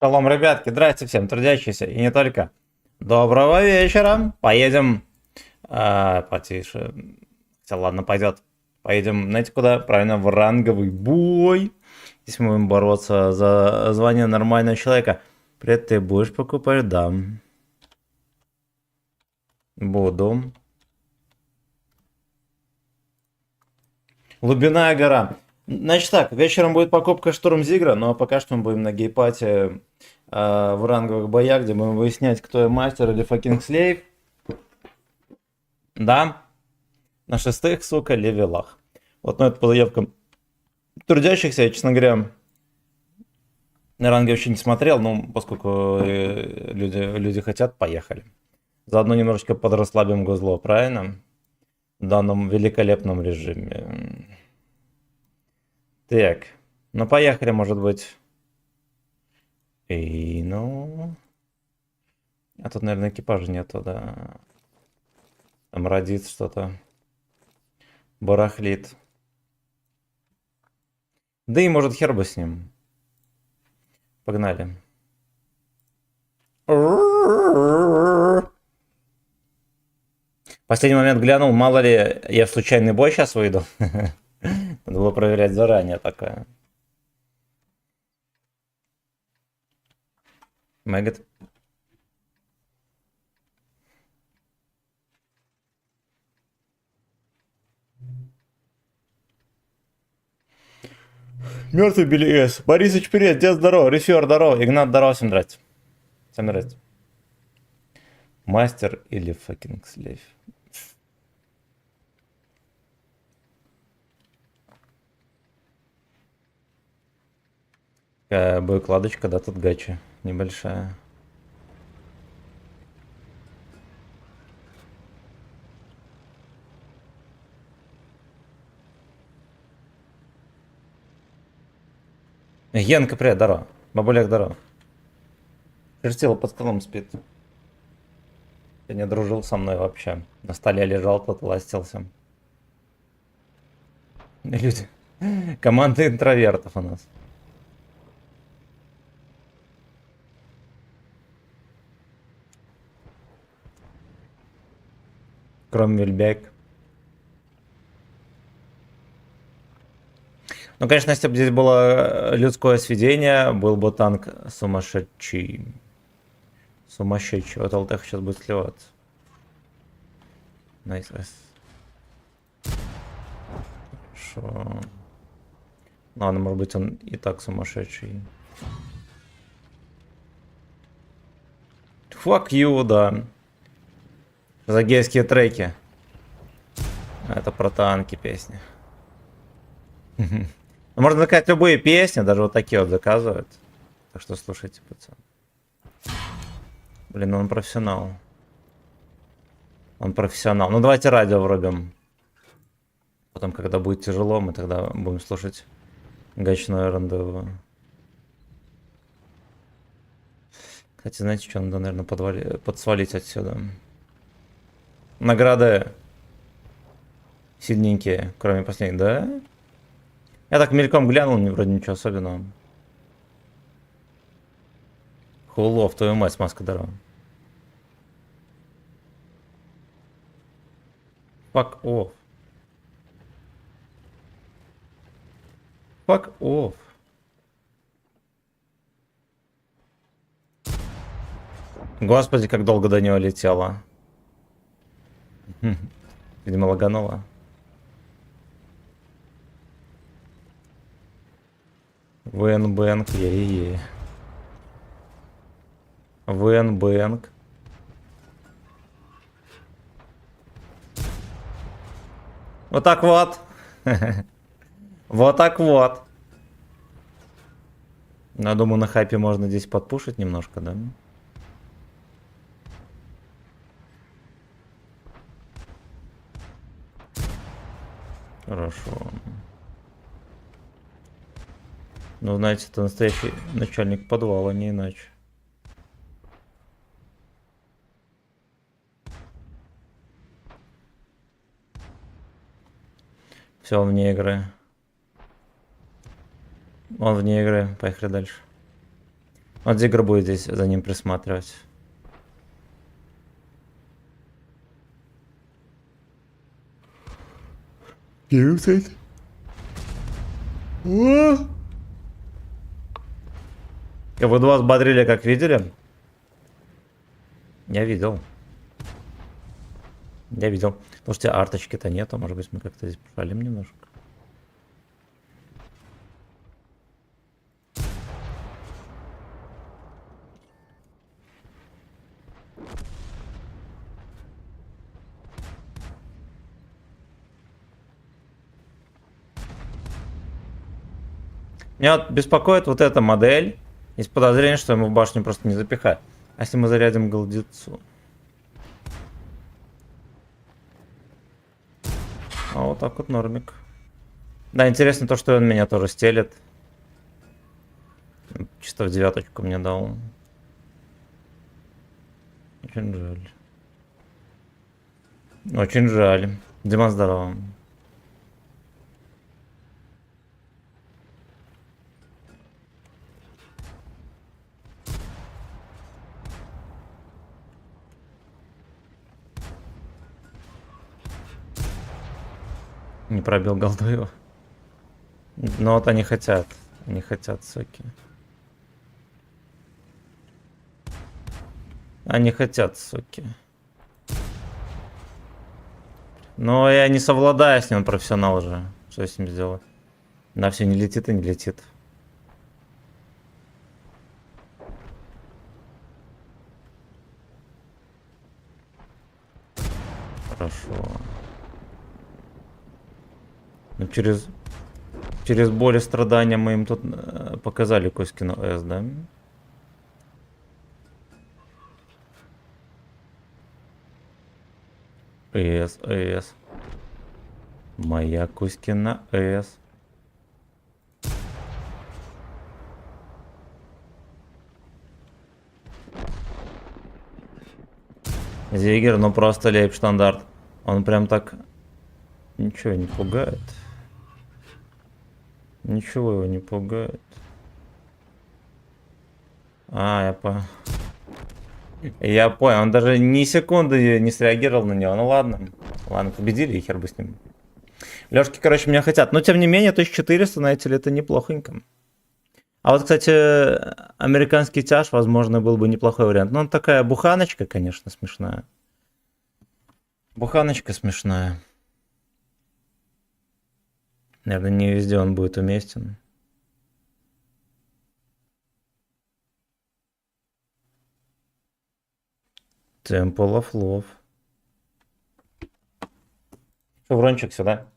Шалом, ребятки, здрасте всем, трудящиеся и не только. Доброго вечера. Поедем, потише. Хотя, ладно, пойдет. Поедем, знаете куда? Правильно, в ранговый бой. Здесь мы будем бороться за звание нормального человека. Привет, ты будешь покупать? Да. Буду. Лубиная гора. Значит так, вечером будет покупка Штурм Зигра, но пока что мы будем на гейпате в ранговых боях, где будем выяснять, кто я мастер или факинг слейв. Да, на шестых, сука, левелах. Вот, ну это по заявкам трудящихся, я, честно говоря, на ранге вообще не смотрел, но поскольку люди хотят, поехали. Заодно немножечко подрасслабим гузло, правильно? В данном великолепном режиме. Так, ну поехали, может быть. И, ну... А тут, наверное, экипажа нету, да. Там родит что-то. Барахлит. Да и, может, хер бы с ним. Погнали. Последний момент глянул, мало ли я в случайный бой сейчас выйду. Надо было проверять заранее такое. Мэггет. Мертвый Билли С. Борисыч, привет, дед здорово, Рефер здорово, Игнат здорово, всем здрасте. Всем здрасте. Мастер или факинг слейв? Такая боекладочка, да, тут гача небольшая. Генка, привет, здорово. Бабуляк, здорово. Чертила под столом спит. Я не дружил со мной вообще. На столе лежал, тот ластился. Люди. Команда интровертов у нас. Кроме Вильбек. Ну, конечно, если бы здесь было людское сведение, был бы танк сумасшедший. Сумасшедший. Вот алтех сейчас будет сливаться. Найс. Хорошо. Ладно, может быть, он и так сумасшедший. Fuck you, да. За гейские треки. Это про танки песни. Можно заказать любые песни, даже вот такие вот заказывают. Так что слушайте, пацан. Блин, он профессионал. Он профессионал. Ну давайте радио врубим. Потом, когда будет тяжело, мы тогда будем слушать гачное рандеву. Кстати, знаете, что надо, наверное, подсвалить отсюда. Награды сидненькие, кроме последних, да? Я так мельком глянул, вроде ничего особенного. Хулов, твою мать, маска здорова. Fuck off. Fuck off. Господи, как долго до него летело. Видимо, лагануло. Вен Бэнк, е-е-е. Вен Бэнк. Вот так вот. Вот так вот. Я думаю, на хайпе можно здесь подпушить немножко, да? Хорошо. Ну, знаете, это настоящий начальник подвала, не иначе. Все, он вне игры. Он вне игры. Поехали дальше. Вот Зигр будет здесь за ним присматривать. Кстати. Вы два взбодрили, как видели? Я видел. Я видел. Слушайте, арточки-то нету. Может быть, мы как-то здесь пошалим немножко. Меня вот беспокоит вот эта модель. Есть подозрение, что ему в башню просто не запихать. А если мы зарядим голдицу? А вот так вот нормик. Да, интересно то, что он меня тоже стелит. Чисто в девяточку мне дал. Очень жаль. Очень жаль. Дима, здорово. Не пробил голду его. Но вот они хотят. Они хотят, соки. Они хотят, соки. Но я не совладаю с ним, он профессионал уже. Что я с ним сделаю? На все не летит и не летит. Хорошо. Ну, через боль и страдания мы им тут показали Коськину С, да? С. Моя Кузькина С. Зигер, ну просто лейбштандарт. Он прям так... Ничего не пугает. Ничего его не пугает. А, я понял. Я понял, он даже ни секунды не среагировал на него. Ну ладно. Ладно, победили и хер бы с ним. Лёшки, короче, меня хотят. Но тем не менее, 1400, знаете ли, это неплохонько. А вот, кстати, американский тяж, возможно, был бы неплохой вариант. Ну, он такая буханочка, конечно, смешная. Буханочка смешная. Наверное, не везде он будет уместен. Temple of Love. Шеврончик сюда.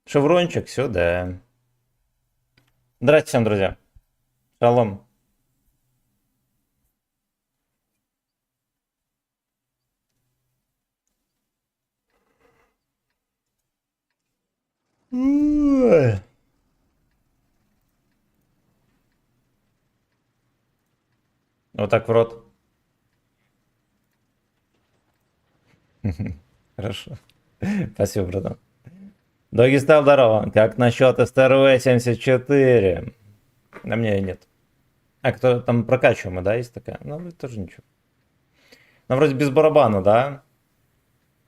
Шеврончик сюда. Здравствуйте всем, друзья. Шалом. Вот так в рот. Хорошо. Спасибо, братан. Дагестан, здорово. Как насчет СТРВ-74? На мне нет. А, кто там прокачиваемый, да, есть такая? Ну, вроде тоже ничего. Ну, вроде без барабана, да?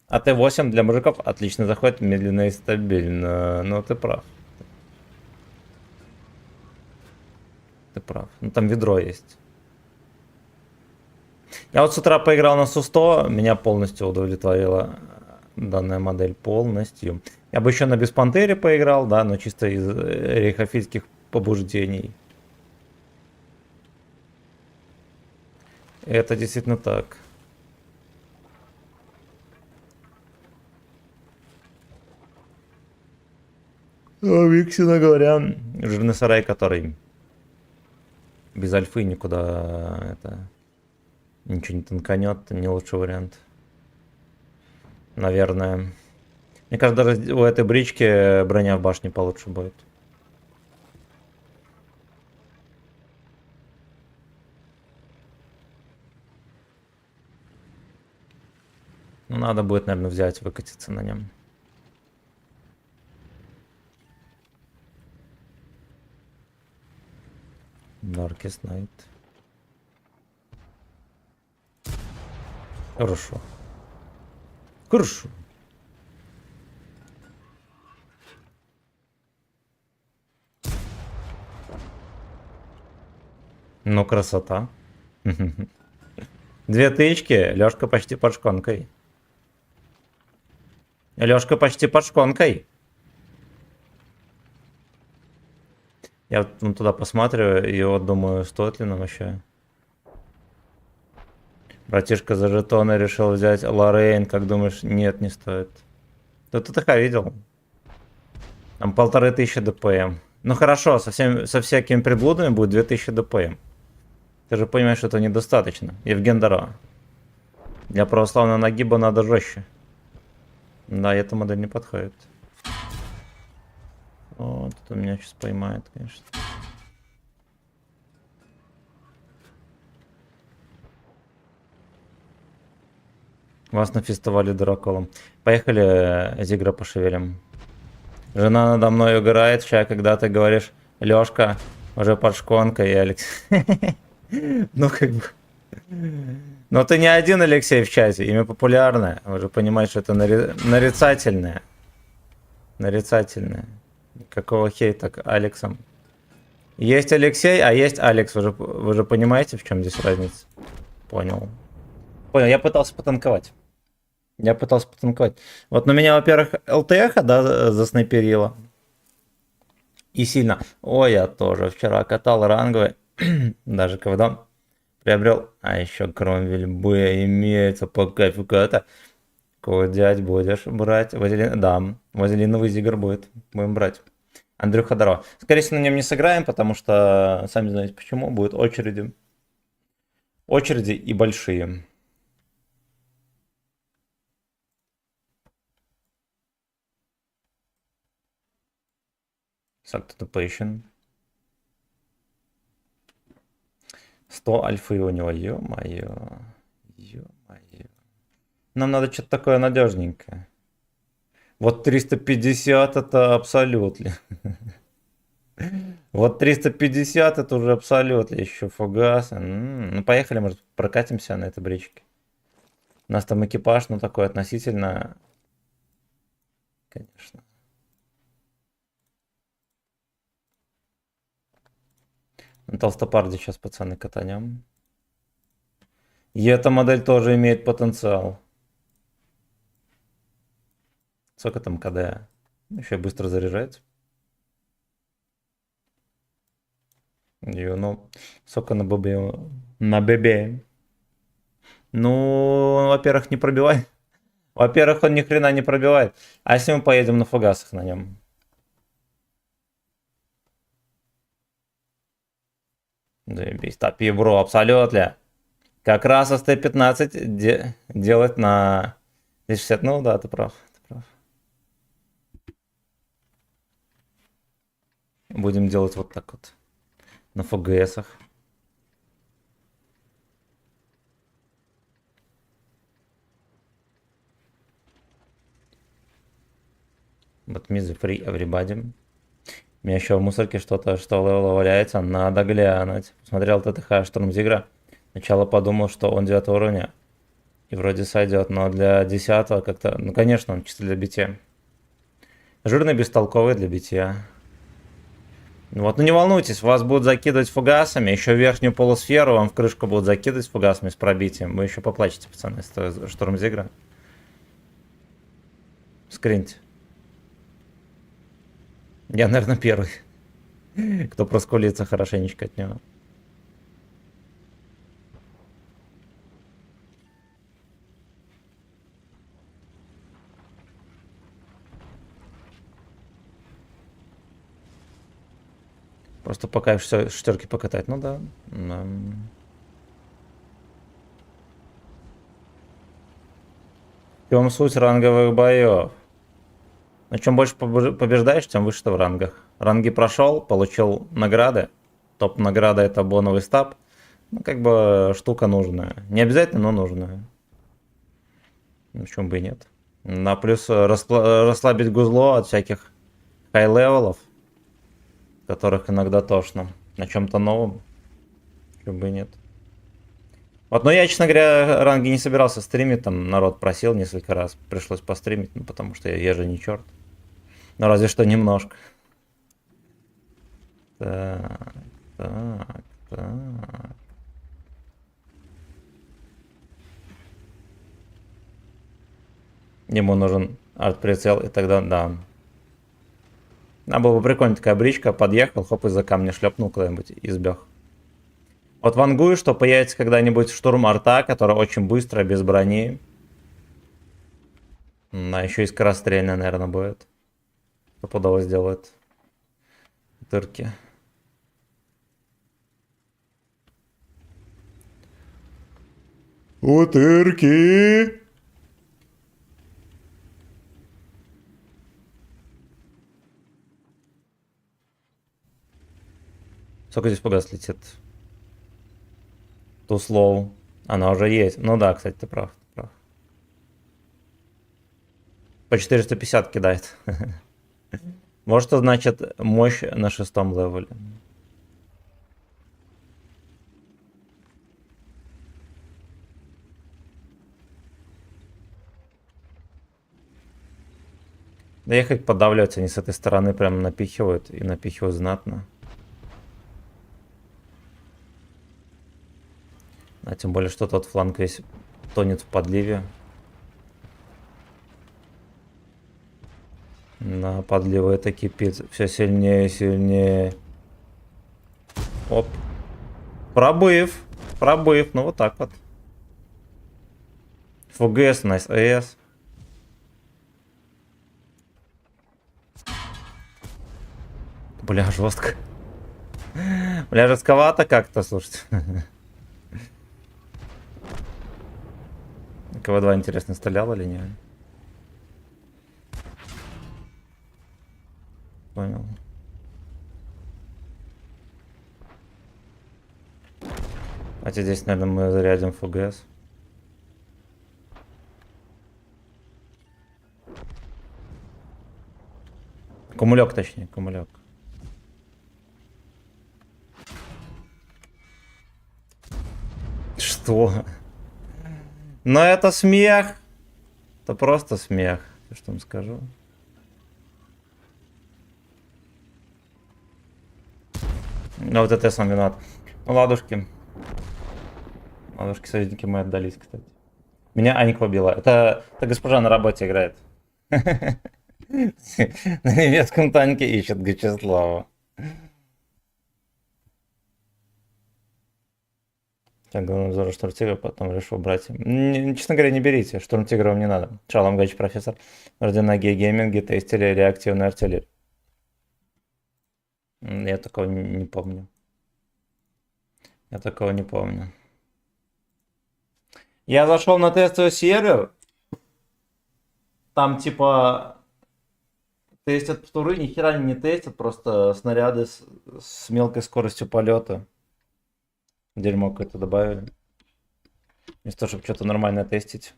А Т8 для мужиков отлично заходит, медленно и стабильно. Ну, ты прав. Ты прав. Ну, там ведро есть. Я вот с утра поиграл на Су-100, меня полностью удовлетворила данная модель полностью. Я бы еще на Беспантере поиграл, да, но чисто из рейхофильских побуждений. Это действительно так. Виксина говоря, жирный сарай, который без альфы никуда это ничего не танканет, не лучший вариант. Наверное. Мне кажется, даже у этой брички броня в башне получше будет. Ну, надо будет, наверное, взять, выкатиться на нем. Darkest Night. Хорошо. Хорошо. Ну, красота. 2 тычки, Лёшка почти под шконкой. Лёшка почти под шконкой. Я вот туда посматриваю и вот думаю, стоит ли нам вообще. Братишка за жетоны решил взять Лоррейн, как думаешь? Нет, не стоит. Да ты ТХ видел? Там 1500 ДПМ. Ну хорошо, со всякими приблудами будет 2000 ДПМ. Ты же понимаешь, что это недостаточно. Евген Даро. Для православного нагиба надо жестче. Да, эта модель не подходит. Вот, это меня сейчас поймает, конечно. Вас на фестивале Драколом. Поехали, Зигра пошевелим. Жена надо мной угорает, сейчас, когда ты говоришь, Лёшка, уже под шконкой, и Алекс. Ну, как бы... Но ты не один, Алексей, в чате, имя популярное. Вы же понимаете, что это нарицательное. Нарицательное. Какого хейта к Алексам? Есть Алексей, а есть Алекс. Вы же понимаете, в чем здесь разница? Понял. Понял, я пытался потанковать. Вот на меня, во-первых, ЛТХ, да, заснайперила. И сильно. Ой, я тоже вчера катал ранговый. Даже когда приобрел. А еще Кромвель Б имеется по кайфу это. Кого дядь будешь брать? Вазелин... Да, вазелиновый зигр будет. Будем брать. Андрюха Даро. Скорее всего, на нем не сыграем, потому что, сами знаете почему, будут очереди. Очереди и большие. Сактотопейшн. 100 альфы у него, ё-моё. Ё-моё. Нам надо что-то такое надежненькое. Вот 350 это абсолютно. Вот 350 это уже абсолютно. Еще фугас. Ну поехали, может, прокатимся на этой бричке. У нас там экипаж, ну такой относительно... Конечно. На толстопарде сейчас, пацаны, катанем. И эта модель тоже имеет потенциал. Сколько там КД? Еще быстро заряжается. Ну, сколько на ББ? На ББ. Ну, во-первых, не пробивает. Во-первых, он ни хрена не пробивает. А если мы поедем на фугасах на нем? Заебись. Топи, бро, абсолютно. Как раз СТ-15 делать на 260. Ну да, ты прав. Будем делать вот так вот. На ФГСах. Вот мизы free everybody. У меня еще в мусорке что-то, что левела валяется. Надо глянуть. Посмотрел ТТХ Штурмзигра. Сначала подумал, что он 9 уровня. И вроде сойдет, но для 10 как-то... Ну, конечно, он чисто для битья. Жирный, бестолковый для битья. Вот, ну не волнуйтесь, вас будут закидывать фугасами. Еще верхнюю полусферу вам в крышку будут закидывать фугасами с пробитием. Вы еще поплачете, пацаны, с Штурмзигра. Скриньте. Я, наверное, первый, кто проскулится хорошенечко от него. Просто пока все шестерки покатать. Ну да. В чем суть ранговых боев? Но чем больше побеждаешь, тем выше ты в рангах. Ранги прошел, получил награды. Топ награда это боновый стаб. Ну, как бы штука нужная. Не обязательно, но нужная. Ну, почему бы и нет. На плюс расслабить гузло от всяких хай-левелов, которых иногда тошно. На чем-то новом. Почему бы и нет. Вот, но я, честно говоря, ранги не собирался стримить, там народ просил несколько раз, пришлось постримить, ну, потому что я же не черт. Ну, разве что немножко. Так, так, так. Ему нужен арт-прицел, и тогда да. А было бы прикольно, такая бричка, подъехал, хоп, из-за камня шлепнул куда-нибудь и сбег. Вот вангую, что появится когда-нибудь штурм арта, который очень быстро, без брони. Да, еще и скорострельная, наверное, будет. Стопудово сделает дырки. Утырки! Сколько здесь погас летит? Too slow. Она уже есть. Ну да, кстати, ты прав. Ты прав. По 450 кидает. Может, это значит мощь на 6-м левеле. Да ехать подавляются, они с этой стороны прям напихивают и напихивают знатно. А тем более, что тот фланг весь тонет в подливе. На подливы это кипит все сильнее и сильнее. Оп. Пробыв. Пробыв. Ну вот так вот. ФГС, найс АС. Бля, жестко. Бля, жестковато как-то, слушайте. КВ-2, интересно, стрелял или нет? Понял. Хотя здесь, наверное, мы зарядим ФГС. Кумулек, точнее, кумулек. Что? Но это смех. Это просто смех. Что вам скажу? Ну вот это я сам виноват. Ну ладушки. Ладушки, союзники мои отдались, кстати. Меня Аник побила. Это госпожа на работе играет. На немецком танке ищет Гачеслава. Так, главный обзор Штурм-Тигра, потом решу брать. Честно говоря, не берите. Штурм-Тигра вам не надо. Шалом, Гач, профессор. Рожден на гейминге, тестили реактивную артиллерию. Я такого не помню. Я такого не помню. Я зашел на тестовый сервер. Там типа тестят птуры, ни хера не тестят, просто снаряды с мелкой скоростью полета. Дерьмо какое-то добавили. Вместо того, чтобы что-то нормально тестить.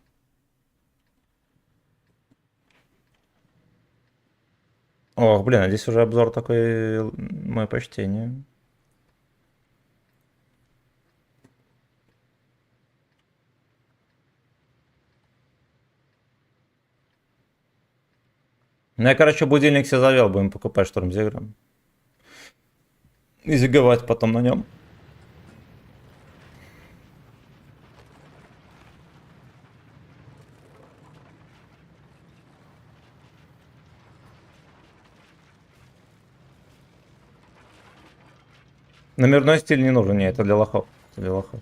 Ох, блин, а здесь уже обзор такой, мое почтение. Ну, я, короче, будильник себе завел, будем покупать Штурмзигра. И зиговать потом на нем. Номерной стиль не нужен, не, это для лохов. Это для лохов.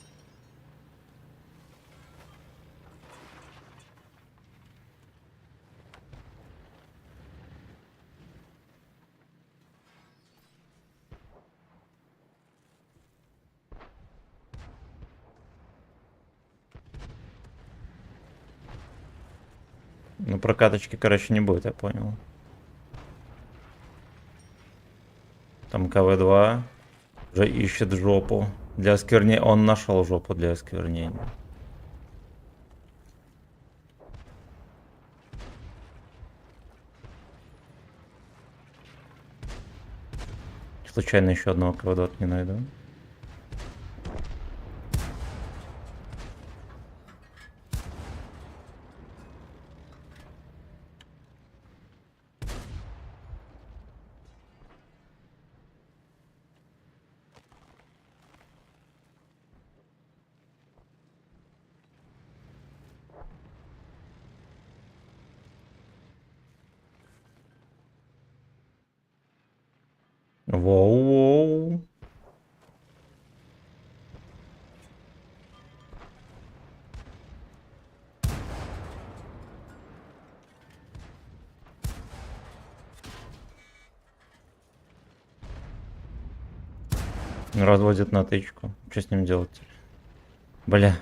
Ну, прокаточки, короче, не будет, я понял. Там КВ-2 уже ищет жопу. Для осквернения. Он нашел жопу для осквернения. Случайно еще одного КВ-2 не найду. Воу-воу. Разводит на тычку. Что с ним делать? Бля.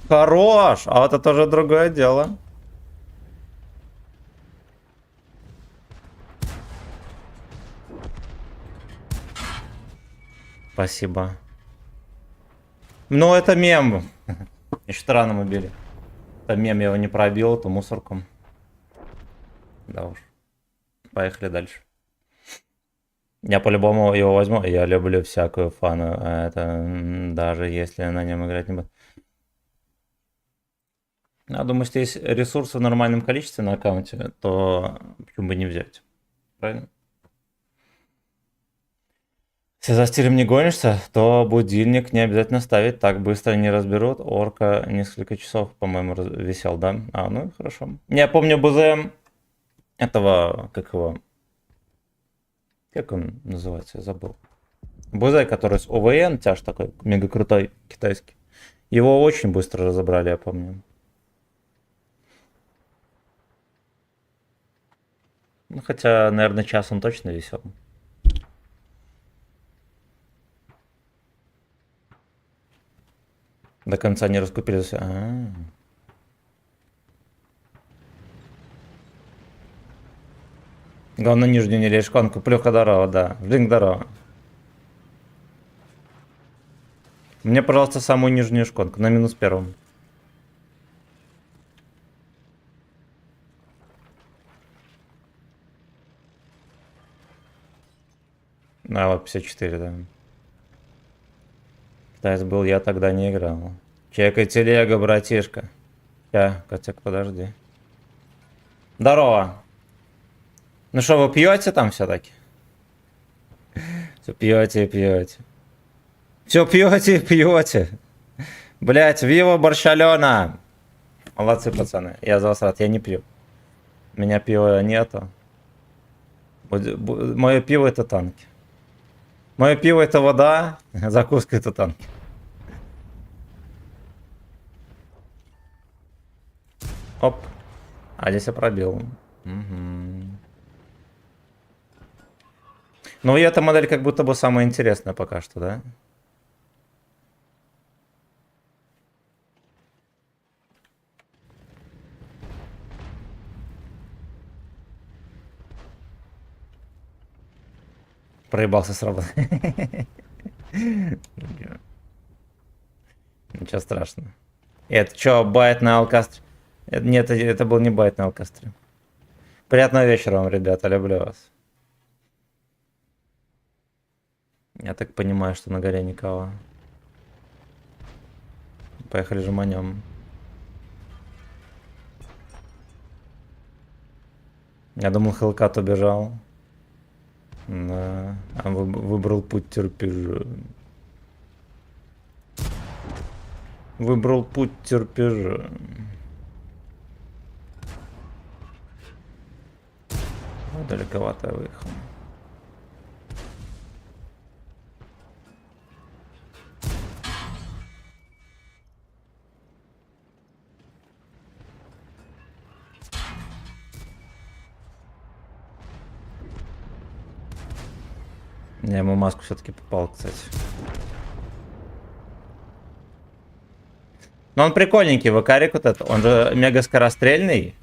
Хорош! А вот это тоже другое дело. Спасибо. Ну, это мем. Еще рано мы били. Это мем, я его не пробил, это мусорком. Да уж. Поехали дальше. Я по-любому его возьму. Я люблю всякую фану. Это даже если на нем играть не буду. Я думаю, если есть ресурсы в нормальном количестве на аккаунте, то почему бы не взять? Правильно? Если за стилем не гонишься, то будильник не обязательно ставить, так быстро не разберут. Орка несколько часов, по-моему, висел, да? А, ну и хорошо. Я помню БЗ этого, как он называется, я забыл. БЗ, который с ОВН, тяж такой, мега крутой, китайский. Его очень быстро разобрали, я помню. Ну, хотя, наверное, час он точно висел. До конца не раскупились. Главное, нижнюю не лезь, конку, плюха здорово, да. Блин, здорово. Мне, пожалуйста, самую нижнюю шконку, на минус первом. А, вот 54, да. Китаец был, я тогда не играл. Чекай телега, братишка. Котик, подожди. Здорово. Ну что, вы пьете там все-таки? Все пьете и пьете. Все пьете и пьете. Блять, вива борщалена. Молодцы, пацаны. Я за вас рад, я не пью. У меня пива нету. Мое пиво это танки. Мое пиво это вода, закуска это танки. Оп. А здесь я пробил. Угу. Ну и эта модель как будто бы самая интересная пока что, да? Проебался с работы. Ничего страшного. Это что, байт на алкастре? Нет, это был не байт на алкастре. Приятного вечера вам, ребята, люблю вас. Я так понимаю, что на горе никого. Поехали жманем. Я думал, Хелкат убежал. Да, а выбрал путь терпежа. Выбрал путь терпежа. Далековато я выехал. Я ему маску все-таки попал, кстати. Но он прикольненький, ВКарик вот этот. Он же мега скорострельный.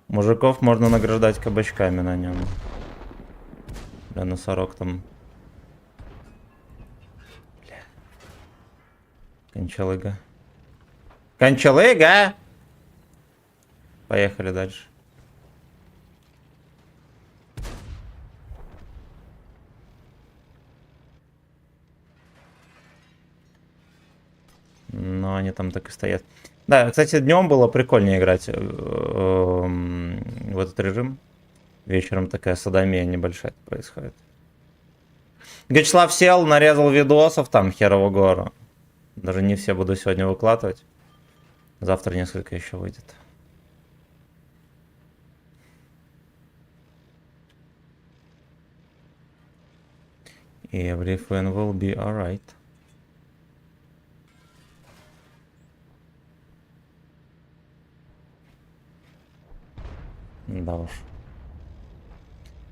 Мужиков можно награждать кабачками на нем. Бля, носорог там. Бля. Кончалыга. Кончалыга! Поехали дальше. Но они там так и стоят. Да, кстати, днем было прикольнее играть в этот режим. Вечером такая садомия небольшая происходит. Гачслав сел, нарезал видосов там херово гору. Даже не все буду сегодня выкладывать. Завтра несколько еще выйдет. Everything will be alright. Да уж.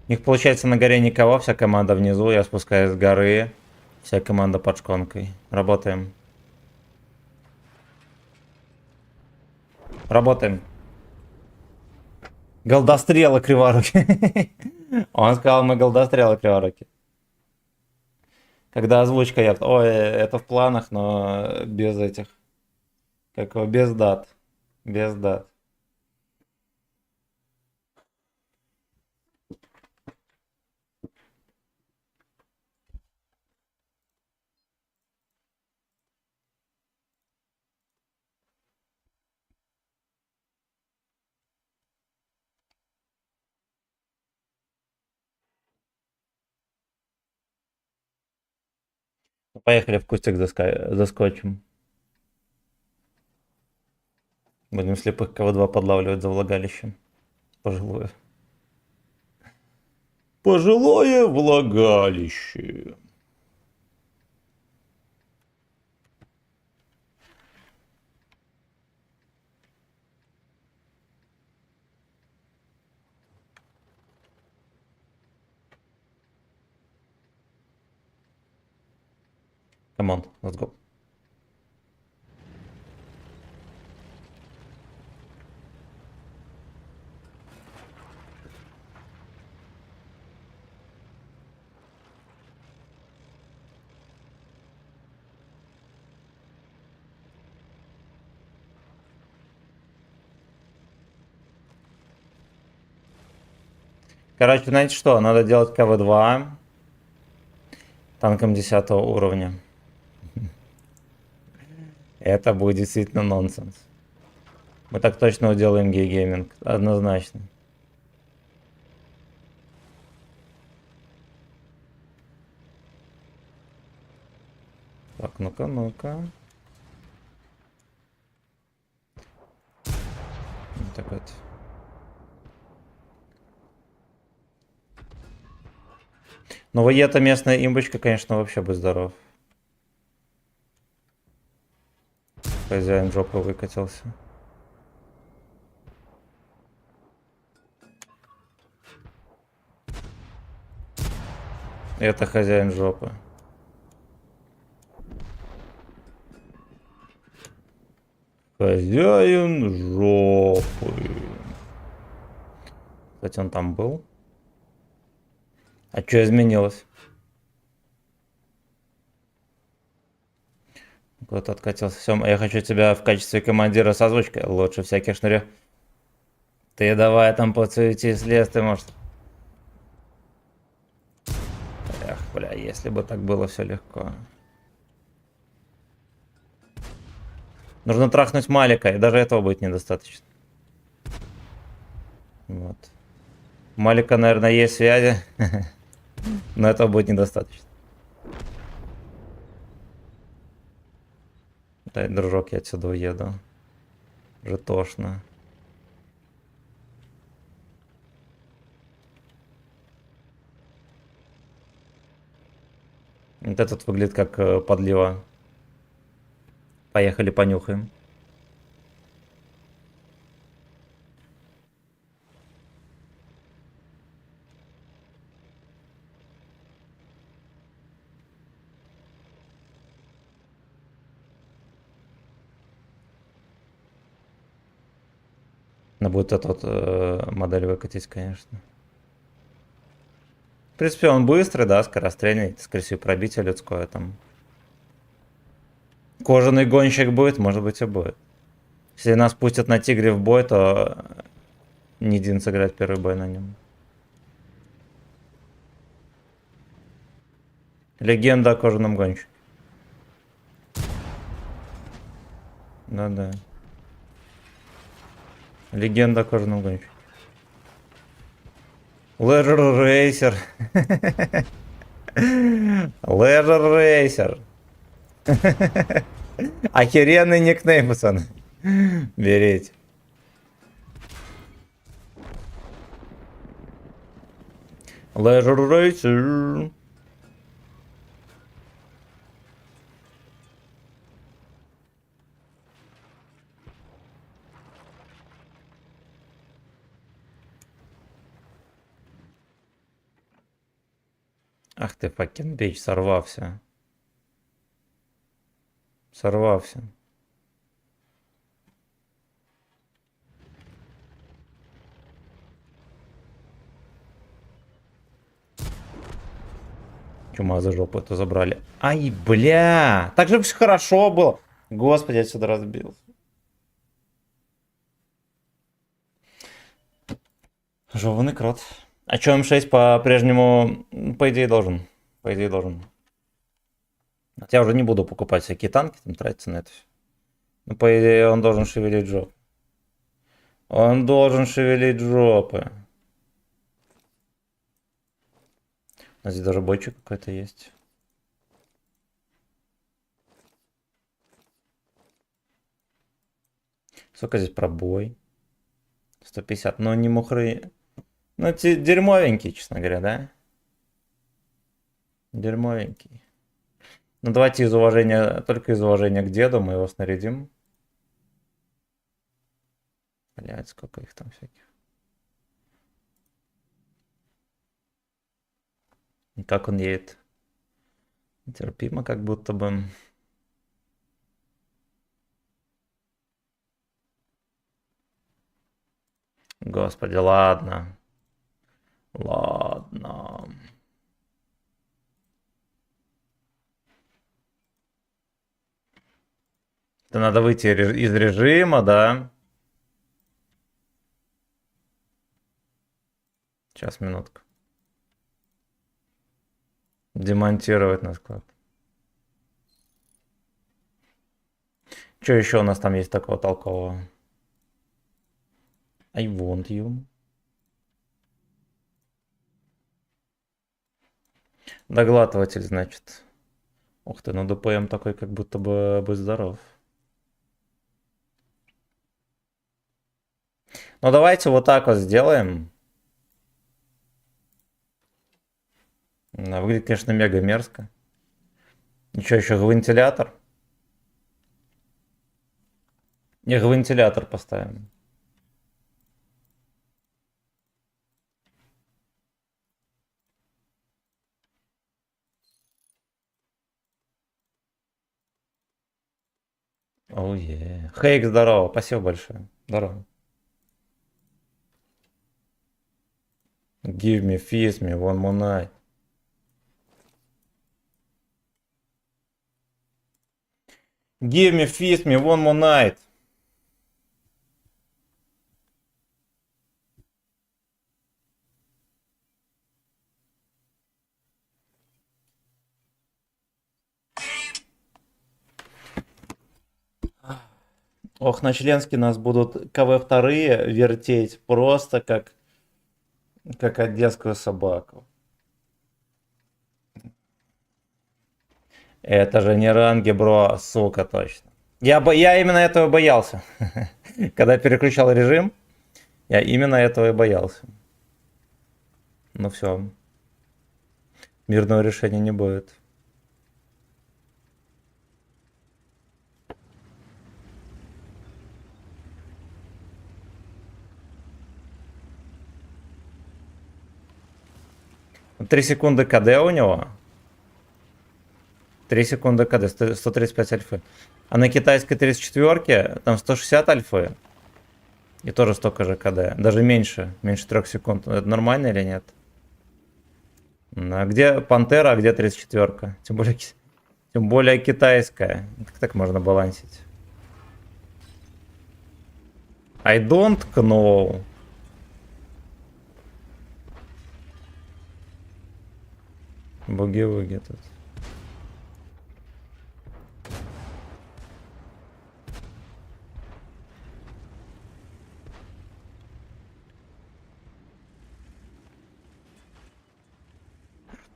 У них получается на горе никого, вся команда внизу, я спускаюсь с горы, вся команда под шконкой. Работаем. Работаем. Голдострелы криворуки. Он сказал, мы голдострелы криворуки. Когда озвучка я... Ой, это в планах, но без этих... Как его? Без дат. Без дат. Поехали в кустик заскочим. Будем слепых КВ-2 подлавливать за влагалищем. Пожилое. Пожилое влагалище. Come on, let's go. Короче, знаете что? Надо делать КВ-2 танком 10 уровня. Это будет действительно нонсенс. Мы так точно уделаем гей-гейминг. Однозначно. Так, ну-ка, ну-ка. Так вот. Ну, вот эта местная имбочка, конечно, вообще бы здоров. Хозяин жопы выкатился. Это хозяин жопы. Хозяин жопы. Кстати, он там был. А что изменилось? Куда-то откатился. Все, я хочу тебя в качестве командира с озвучкой. Лучше всяких шнырев. Ты давай там подсуетись, лес ты, может. Эх, бля, если бы так было все легко. Нужно трахнуть Малика, и даже этого будет недостаточно. Вот. У Малика, наверное, есть связи, но этого будет недостаточно. Дай, дружок, я отсюда уеду. Уже тошно. Вот этот выглядит как подлива. Поехали понюхаем. Но будет этот модель выкатить, конечно. В принципе, он быстрый, да, скорострельный, скорее всего, пробитие людское там. Кожаный гонщик будет, может быть и будет. Если нас пустят на тигре в бой, то Нидин сыграет первый бой на нем. Легенда о кожаном гонщике. Да-да. Легенда о кожаном гонщике. Leisure Racer. Leisure Racer. Охеренный никнейм, пацаны. Берите. Leisure Racer. Ах ты, факин бич, сорвався. Сорвався. Чума за жопу это забрали. Ай, бля! Так же все хорошо было. Господи, я сюда разбил. Жеванный крот. А чё М6 по-прежнему, по идее, должен. По идее, должен. Хотя уже не буду покупать всякие танки, там тратиться на это все. Ну, по идее, он должен шевелить жопы. Он должен шевелить жопы. А здесь даже бойчик какой-то есть. Сколько здесь пробой? 150. Но не мухры. Ну, дерьмовенький, честно говоря, да? Дерьмовенький. Ну, давайте из уважения, только из уважения к деду мы его снарядим. Блять, сколько их там всяких. И как он едет? Терпимо, как будто бы. Господи, ладно. Ладно. Это надо выйти из режима, да? Сейчас, минутку. Демонтировать на склад. Что еще у нас там есть такого толкового? I want you. Доглатыватель, значит. Ух ты, ну ДПМ такой, как будто бы будь здоров. Ну давайте вот так вот сделаем. Выглядит, конечно, мега мерзко. Ничего, еще вентилятор. Не, вентилятор поставим. Оу е. Хейк, здорово. Спасибо большое. Здорово. Give me, feast me, one more night. Give me, feast me, one more night. Ох, на Членске нас будут КВ-2 вертеть просто как одесскую собаку. Это же не ранги, бро, сука, точно. Я именно этого боялся. Когда переключал режим, я именно этого и боялся. Ну все. Мирного решения не будет. Три секунды КД у него. 3 секунды КД, 135 альфы. А на китайской 34-ке там 160 альфы. И тоже столько же КД. Даже меньше. Меньше 3 секунд. Это нормально или нет? А где Пантера, а где 34-ка? Тем более китайская. Как так можно балансить? I don't know. Буги-вуги тут.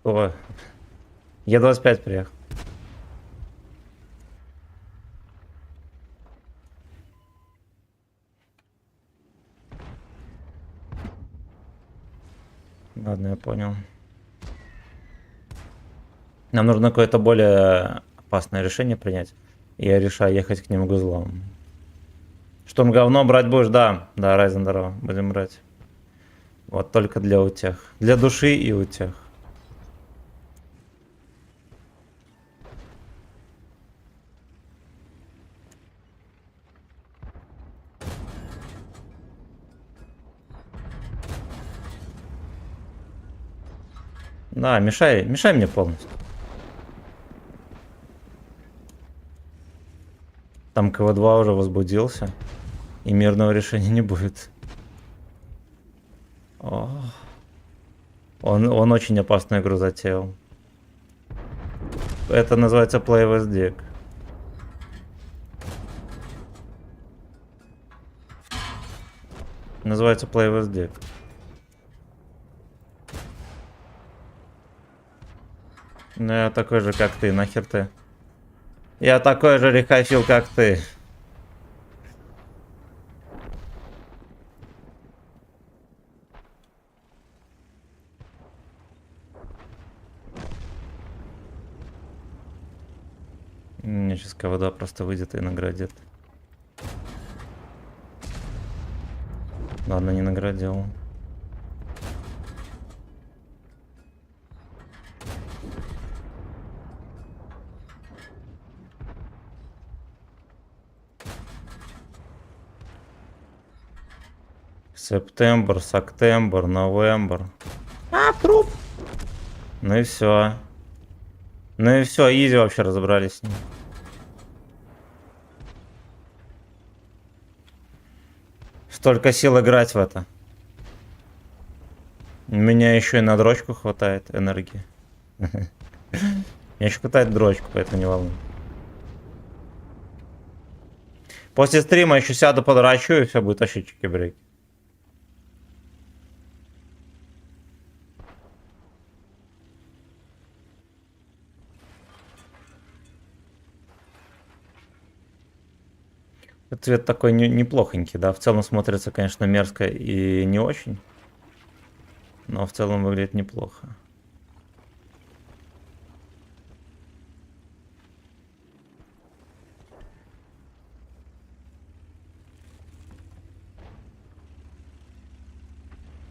О, Е25 приехал. Ладно, я понял. Нам нужно какое-то более опасное решение принять. Я решаю ехать к ним к узлам. Штурм говно брать будешь? Да. Да, Райзен, здорово. Будем брать. Вот только для утех. Для души и утех. Да, мешай мне полностью. Там КВ-2 уже возбудился. И мирного решения не будет. О. Он очень опасную игру затеял. Это называется Play with Dick. Называется Play with Dick. Ну я такой же, как ты, нахер ты. Я такой же рехафил, как ты. Мне сейчас КВ-2 просто выйдет и наградит. Ладно, не наградил. Септембр, Соктембр, Новембр. А, труп! Ну и все. Ну и все, изи вообще разобрались с ним. Столько сил играть в это. У меня еще и на дрочку хватает энергии. Мне еще хватает дрочку, поэтому не волнуй. После стрима еще сяду, подрачу, и все будет вообще чики-брейки. Цвет такой неплохонький, да. В целом смотрится, конечно, мерзко и не очень. Но в целом выглядит неплохо.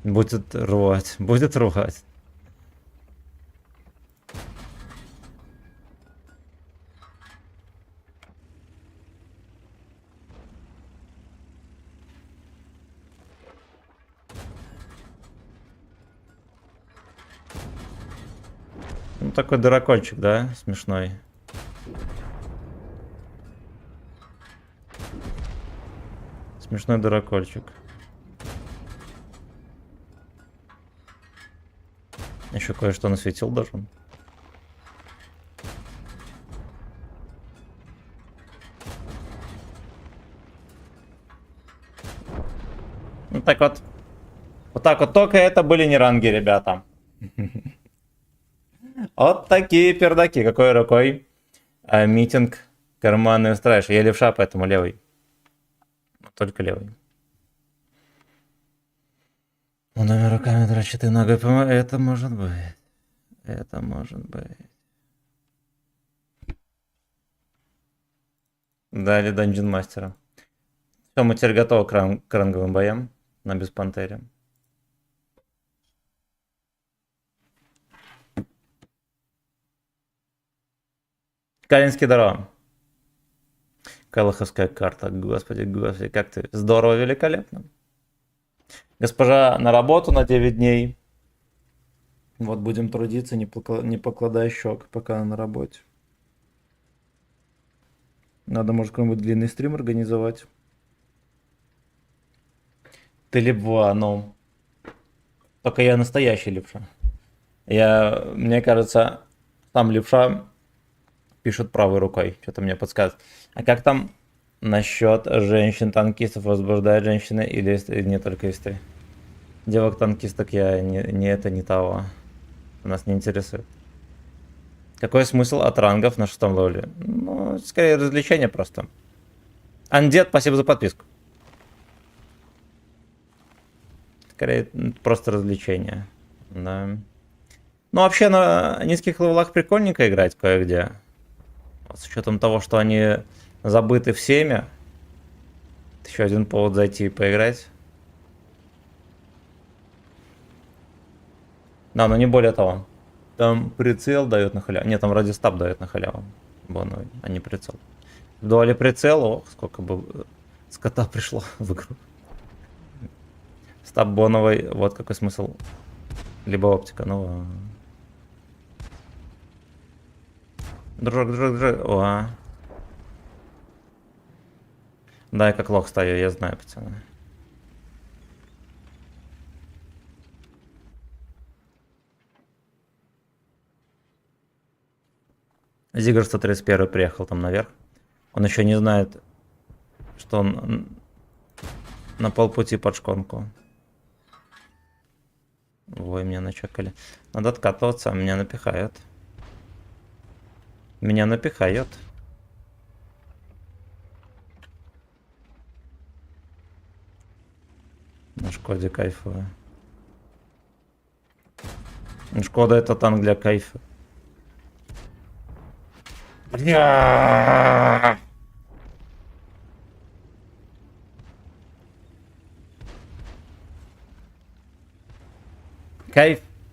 Будет рвать, будет рвать. Ну такой дуракольчик, да, смешной. Смешной дуракольчик. Еще кое-что насветил даже. Ну так вот. Вот так вот. Только это были не ранги, ребята. Вот такие пердаки. Какой рукой? Митинг карманный устраиваешь. Я левша, поэтому левый. Только левый. Одними руками дрочит и ногой помогает. Это может быть. Это может быть. Дали Dungeon Мастера. Все, мы теперь готовы к ранговым боям на Беспантере. Калинский здорово. Калаховская карта. Господи, господи, как ты. Здорово, великолепно. Госпожа на работу на 9 дней. Вот будем трудиться, не покладая щек, пока на работе. Надо, может, какой-нибудь длинный стрим организовать. Ты либо, ну... Только я настоящий левша. Мне кажется, там левша пишут правой рукой. Что-то мне подсказывает. А как там насчет женщин-танкистов? Возбуждает женщины или не только исты? Девок-танкисток я не того. Нас не интересует. Какой смысл от рангов на 6 левеле? Ну, скорее развлечение просто. Андет, спасибо за подписку. Скорее просто развлечение. Да. Ну, вообще на низких левелах прикольненько играть кое-где. С учетом того, что они забыты всеми. Еще один повод зайти и поиграть. Да, но не более того. Там прицел дает на халяву. Нет, там радиостаб дает на халяву. Боновый, а не прицел. В дуале прицел, ох, сколько бы скота пришло в игру. Стаб боновый, вот какой смысл. Либо оптика, ну... Дружок. О. Да, я как лох стою, я знаю, пацаны. Зигр 131 приехал там наверх. Он еще не знает, что он на полпути под шконку. Ой, меня начекали. Надо откатываться, меня напихают. Меня напихают. На Шкоде кайфовая. Шкода это танк для кайфа.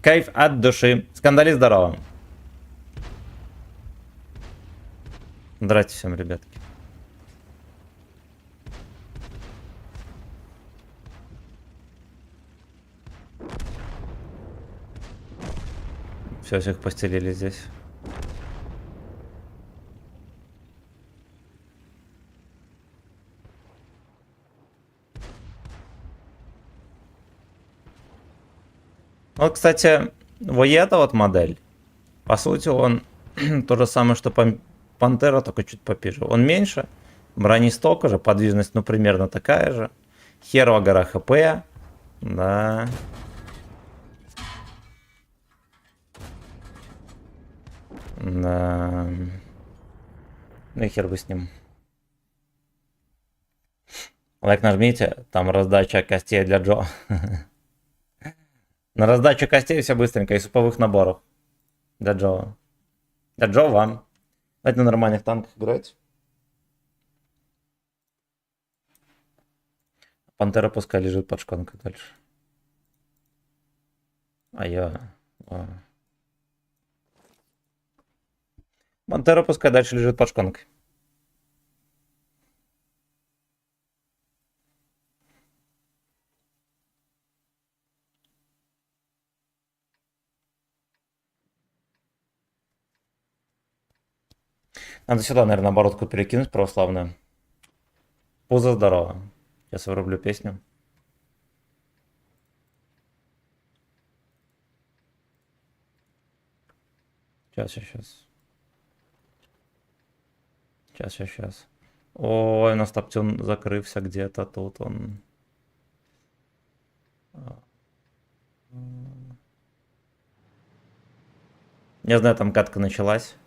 Кайф от души. Скандали здорово. Здрасте всем, ребятки. Все, всех постелили здесь. Вот, кстати, вот эта вот модель, по сути, он то же самое, что Пантера, только чуть попиже. Он меньше, брони столько же, подвижность, ну, примерно такая же. Херова гора ХП, да. Да. Ну и хер бы с ним. Лайк нажмите, там раздача костей для Джо. На раздачу костей все быстренько и суповых наборов. Для Джо. Для Джо вам. Давайте на нормальных танках играть. Пантера пускай лежит под шконкой дальше. А я... Пантера пускай дальше лежит под шконкой. Надо сюда, наверное, оборотку перекинуть православную. Пузо здорово. Сейчас вырублю песню. Сейчас. Сейчас. Ой, у нас Топтюн закрывся где-то тут он. Не знаю, там катка началась.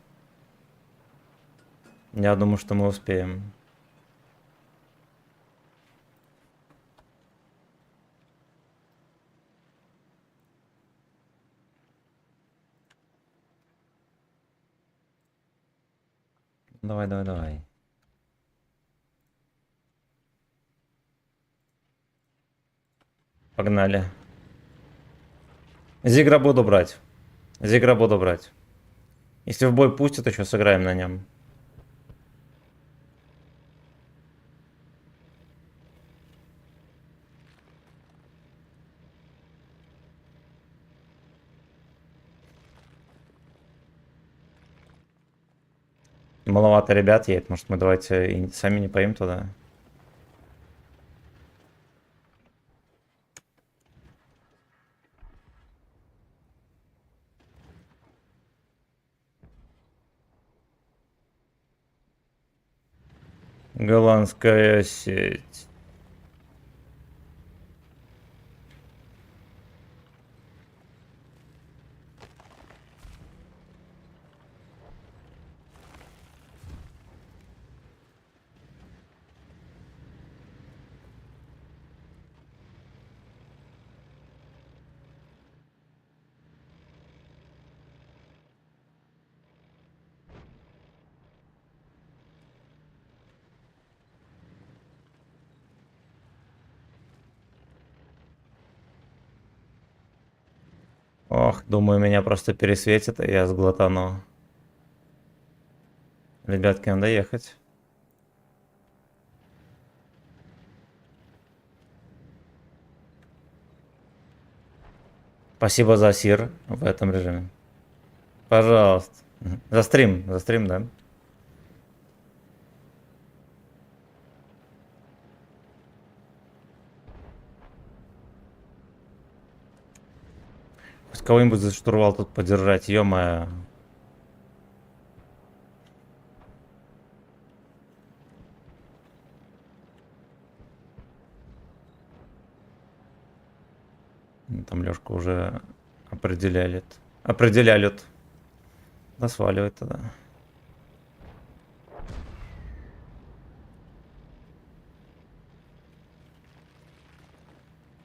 Я думаю, что мы успеем. Давай. Погнали. Зигра буду брать. Если в бой пустят, еще сыграем на нем. Маловато ребят едет. Может, мы давайте и сами не поим туда. Голландская сеть. Ох, думаю, меня просто пересветит, и я сглотану. Ребятки, надо ехать. Спасибо за сир в этом режиме. Пожалуйста. За стрим, да. Пусть кого-нибудь за штурвал тут подержать, ё-моё. Там Лёшка уже определяет. Определяют. Да сваливает тогда.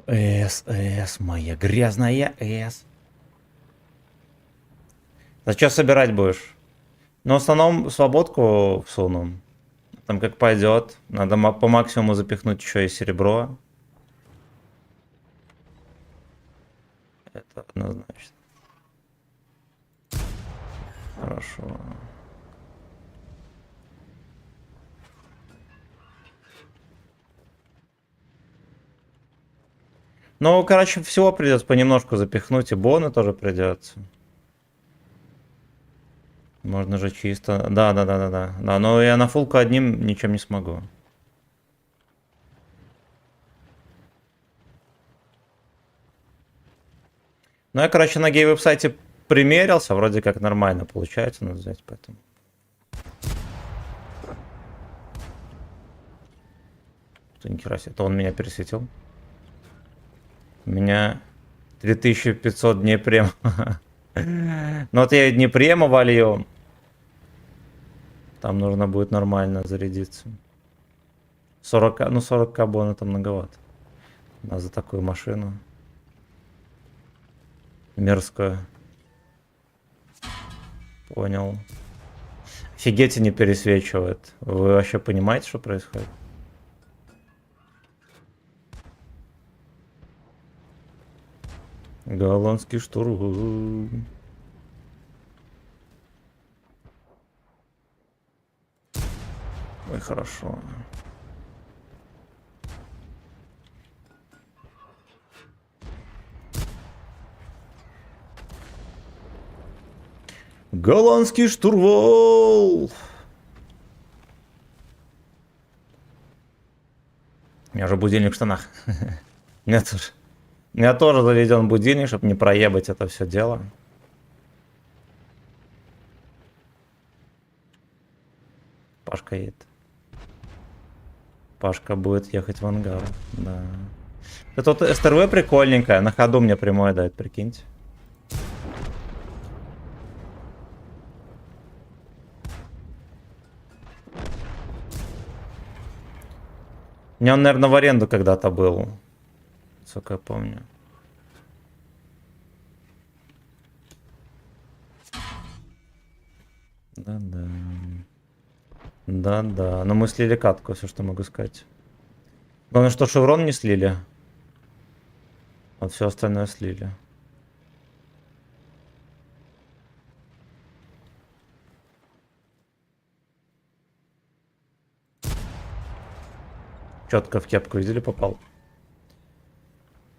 С, моя грязная С. За что собирать будешь? Ну, в основном свободку всуну. Там как пойдет. Надо по максимуму запихнуть еще и серебро. Это однозначно. Хорошо. Ну, короче, всего придется понемножку запихнуть, и боны тоже придется. Можно же чисто... Да, но я на фулку одним ничем не смогу. Ну, я, короче, на гей-веб-сайте примерился, вроде как нормально получается, надо взять, поэтому... Нихера себе, это он меня пересветил. У меня 3500 дней према. Ну вот я дни према волью. Там нужно будет нормально зарядиться. 40, ну 40 кабона там многовато. Да, за такую машину. Мерзкую. Понял. Офигеть, не пересвечивает. Вы вообще понимаете, что происходит? Голландский штурм. Ой, хорошо. Голландский штурвал! У меня уже будильник в штанах. У меня тоже заведен будильник, чтобы не проебать это все дело. Пашка едет. Пашка будет ехать в ангар. Да. Это вот СТРВ прикольненькая. На ходу мне прямое дает, прикиньте. У меня он, наверное, в аренду когда-то был. Сколько я помню. Да-да. Да-да. Но мы слили катку, все, что могу сказать. Главное, что шеврон не слили. Вот все остальное слили. Четко в кепку, видели, попал.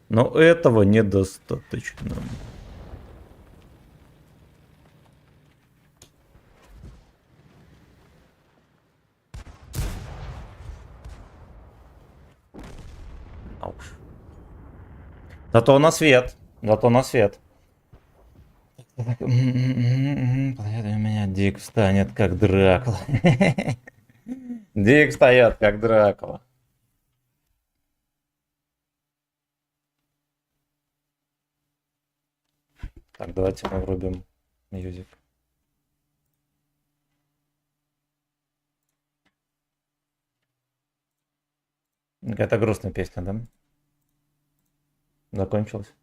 Но этого недостаточно. Ауш. Зато на свет. Зато на свет. У меня Дик встанет, как Дракула. Дик встает, как Дракула. Так, давайте мы врубим мьюзик. Какая-то грустная песня, да? Закончилась.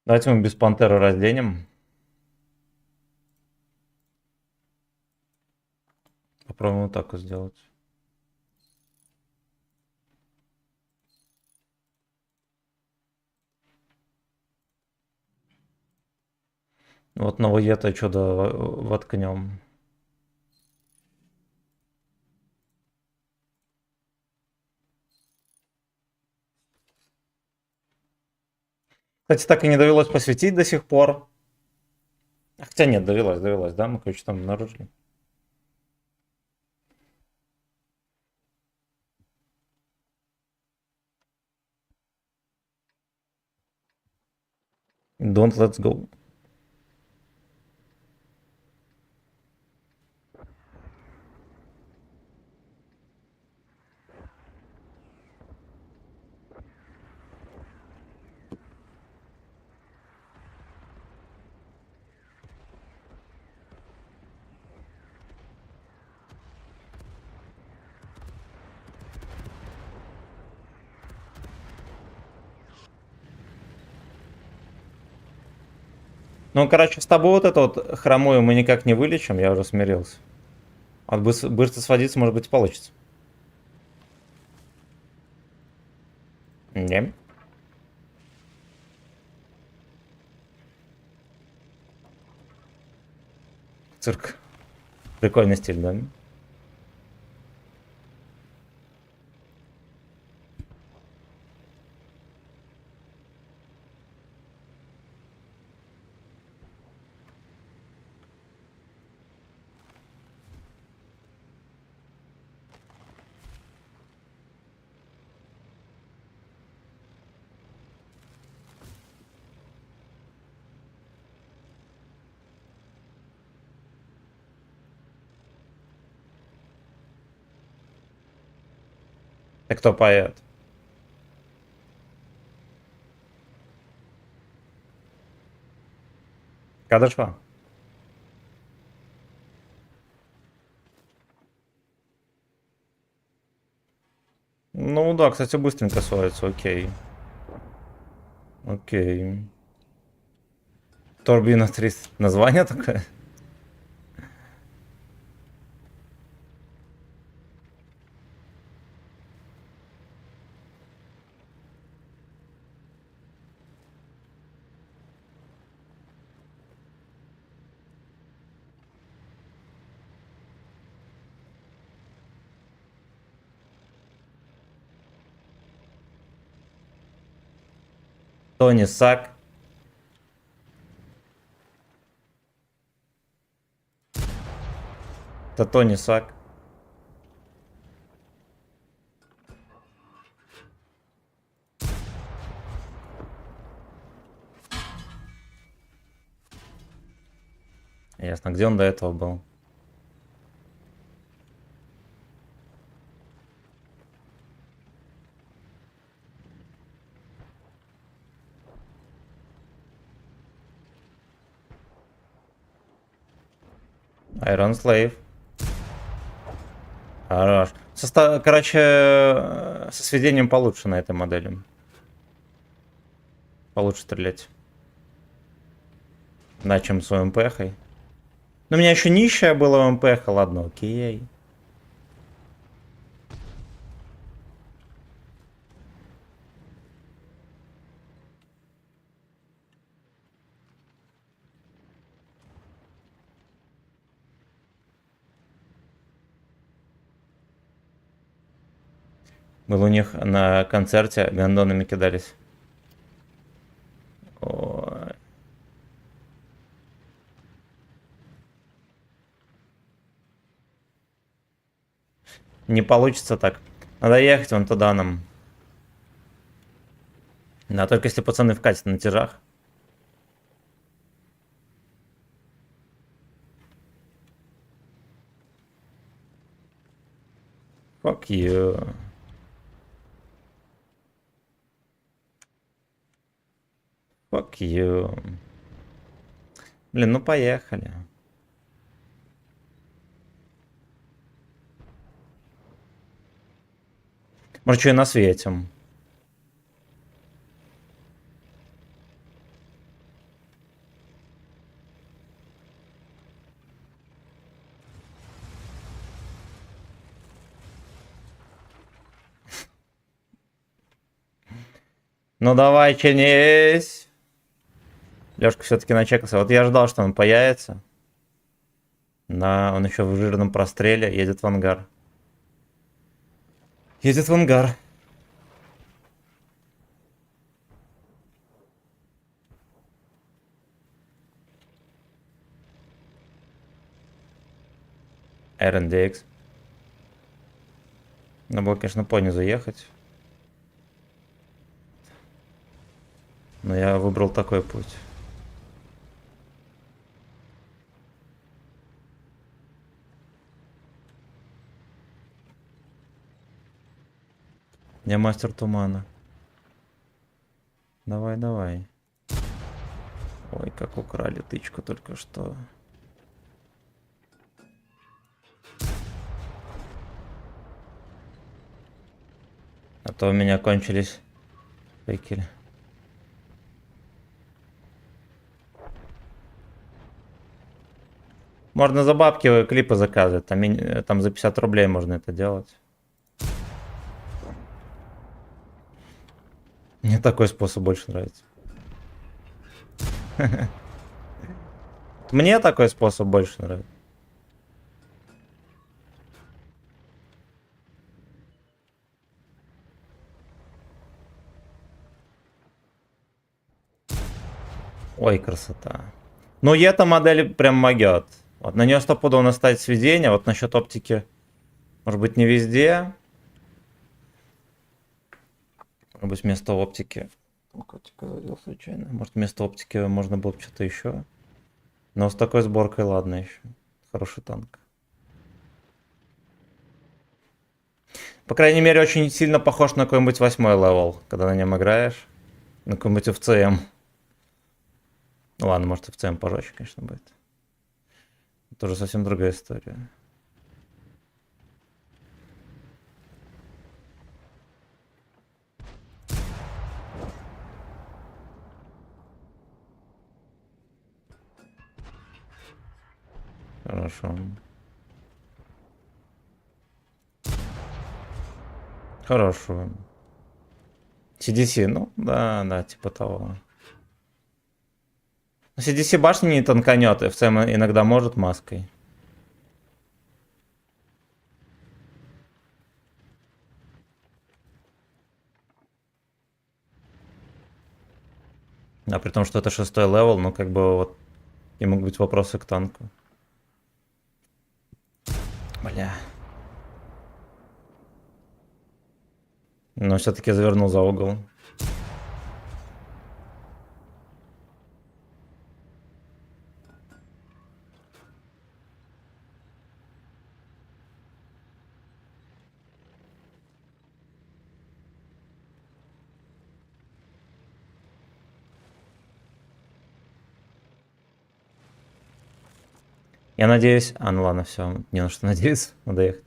Давайте мы без пантеры разденем. Попробуем вот так вот сделать. Вот новое это что-то воткнем. Кстати, так и не довелось посвятить до сих пор. Хотя нет, довелось, да? Мы кое-что там обнаружили. Don't let's go. Ну, короче, с тобой вот это вот хромую мы никак не вылечим, я уже смирился. От быстро сводиться, может быть, получится. Не. Цирк. Прикольный стиль, да? Ты кто поет? Кадышва? Ну да, кстати, быстренько сводится, окей. Окей. Турбина 300. Название такое? Тони Сак. Это Тони Сак. Ясно. Где он до этого был? Iron Slave. Хорош. Короче, со сведением получше на этой модели. Получше стрелять. Да, чем с ОМП-хой. Но у меня еще нищая была ОМП-ха, ладно, окей. Был у них на концерте, гондонами кидались. Ой. Не получится так. Надо ехать вон туда нам. Да, только если пацаны вкатят на тяжах. Fuck you. Fuck you. Блин, ну поехали. Может, что и насветим. Ну давай, чинись. Лёшка все-таки начекался. Вот я ждал, что он появится. Да, он еще в жирном простреле едет в ангар. Едет в ангар. RNDX. Надо было, конечно, по низу ехать. Но я выбрал такой путь. Я мастер тумана. Давай, давай. Ой, как украли тычку только что. А то у меня кончились пекели. Можно за бабки клипы заказывать. Там за 50 рублей можно это делать. Мне такой способ больше нравится. Мне такой способ больше нравится. Ой, красота. Ну, и эта модель прям могет. Вот на нее стопудово наставить сведение. Вот насчет оптики, может быть, не везде. Может быть, вместо оптики. Котика завел случайно. Может, вместо оптики можно было бы что-то еще. Но с такой сборкой, ладно, еще. Хороший танк. По крайней мере, очень сильно похож на какой-нибудь 8-й левел, когда на нем играешь. На какой-нибудь FCM. Ну ладно, может, FCM пожестче, конечно, будет. Тоже совсем другая история. Хорошо. Хорошо. CDC, ну, да, типа того. CDC башни не танканет, FCM иногда может маской. А при том, что это 6-й левел, ну, как бы вот и могут быть вопросы к танку. Бля. Но все-таки завернул за угол. Я надеюсь... А, ну ладно, все. Не на что надеяться. Надо ехать.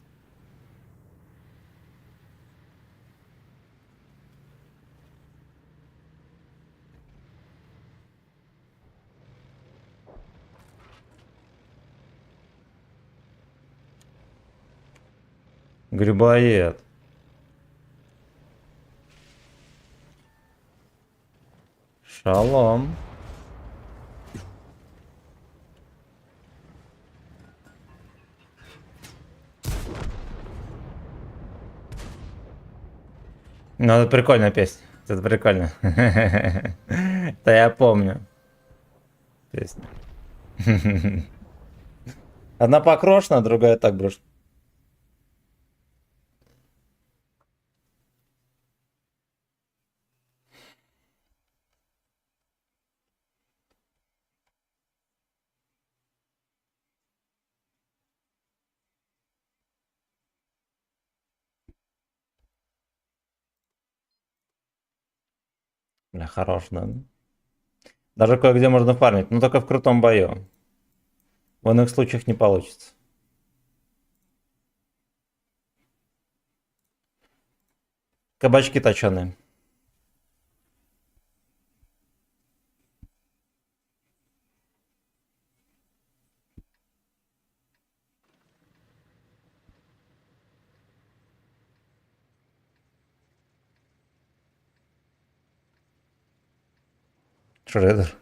Грибоед. Шалом. Ну, это прикольная песня. Это прикольно. Да я помню. Песня. Одна покрошена, другая так брошена. Бля, хорош, да. Даже кое-где можно фармить, но только в крутом бою. В иных случаях не получится. Кабачки точеные. Шредер.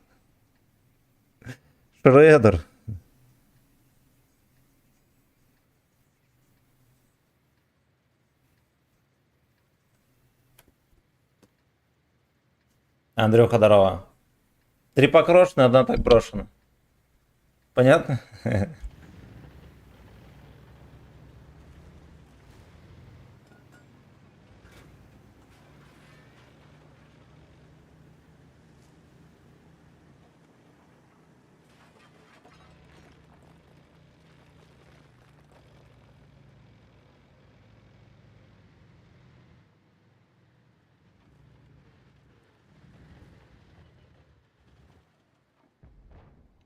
Шредер. Андрюха, здорово. 3 покрошены, одна так брошена. Понятно?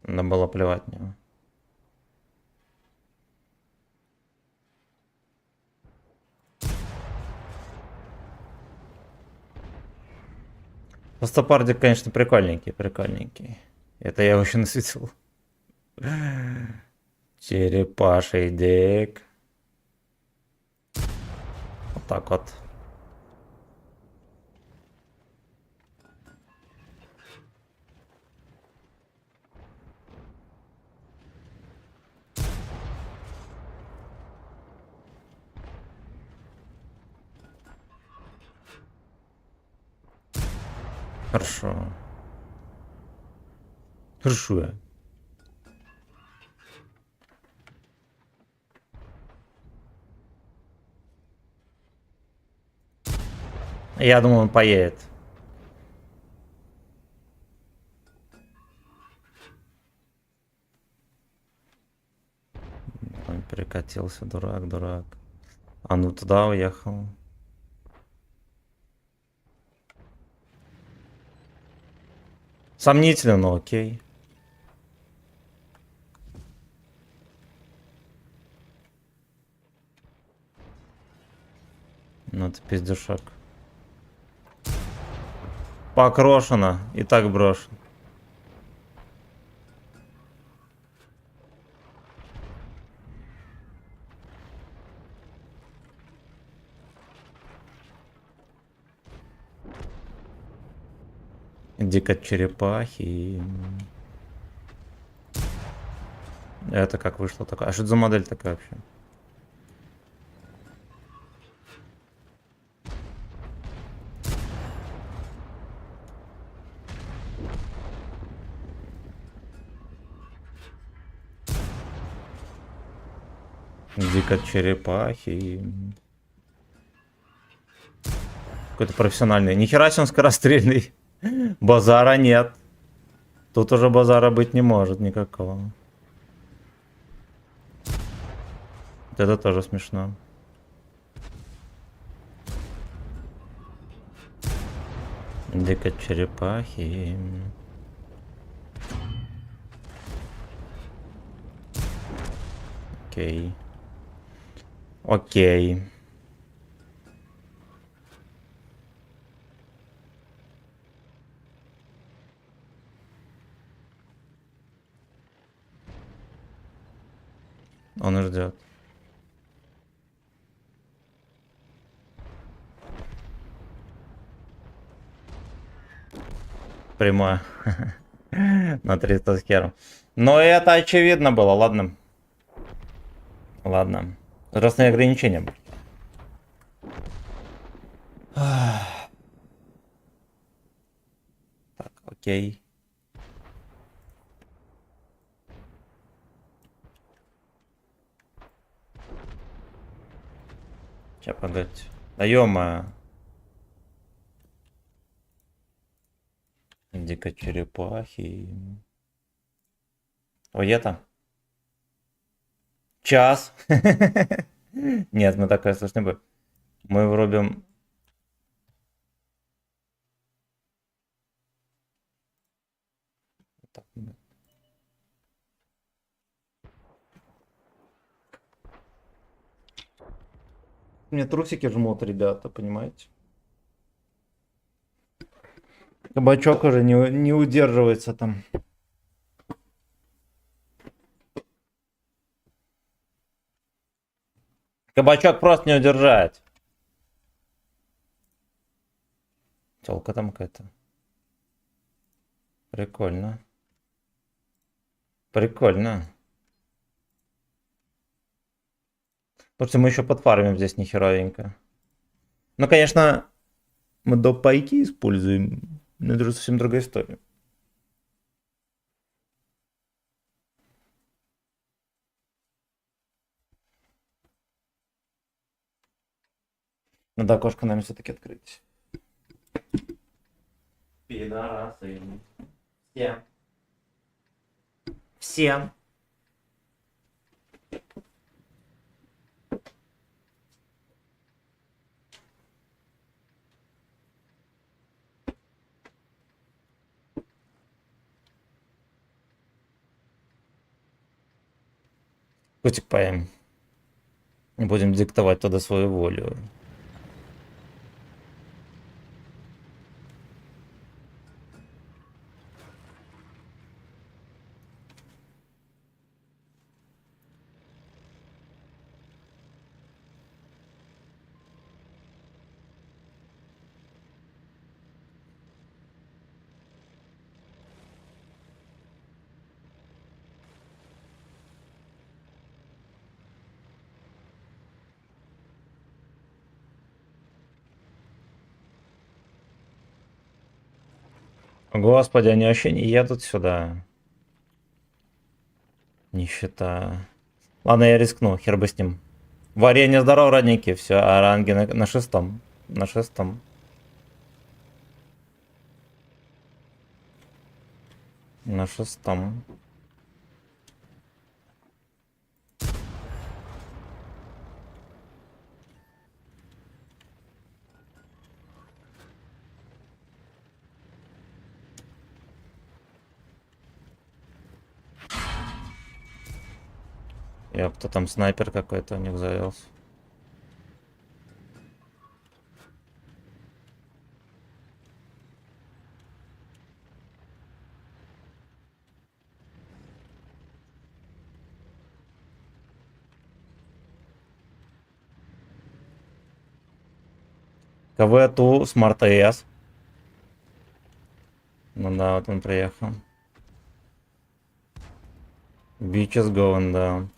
Надо было плевать в него. Постапардик, конечно, прикольненький. Это я очень насветил. Черепаший дик. Вот так вот. Хорошо. Хорошо. Я думаю, он поедет. Он перекатился, дурак. А ну туда уехал. Сомнительно, но окей. Ну ты пиздюшок. Покрошено и так брошен. Дико черепахи. Это как вышло такое? А что это за модель такая вообще? Дико черепахи. Какой-то профессиональный. Нихера себе он скорострельный. Базара нет. Тут уже базара быть не может никакого. Вот это тоже смешно. Дико черепахи. Окей. Окей. Он ждет. Прямое. На 300 с хером. Но это очевидно было, ладно. Ладно. Возрастные ограничения были. Так, окей. Сейчас, погодите. Да ё-моё. Дико черепахи. Ой, это? Час. Нет, мы такое слышно будем. Мы врубим. Так, мне трусики жмут, ребята, понимаете? Кабачок уже не удерживается там. Кабачок просто не удержать. Телка там какая-то. Прикольно. Прикольно. Слушайте, мы еще подфармим здесь нехеровенько. Ну, конечно, мы доп. Пайки используем. Но это же совсем другая история. Надо окошко нам все-таки открыть. Пидорасы. Всем. Всем. Котик поем. Будем диктовать туда свою волю. Господи, они вообще не едут сюда. Нищета. Ладно, я рискну, хер бы с ним. Варенье здорово, родненькие, все, а ранги на шестом. На шестом. На шестом. Ёпта, там снайпер какой-то у них завелся. КВ-2 Smart AS. Ну да, вот он приехал. Beach is going down.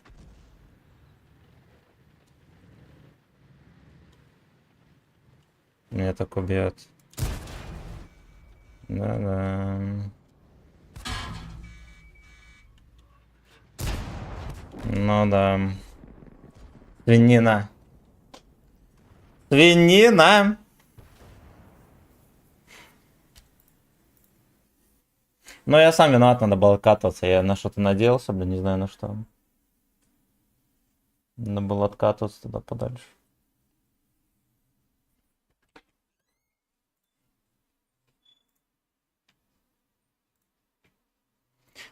Меня так убьет. Да-да. Ну да. Свинина. Свинина! Ну, я сам виноват, надо было откатываться. Я на что-то надеялся, блин, не знаю на что. Надо было откатываться туда подальше.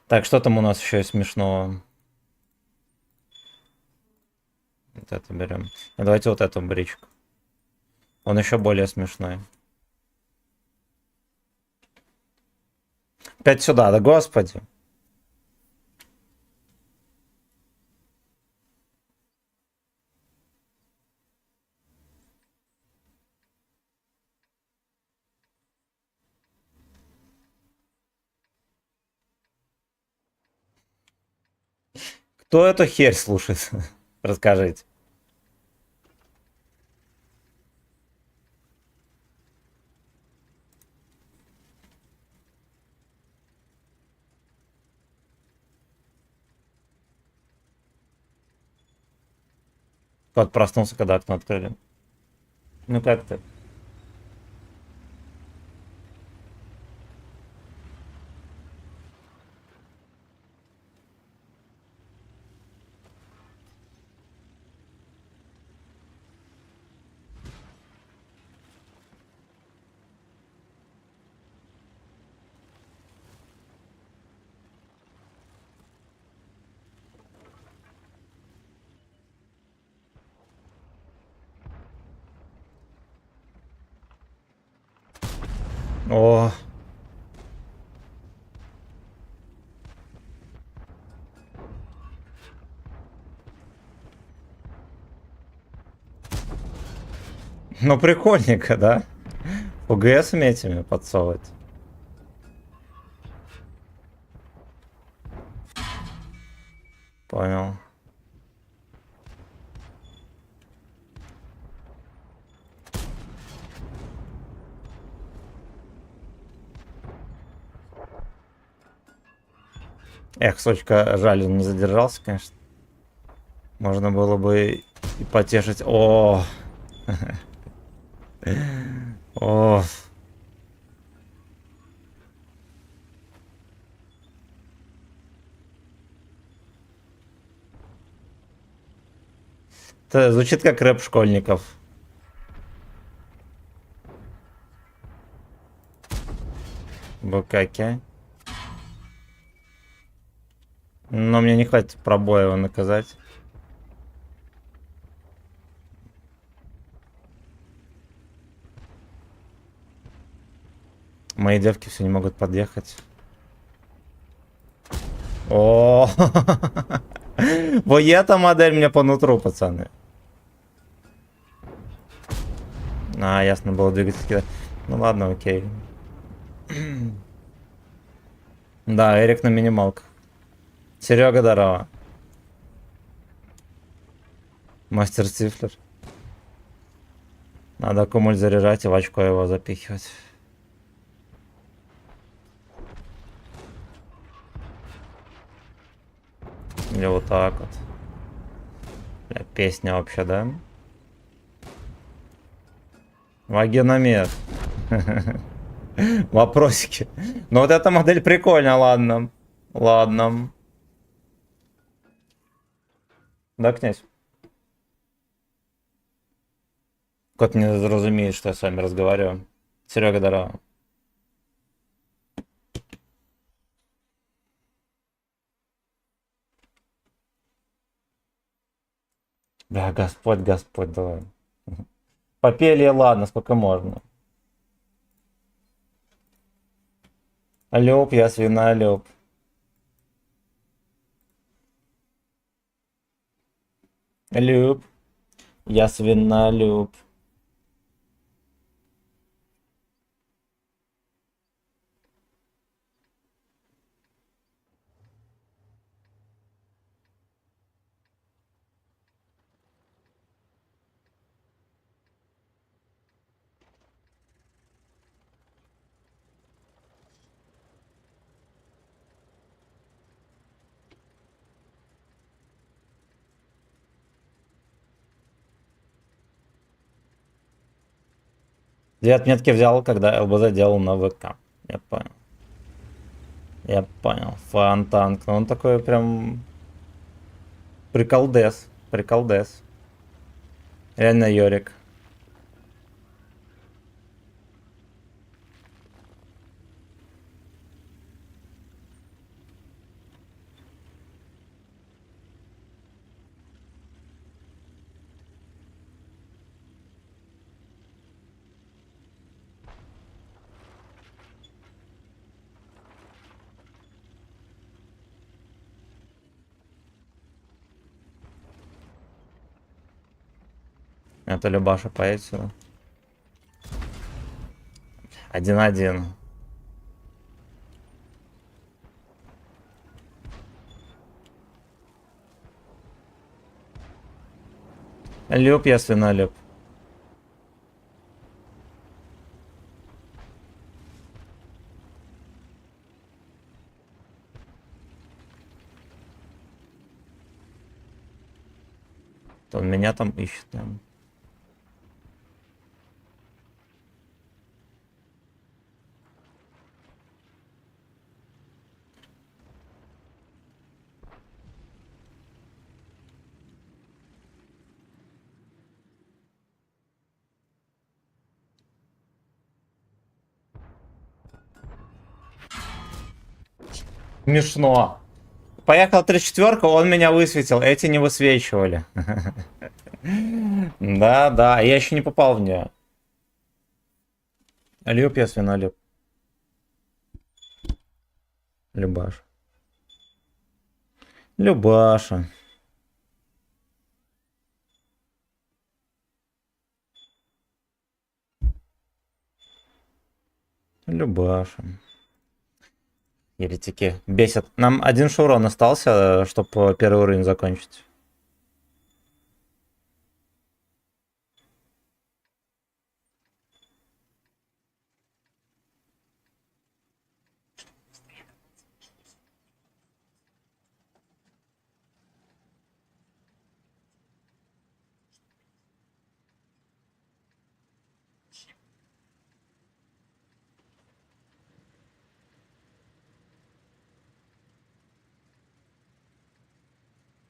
Так, что там у нас еще смешного? Вот это берем. Давайте вот эту бричку. Он еще более смешной. Опять сюда, да господи. Кто эту херь слушает? Расскажите. Кот проснулся, когда окно открыли. Ну как ты? О, ну прикольненько, да? УГСами этими подсовывать. Понял. Эх, сучка, жаль, он не задержался, конечно. Можно было бы и потешить. О, о. Это звучит как рэп школьников. Букаки. Но мне не хватит пробоя его наказать. Мои девки все не могут подъехать. О, вот эта модель мне по нутру, пацаны. А, ясно, было двигатель кидать. Ну ладно, окей. Да, Эрик на минималках. Серега, здорово. Мастер Цифлер. Надо кумуль заряжать и в очко его запихивать. Или вот так вот. Бля, песня вообще, да? Вагеномет. Вопросики. Ну вот эта модель прикольная, ладно. Ладно. Да, князь? Кот не разумеет, что я с вами разговариваю. Серега, здорово. Бля, Господь, Господь, давай. Попели, ладно, сколько можно. Лёб, я свина, лёб. Люб, я свина, люб. Две отметки взял, когда ЛБЗ делал на ВК. Я понял. Я понял. Фантанк. Ну он такой прям... Приколдес. Приколдес. Реально Йорик. Это Любаша поедет сюда. 1-1. Люб, я свина, люб. Он меня там ищет. Там. Смешно. Поехал 3-4, он меня высветил, эти не высвечивали. Да, да, я еще не попал в нее. Люб, я свина, люб. Любаш. Любаша. Любаша. Еретики. Бесит. Нам один шоурон остался, чтобы первый уровень закончить.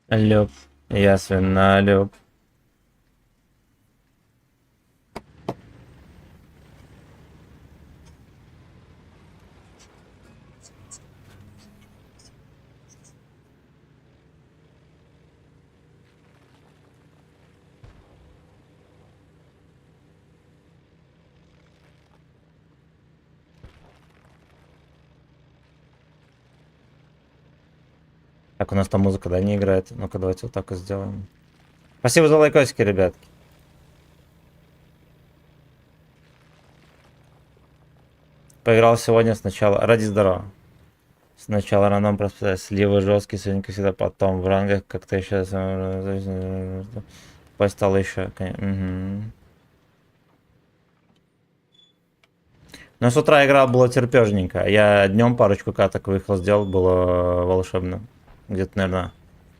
Люб. Я свина, люб. Так, у нас там музыка, да, не играет. Ну-ка, давайте вот так вот сделаем. Спасибо за лайкосики, ребятки. Поиграл сегодня сначала. Ради здорово. Сначала рандом просто сливы жесткий, сегодня как всегда, потом в рангах как-то сейчас стало еще. Угу. Но с утра игра была терпежненько. Я днем парочку каток выехал, сделал, было волшебно. Где-то, наверное,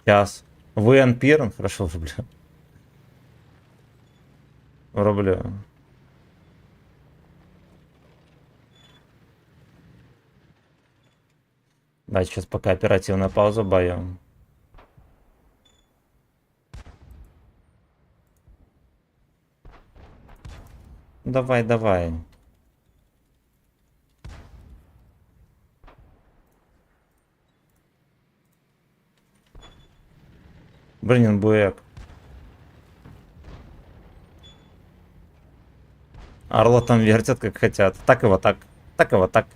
час. ВН Пирн, хорошо рублю. Рублю. Давайте сейчас пока оперативная пауза боем. Давай, давай. Брыненбуэк. Орла там вертят как хотят. Так его так. Так его так.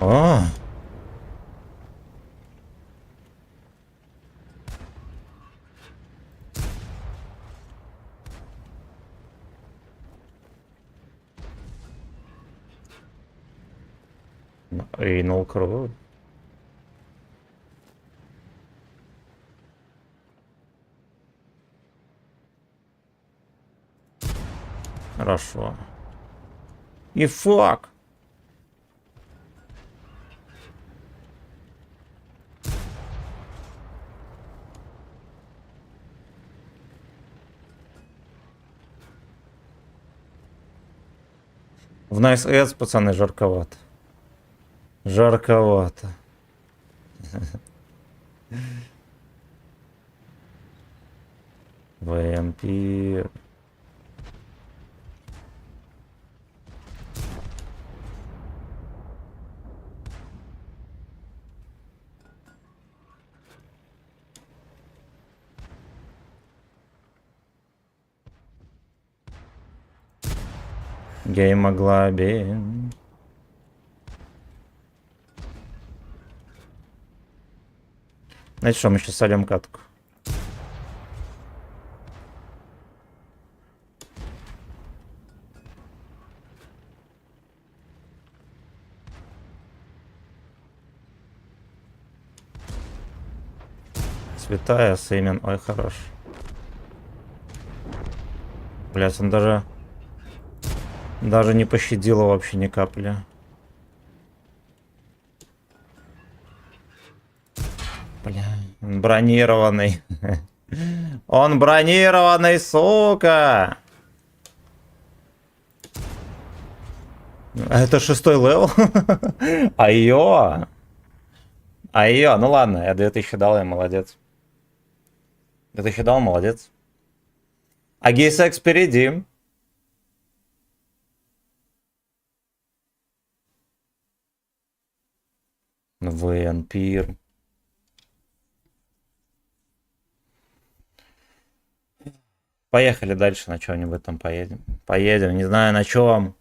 О! И ну круто. Хорошо. И фак. В Nice Ads, пацаны, жарковато. Жарковато. Вампир. Геймоглобин. Значит, что, мы сейчас сольем катку. Святая Сеймен. Ой, хорош. Блять, он даже не пощадил его вообще ни капли. Бля, он бронированный. Он бронированный, сука! Это 6-й левел? Айо! Айо, ну ладно, я 2000 дал, я молодец. 2000 дал, молодец. А гейсекс впереди. Вампир. Поехали дальше, на чем-нибудь там поедем. Поедем, не знаю на чем.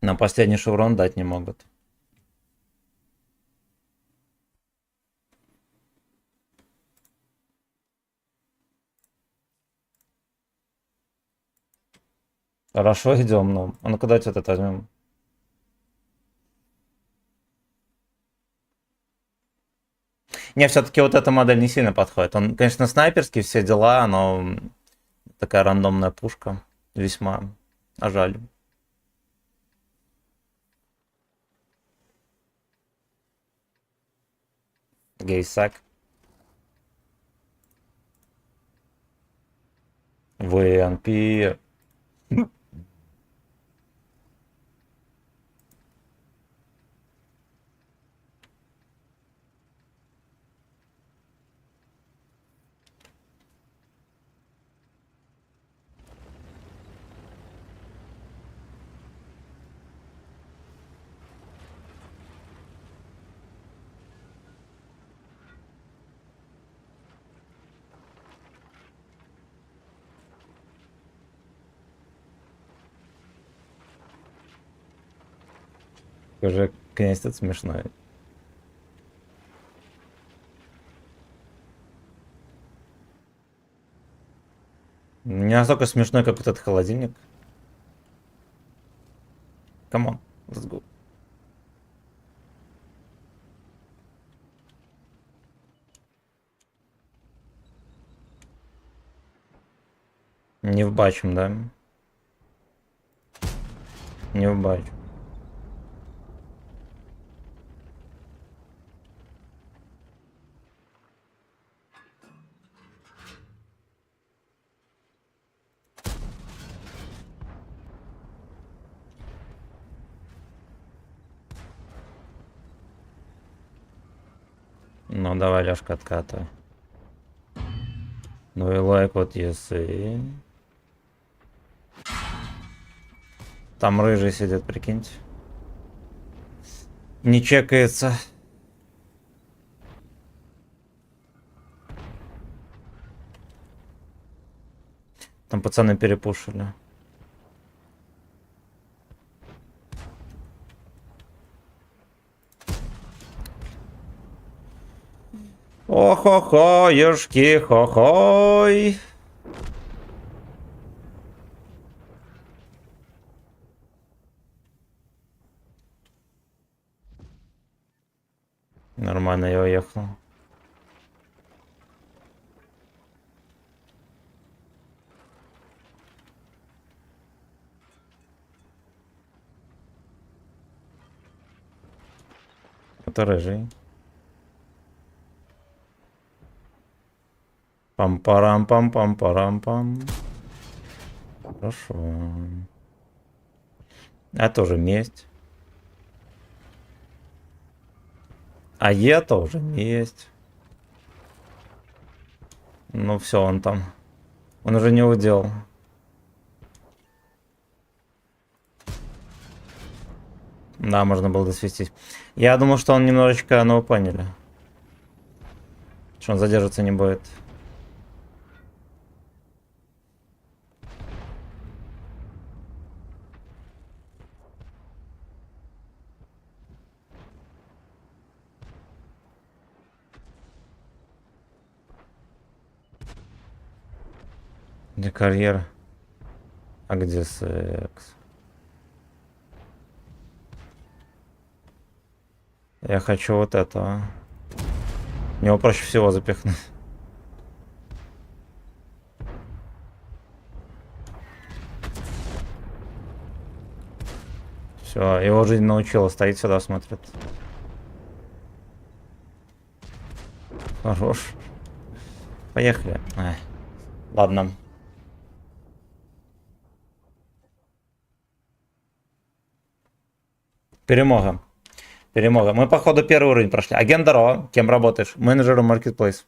На последний шеврон дать не могут. Хорошо, идем, ну. А ну-ка давайте вот это возьмем. Не, все-таки вот эта модель не сильно подходит. Он, конечно, снайперский, все дела, но такая рандомная пушка. Весьма. А жаль. Гейсак. Вампир. Уже князь тут смешной. Не настолько смешной, как вот этот холодильник. Камон, let's go. Не вбачим, да? Не вбачим. Ну, давай, Лёшка, откатывай. Ну и лайк вот если... Там рыжий сидит, прикиньте. Не чекается. Там пацаны перепушили. О-хо-хо, ёшки, хо-хой. Нормально, я уехал. Это рыжий. Пам-парам-пам-пам-парам-пам. Хорошо. А тоже месть. А Е тоже месть. Ну все, он там. Он уже не удел. Да, можно было досвестись. Я думал, что он немножечко, ну, вы поняли. Что он задерживаться не будет. Где карьера? А где секс? Я хочу вот это. В него проще всего запихнуть. Все, его жизнь научила, стоит сюда, смотрит. Хорош. Поехали. Ай. Ладно. Перемога. Перемога. Мы, походу, первый уровень прошли. Агент Даро. Кем работаешь? Менеджером Marketplace.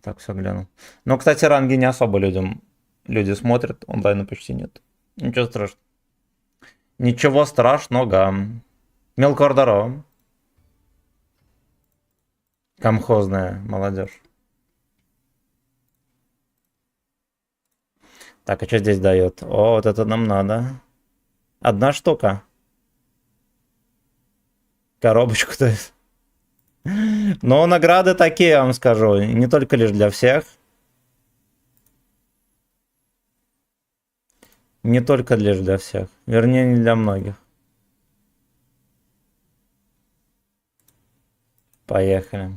Так, все глянул. Но, кстати, ранги не особо люди смотрят. Онлайна почти нет. Ничего страшного. Ничего страшного. Мелкор Даро. Комхозная молодежь. Так, а что здесь дает? О, вот это нам надо. Одна штука. Коробочку дает. Но награды такие, я вам скажу. Не только лишь для всех. Не только лишь для всех. Вернее, не для многих. Поехали.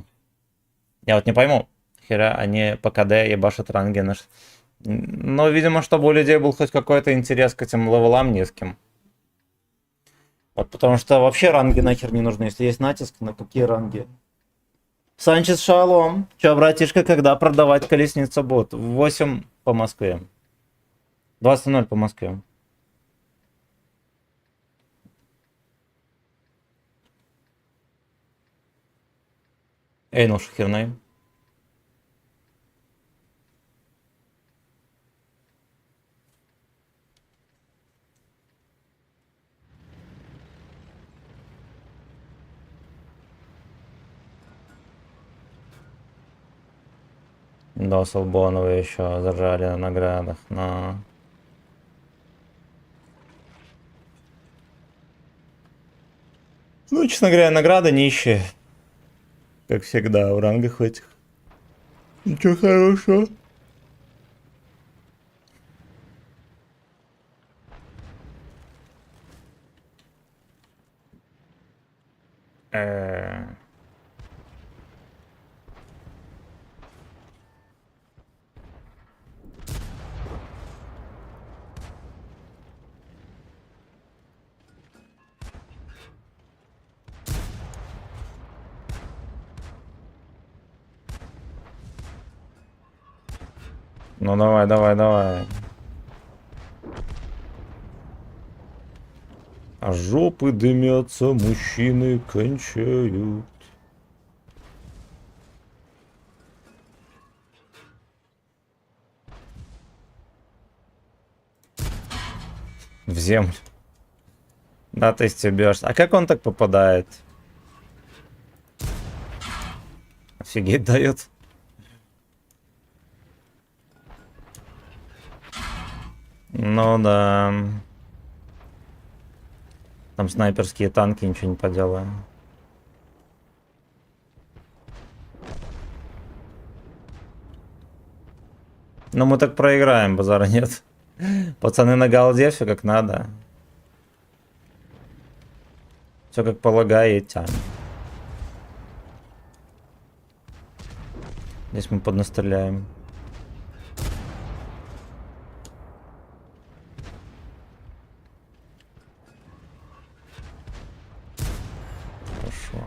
Я вот не пойму. Хера они по КД ебашат ранги. Но, видимо, чтобы у людей был хоть какой-то интерес к этим левелам низким. Вот потому что вообще ранги нахер не нужны. Если есть натиск, на какие ранги? Санчес Шалом. Че, братишка, когда продавать колесницу будут? В 8 по Москве. 20:0 по Москве. Эй, ну шахерный. Да, Солбонова еще зажали на наградах, но... Ну, честно говоря, награды нищие. Как всегда, в рангах этих. Ничего хорошего. Ну давай, давай, давай. А жопы дымятся, мужчины кончают. В землю. Да, ты стебешься. А как он так попадает? Офигеть дает. Ну да. Там снайперские танки, ничего не поделаем. Но мы так проиграем, базара нет. Пацаны на голде, все как надо. Все как полагается. Здесь мы поднастреляем. Хорошо.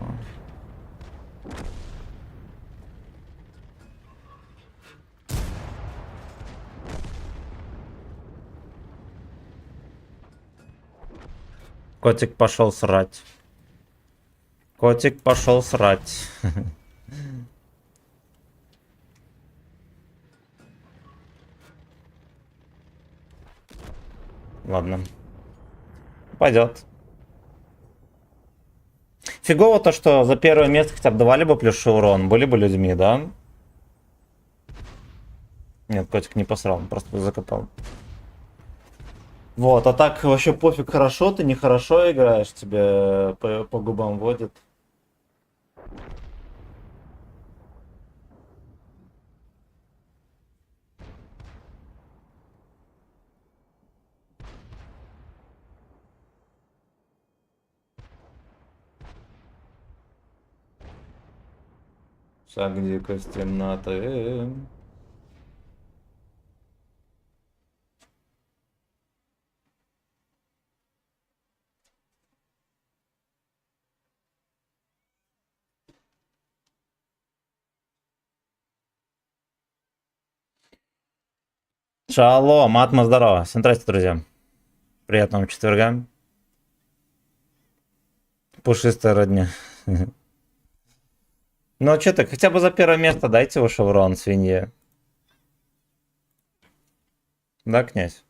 Котик пошел срать. Котик пошел срать. Ладно. Пойдет. Фигово то, что за первое место хотя бы давали бы плюшевой урон. Были бы людьми, да? Нет, котик не посрал, он просто закопал. Вот, а так вообще пофиг, хорошо ты, нехорошо играешь, тебе по губам водит. Шаг дикость темноты. Шалом, Атма, здорово. Всем здрасте, друзья. Приятного четверга. Пушистая родня. Ну, а что так, хотя бы за первое место дайте его шеврон, свинье. Да, князь?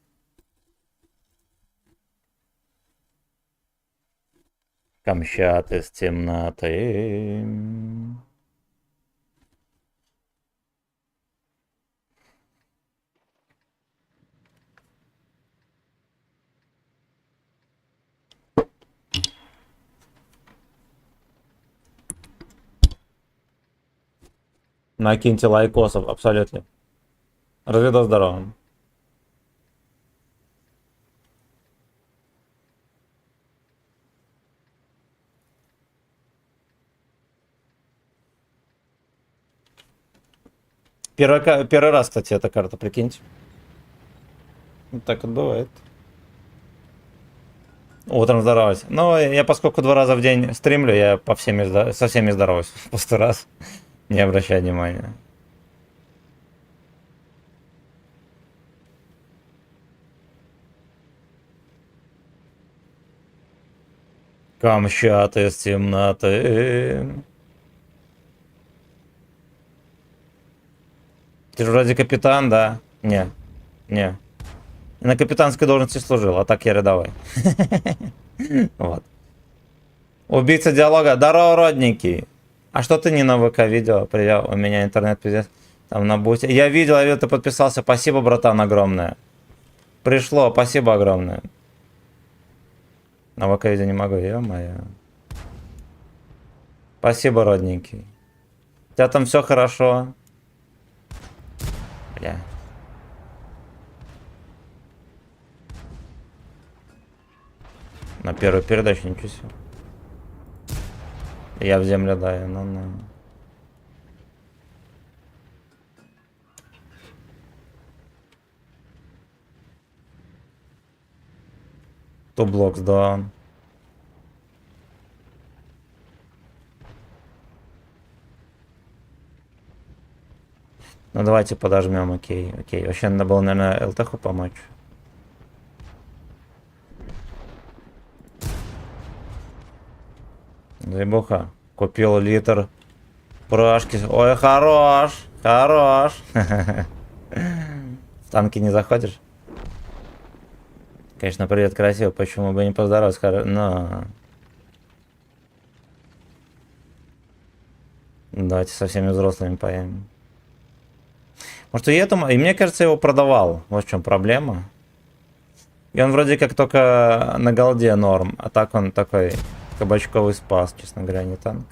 Камщат из темноты. Накиньте лайкосов, абсолютно. Разведа здорово. Первый раз, кстати, эта карта, прикиньте. Вот так вот бывает. Утром здороваюсь. Ну, я поскольку 2 раза в день стримлю, я со всеми здороваюсь по 100 раз. Не обращай внимания. Камщат из темноты. Ты же вроде капитан, да? Не. На капитанской должности служил, а так я рядовой. Вот. Убийца диалога. Здорово, родненький. А что ты не на ВК видео? Привет, у меня интернет пиздец. Там на буте. Я видел, ты подписался. Спасибо, братан, огромное. Пришло, спасибо огромное. На ВК видео не могу, ё-моё. Спасибо, родненький. У тебя там все хорошо? Бля. На первую передачу ничего себе. Я в землю даю, ну. Two blocks down. Ну давайте подожмем, окей. Вообще надо было, наверное, ЛТХу помочь. Заебуха. Купил литр прашки. Ой, хорош. В танки не заходишь? Конечно, привет, красиво. Почему бы не поздороваться? Но... Давайте со всеми взрослыми поедем. Может, и мне кажется, его продавал. Вот в чем проблема. И он вроде как только на голде норм. А так он такой кабачковый спас, честно говоря, не танк.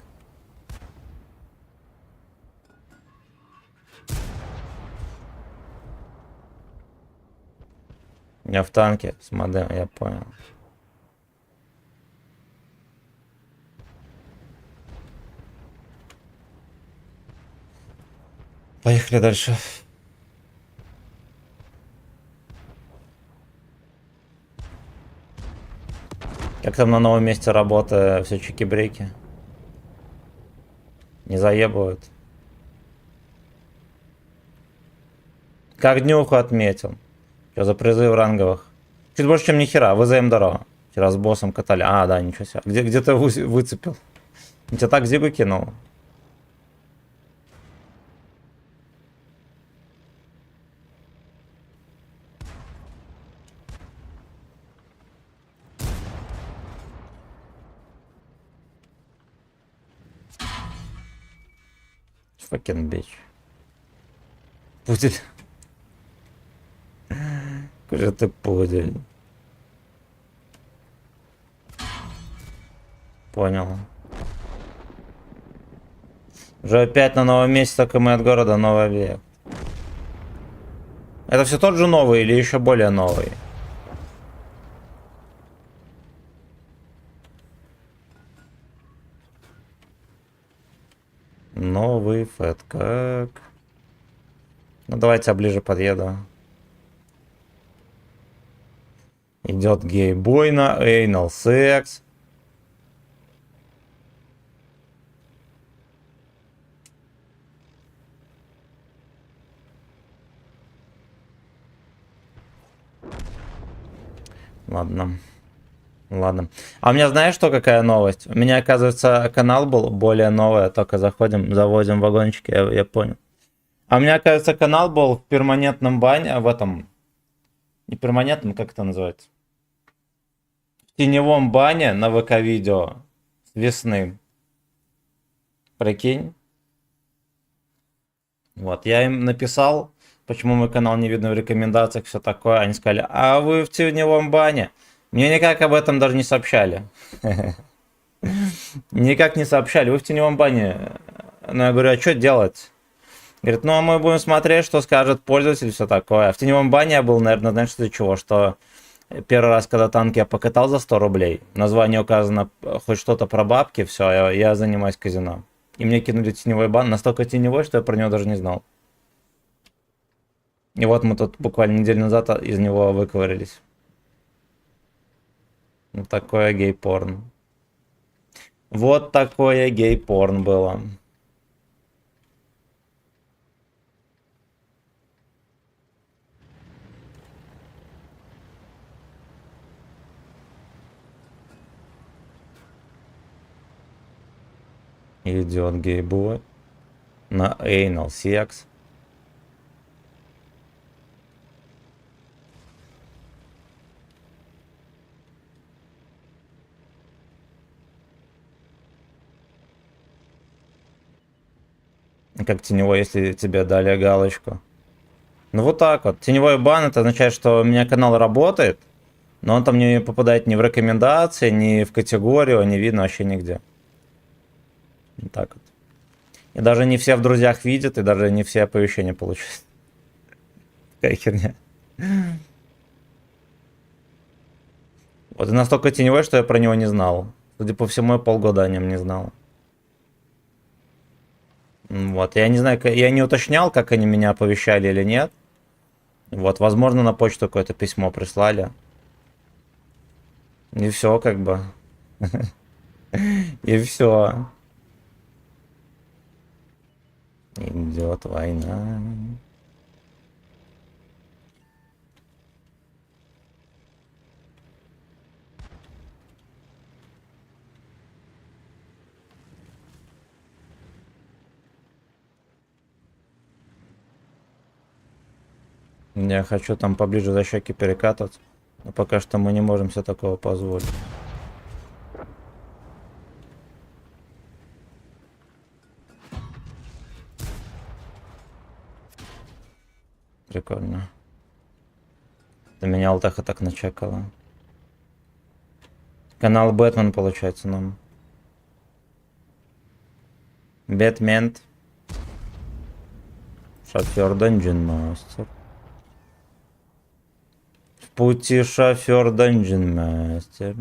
Я в танке с модем, я понял. Поехали дальше. Как там на новом месте работы все чики-брейки? Не заебывают. Как днюху отметил. Что за призыв ранговых? Чуть больше, чем нихера. ВЗМ здорово. Вчера с боссом катали. А, да, ничего себе. Где ты выцепил? Он тебя так зигу кинул? Fucking bitch. Пудель. Какой же ты пудель. Понял. Уже опять на новом месте, только мы от города новый объект. Это все тот же новый или еще более новый? Новый фэт, как? Ну давайте я ближе подъеду. Идет гей-бойна, anal секс. Ладно. А у меня знаешь, что какая новость? У меня, оказывается, канал был более новый. Только заходим, заводим вагончики, я понял. А у меня, оказывается, канал был в перманентном бане, в этом... Не перманентном, как это называется? В теневом бане на ВК-видео с весны. Прикинь? Вот, я им написал, почему мой канал не видно в рекомендациях, все такое. Они сказали, а вы в теневом бане? Мне никак об этом даже не сообщали. Никак не сообщали, вы в теневом бане. Ну, я говорю, а что делать? Говорит, ну, мы будем смотреть, что скажет пользователь, все такое. А в теневом бане я был, наверное, знаешь, из-за чего? Что первый раз, когда танки я покатал за 100 рублей, название указано хоть что-то про бабки, все, я занимаюсь казино. И мне кинули теневой бан, настолько теневой, что я про него даже не знал. И вот мы тут буквально неделю назад из него выковырялись. Вот такое гей-порн. Вот такое гей-порн было. Идет гей-бой на anal секс. Как теневой, если тебе дали галочку. Ну вот так вот. Теневой бан, это означает, что у меня канал работает, но он там не попадает ни в рекомендации, ни в категорию, не видно вообще нигде. Вот так вот. И даже не все в друзьях видят, и даже не все оповещения получают. Какая херня. Вот и настолько теневой, что я про него не знал. Судя по всему, я полгода о нем не знал. Вот, я не знаю, я не уточнял, как они меня оповещали или нет. Вот, возможно, на почту какое-то письмо прислали. И все, как бы. И все. Идет война. Я хочу там поближе за щеки перекатываться. Но пока что мы не можем себе такого позволить. Прикольно. Ты меня Алтаха так начекала. Канал Бэтмен, получается, нам. Бэтмен. Шофер Dungeon Master. В пути шофер Dungeon Master.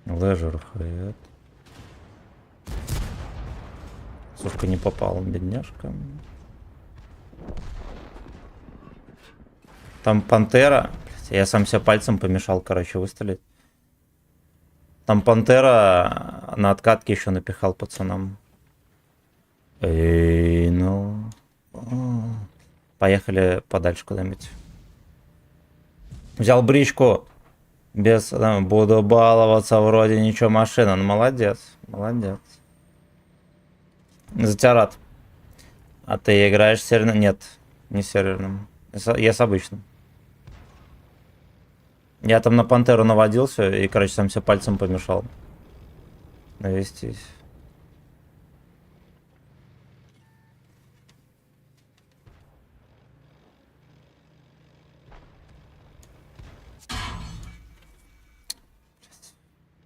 Leisurehead. Сушка не попал, бедняжка. Там пантера. Я сам себе пальцем помешал, короче, выстрелить. Там пантера на откатке еще напихал пацанам. Эй, ну. Поехали подальше куда-нибудь. Взял бричку. Без, буду баловаться, вроде ничего, машина. Ну, молодец, молодец. За тебя рад. А ты играешь серверным? Нет, не серверным. Я с обычным. Я там на пантеру наводился и, короче, сам себе пальцем помешал навестись.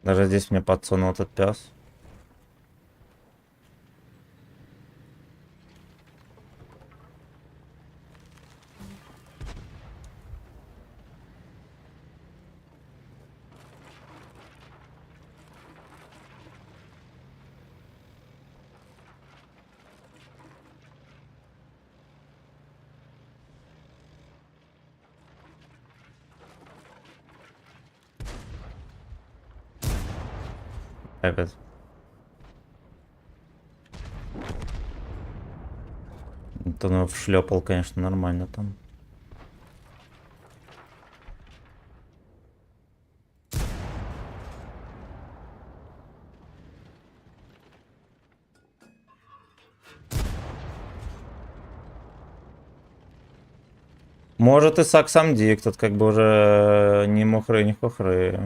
Даже здесь мне подсунул этот пес. Опять. Это он вшлепал, конечно, нормально там. Может и Саксам Дик, тут как бы уже не мухры, не хухры.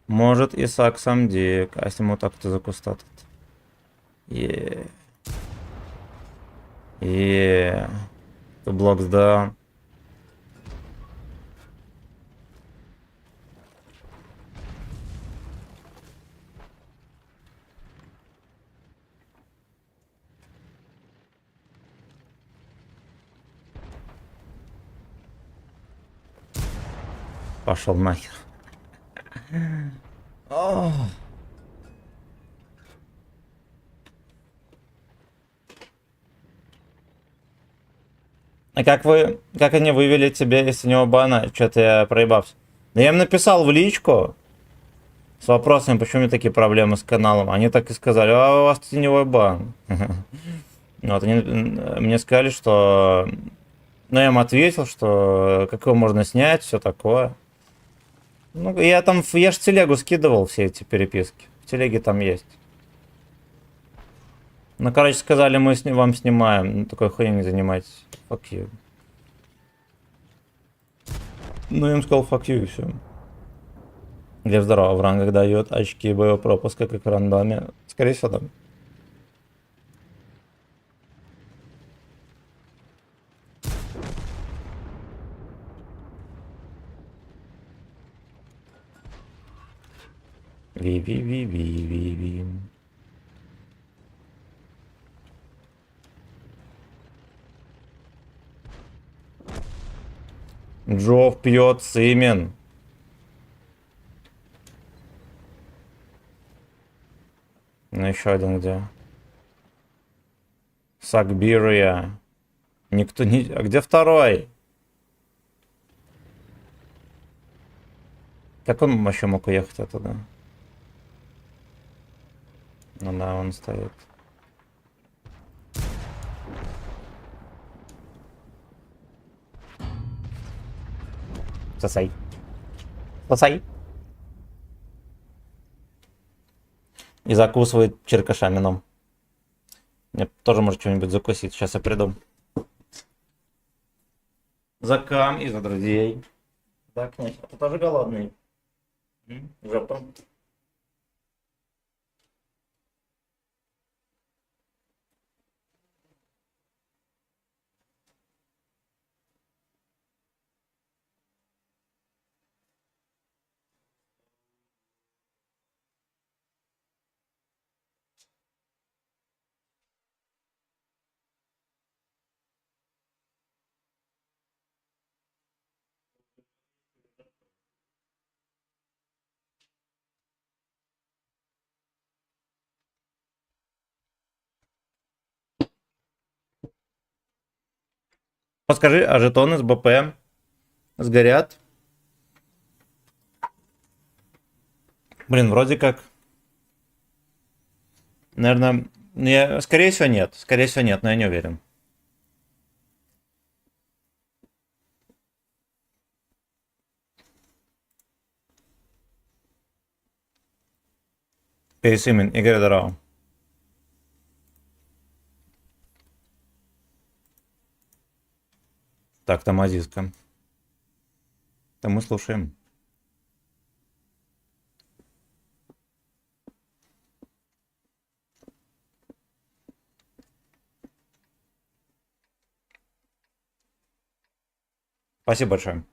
Может и Саксам Дик, а если мы вот так-то за куста тут. Two blocks down. Пошел нахер. А как они вывели тебе из теневого бана? Что-то я проебался. Да я им написал в личку с вопросами, почему у меня такие проблемы с каналом. Они так и сказали, а у вас теневой бан. Вот, они мне сказали, что... Ну, я им ответил, что как его можно снять, все такое. Ну, я ж в телегу скидывал все эти переписки. В телеге там есть. Ну, короче, сказали, мы вам снимаем. Ну, такой хуйней не занимайтесь. Fuck you. Ну, я им сказал fuck you и все. Где здорово в рангах дает очки боепропуска, как в рандоме. Скорее всего, да. Ви-ви-ви-ви-ви-ви. Джов пьет сымен. Ну, еще один где? Сакбирия. Никто не... А где второй? Как он вообще мог уехать оттуда? Ну да, он стоит. Сосай. Сосай. И закусывает черкашамином. Мне тоже может что-нибудь закусить. Сейчас я приду. За Кам и за друзей. Да, князь, а ты тоже голодный? Жопа. Подскажи, а жетоны с БП сгорят? Блин, вроде как... Наверное, скорее всего нет. Скорее всего нет, но я не уверен. Пересымен, Игорь здорово. Так, там Азизка. Да мы слушаем. Спасибо большое.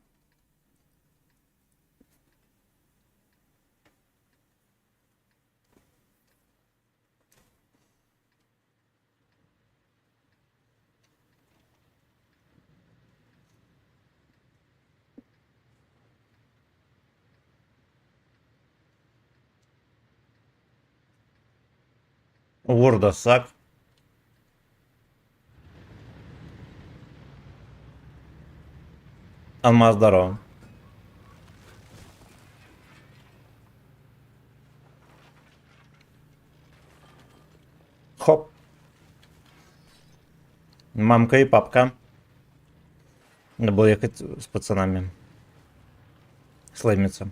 Ворда сак. Алмаз здорово. Хоп. Мамка и папка. Надо было ехать с пацанами. Слаймиться.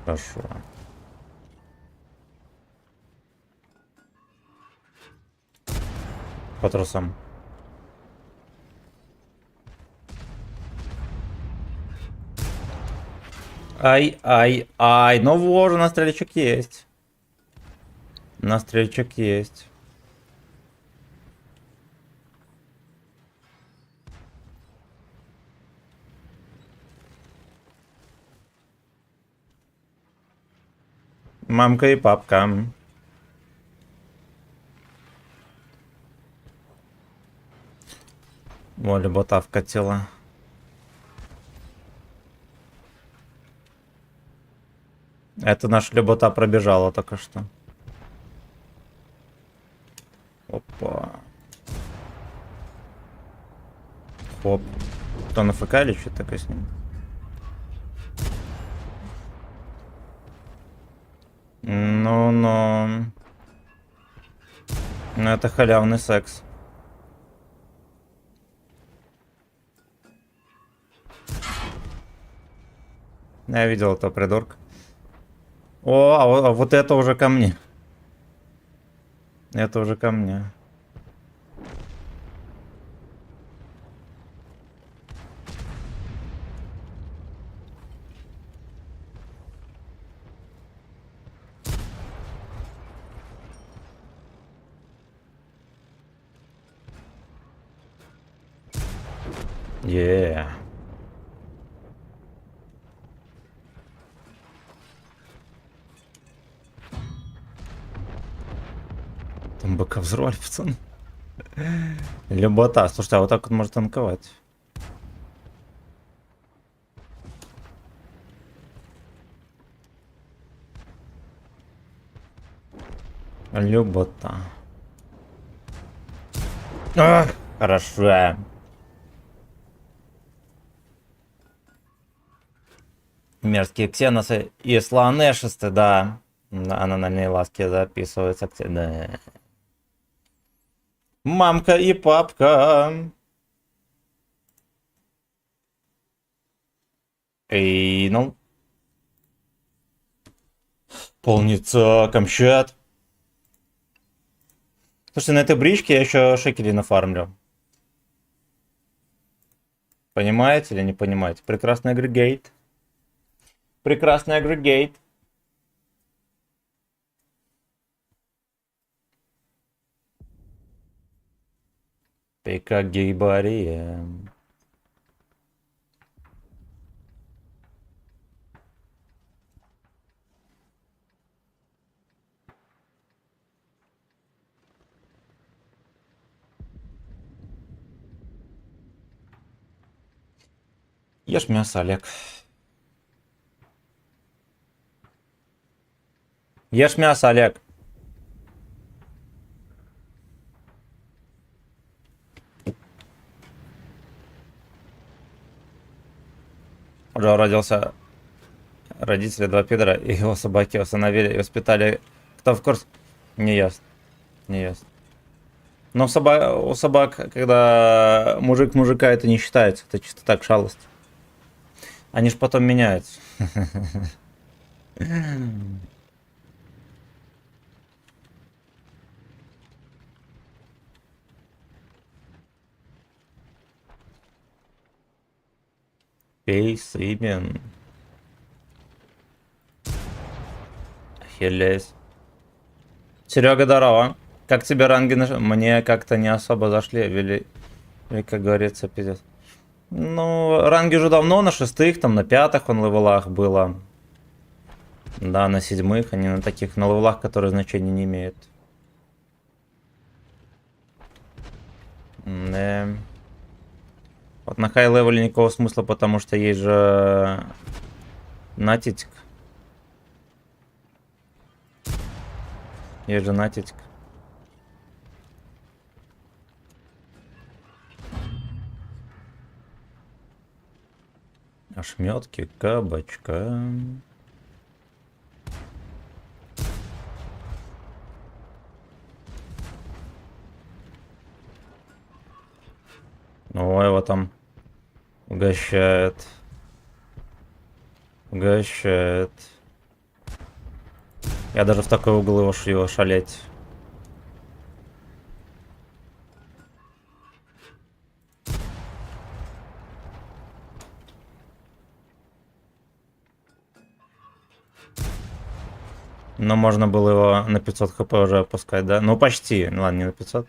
Хорошо. По трусам. Ай. Ну вот, у нас стрельчик есть. У нас стрельчик есть. Мамка и папка. О, любота вкатила. Это наша любота пробежала только что. Опа. Хоп. Кто на ФК или что такое с ним? Ну. Ну это халявный секс. Я видел этого придурка. О, а вот это уже ко мне. Это уже ко мне. Yeah. Там быка взорвали, пацаны. Любота. Слушайте, а вот так вот может танковать. Любота. Хорошо. Мерзкие ксеносы и слонешисты, да. Ананальные ласки записываются. Да. Мамка и папка. Эй, ну. Полница, Камчат. Слушайте, на этой бричке я еще шекелей нафармлю. Понимаете или не понимаете? Прекрасный агрегейт. Прекрасный агрегейт. Пика гейбария. Ешь мясо, Олег. Ешь мясо, Олег. Уже родился родители, два пидора, и его собаки усыновили и воспитали. Кто в курсе? Не ясно. Не ясно. Но у собак, когда мужик мужика, это не считается. Это чисто так, шалость. Они ж потом меняются. Пейс, имен. Ахиллес. Серега, здорово. Как тебе ранги? Мне как-то не особо зашли. Вели, как говорится, пиздец. Ну, ранги уже давно на шестых, там на пятых он левелах было. Да, на седьмых, а не на таких, на левелах, которые значения не имеют. Да. Вот на хай-левеле никакого смысла, потому что есть же натитик. Есть же натитик. Ошметки кабачка. Ой, его там угощает. Угощает. Я даже в такой угол его шалеть. Но можно было его на 500 хп уже опускать, да? Ну, почти. Ну, ладно, не на 500.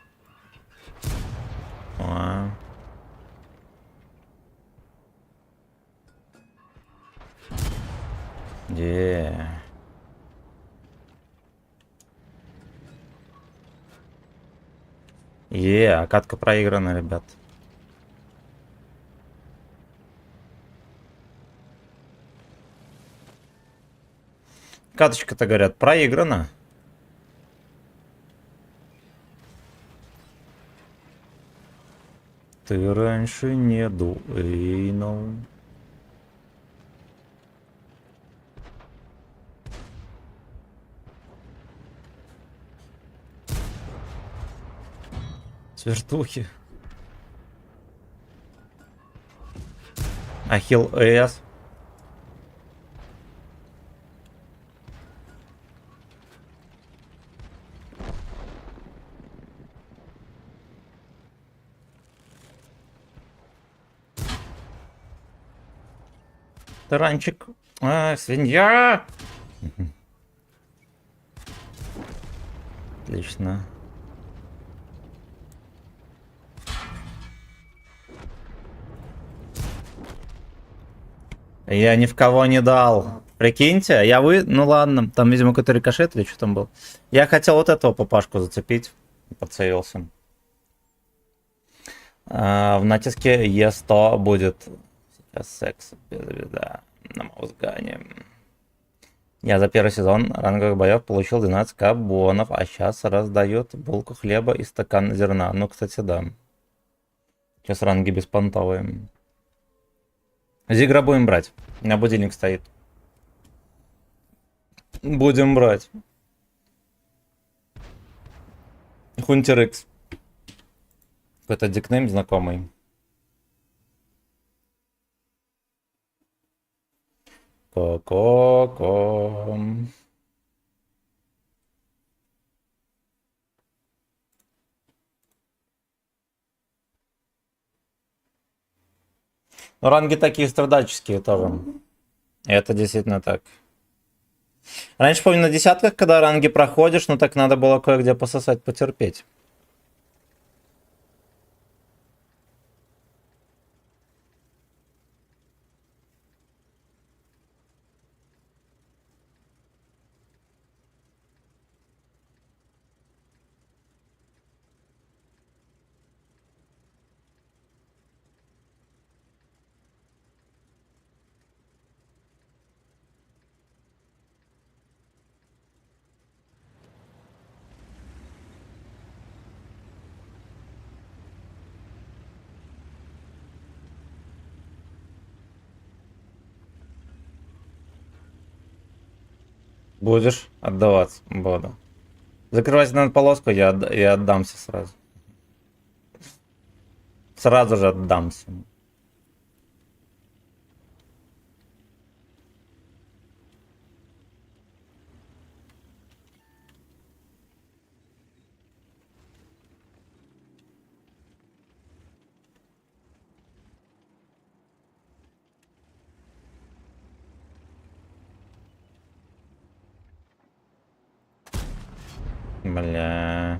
А катка проиграна, ребят. Каточка-то, говорят, проиграна. Ты раньше не дуэйнул. Свертухи. Ахилл С. Таранчик. А, свинья! Отлично. Я ни в кого не дал. Прикиньте, я вы... Ну ладно, там, видимо, какой-то рикошет или что там был. Я хотел вот этого папашку зацепить. Подсейвился. В натиске Е100 будет сейчас секс без беда на Маузгане. Я за первый сезон ранговых боев получил 12 кабонов, а сейчас раздает булку хлеба и стакан зерна. Ну, кстати, да. Сейчас ранги беспонтовые. Зигра будем брать. У меня будильник стоит. Будем брать. Хунтер X. Какой-то дикнейм знакомый. Ко-ко-ко. Ну, ранги такие страдальческие тоже. Это действительно так. Раньше, помню, на десятках, когда ранги проходишь, ну так надо было кое-где пососать, потерпеть. Будешь отдаваться? Буду. Закрывать надо полоску, я отдамся сразу. Сразу же отдамся. Бля.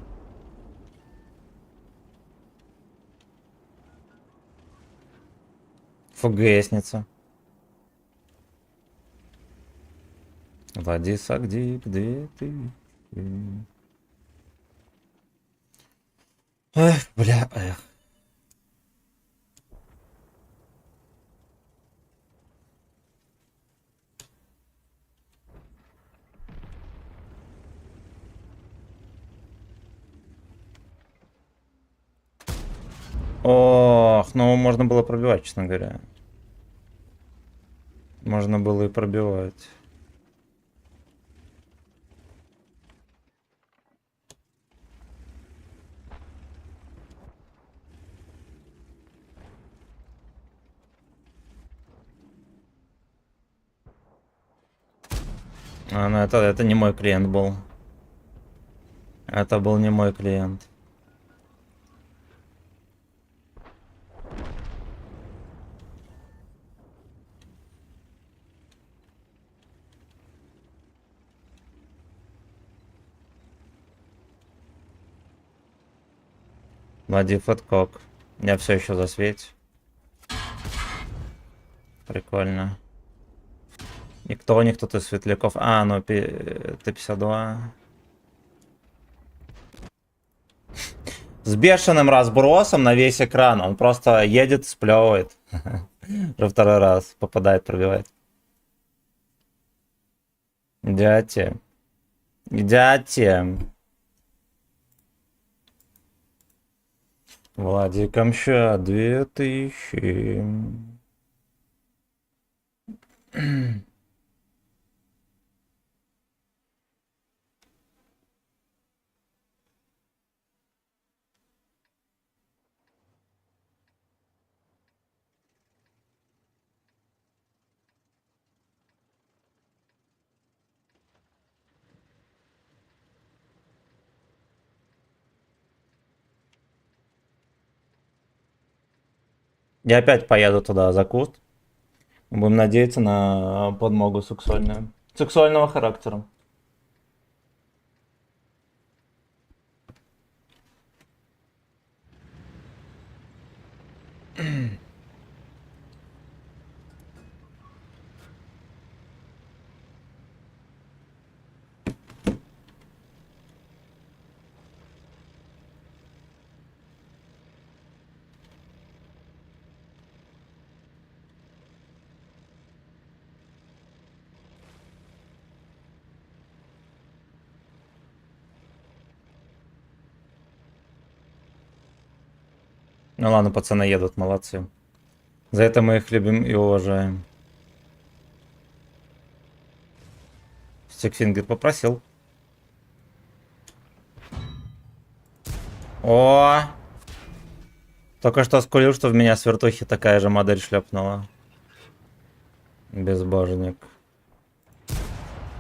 ФГСница. Влади Сагди, где ты? Эх, бля, эх. Ох, ну можно было пробивать, честно говоря. Можно было и пробивать. А, ну это не мой клиент был. Это был не мой клиент. Влади Фэткок. Я все еще засвете. Прикольно. Никто из светляков. А, ну Т-52. С бешеным разбросом на весь экран. Он просто едет, сплевывает. Уже второй раз попадает, пробивает. Дядя. Дядя. Владик Камща, 2000. Я опять поеду туда за куст. Будем надеяться на подмогу сексуальную. Сексуального характера. Ну ладно, пацаны едут, молодцы. За это мы их любим и уважаем. Стикфингер попросил. О! Только что скулил, что в меня с вертухи такая же модель шлепнула. Безбожник.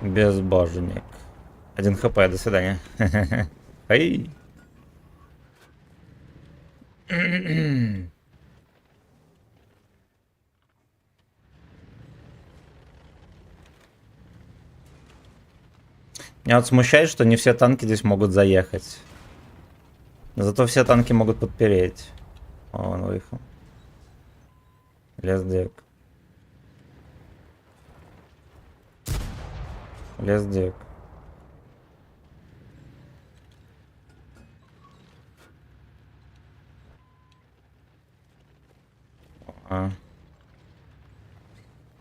Безбожник. 1 хп, до свидания. Ай. Меня вот смущает, что не все танки здесь могут заехать. Зато все танки могут подпереть. О, он выехал. Лездек. Лездек.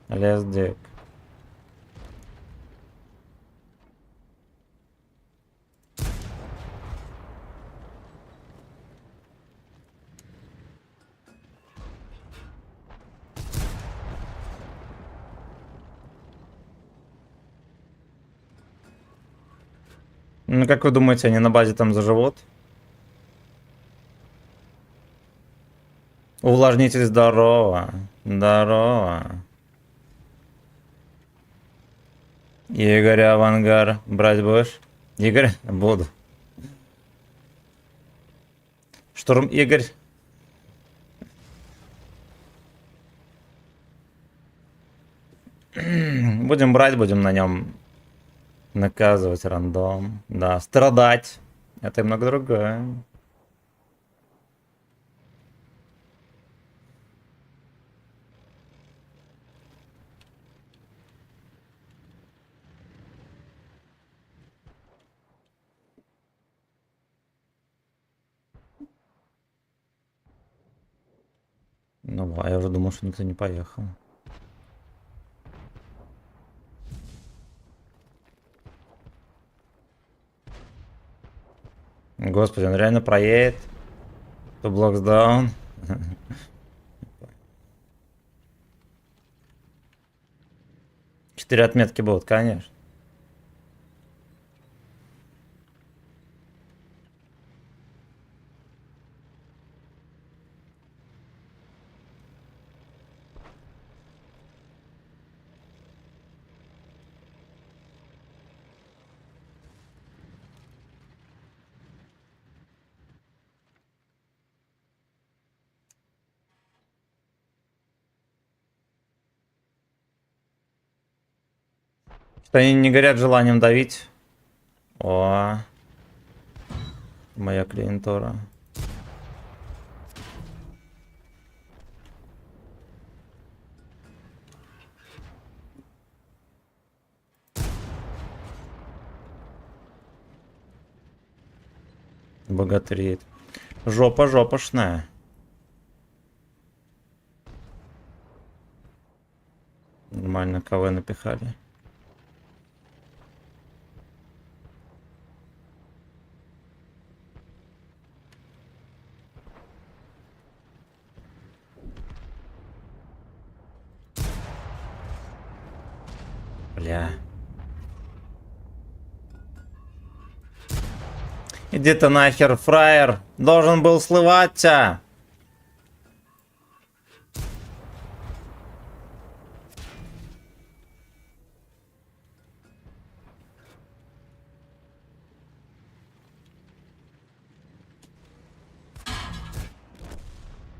Лездек. Ну, как вы думаете, они на базе там заживут? Увлажнитель, здорово. Здорово. Игорь Авангар. Брать будешь? Игорь? Буду. Штурм Игорь. Будем брать, будем на нем наказывать рандом. Да, страдать. Это много другое. Ну, а я уже думал, что никто не поехал. Господи, он реально проедет. To blocks down. 4 отметки будут, конечно. Что они не горят желанием давить. О, моя клиентура. Богатыреет. Жопа жопошная. Нормально КВ напихали. Бля. Иди ты нахер, фраер. Должен был сливаться.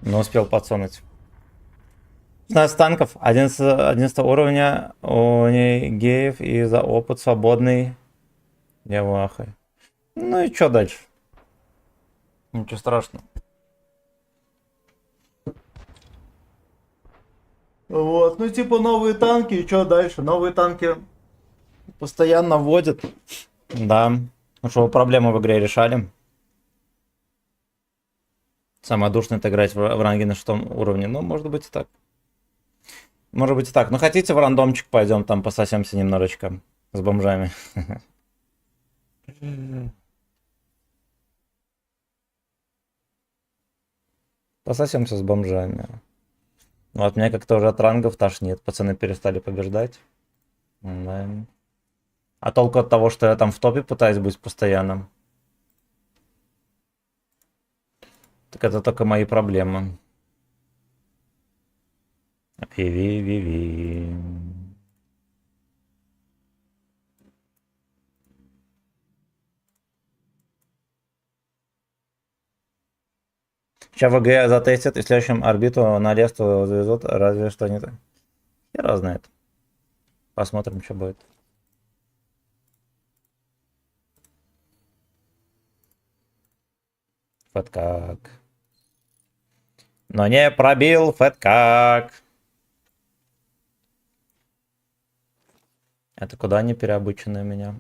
Не успел подсунуть. 15 танков, 11 уровня у геев и за опыт свободный девахой. Ну и что дальше? Ничего страшного. Вот, ну типа новые танки, и что дальше? Новые танки постоянно вводят. Да, ну что, проблемы в игре решали. Самое душное это играть в ранге на 6 уровне. Ну, может быть и так. Может быть и так. Ну, хотите в рандомчик пойдем, там пососемся немножечко с бомжами. Пососемся с бомжами. Вот меня как-то уже от рангов тошнит. Пацаны перестали побеждать. Да. А толку от того, что я там в топе пытаюсь быть постоянным? Так это только мои проблемы. Ви-ви-ви-ви. Сейчас ВГ затестят и в следующем орбиту на Лесту завезут, разве что не так. Хера знает. Посмотрим, что будет. Фэткак. Но не пробил Фэткак. Это куда они переобученные меня?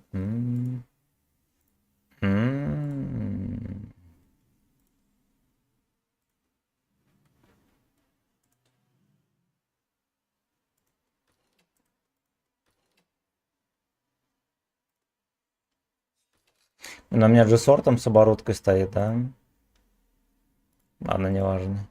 На меня же сортом с оборудкой стоит, да? Ладно, неважно.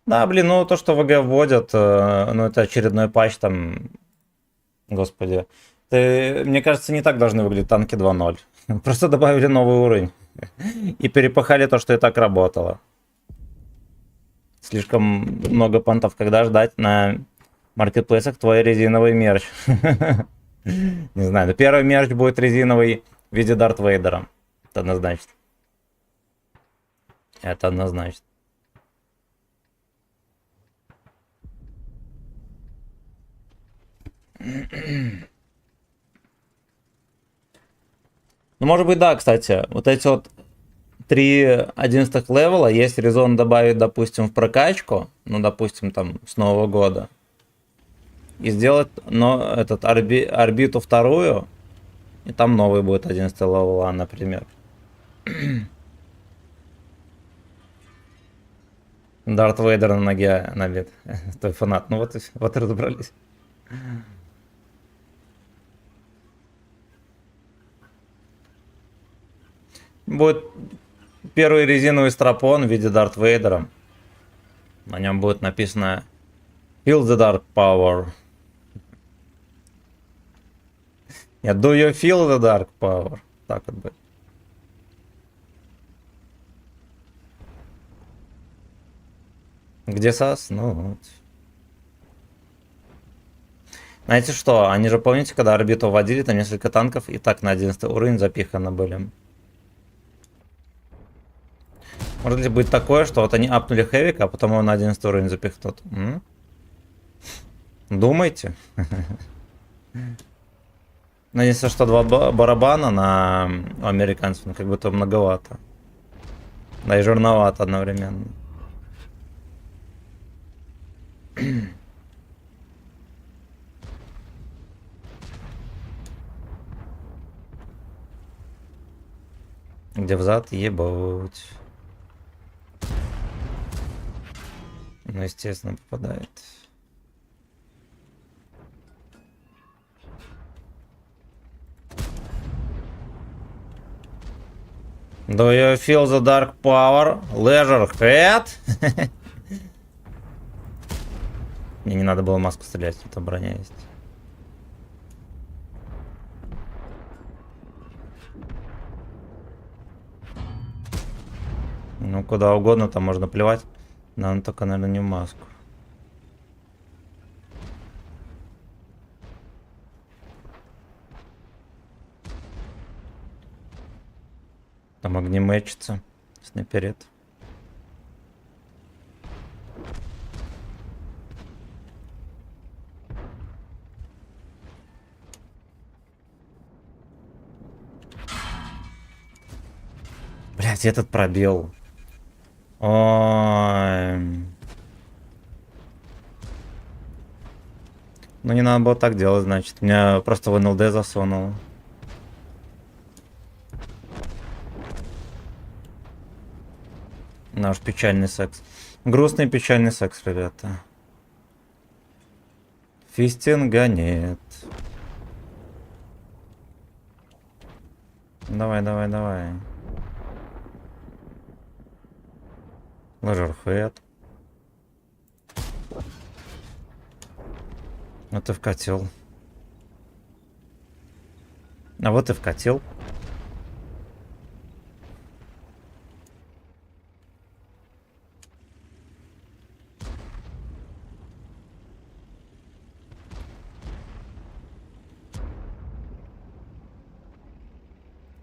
Да, блин, ну то, что ВГ вводят, ну это очередной патч там, господи. Мне кажется, не так должны выглядеть танки 2.0. Просто добавили новый уровень. И перепахали то, что и так работало. Слишком много понтов. Когда ждать на маркетплейсах твой резиновый мерч? Не знаю, но первый мерч будет резиновый в виде Дарт Вейдера. Это однозначно. Это однозначно. Ну, может быть, да, кстати. Вот эти вот 3 11 левела есть резон добавить, допустим, в прокачку. Ну, допустим, там, с Нового года. И сделать орбиту вторую. И там новый будет 11 левел, например. Дарт Вейдер на ноге набит. Твой фанат. Ну вот и разобрались. Будет первый резиновый стропон в виде Дарт Вейдера. На нем будет написано Feel the Dark Power. Нет, do you feel the Dark Power? Так вот будет. Где САС? Ну вот. Знаете что, они же, помните, когда орбиту вводили, там несколько танков и так на 11 уровень запиханы были. Может ли быть такое, что вот они апнули Хэвика, а потом его на 11 уровень запихнут? Думайте. Ну, если что, 2 барабана на американцев, ну, как бы то многовато. Да и жирновато одновременно. Где взад, ебать. Ну, естественно, попадает. Do you feel the dark power? Leisure head? Мне не надо было маску стрелять, тут броня есть. Ну, куда угодно там можно плевать. Но только, наверное, не в маску. Там огнеметчица. Снайперет. Блять, этот пробел. Ой. Ну не надо было так делать, значит. Меня просто в НЛД засунул. Наш печальный секс. Грустный печальный секс, ребята. Фистинга нет. Давай, давай, давай. Лажерфет. Вот и вкатил. А вот и вкатил.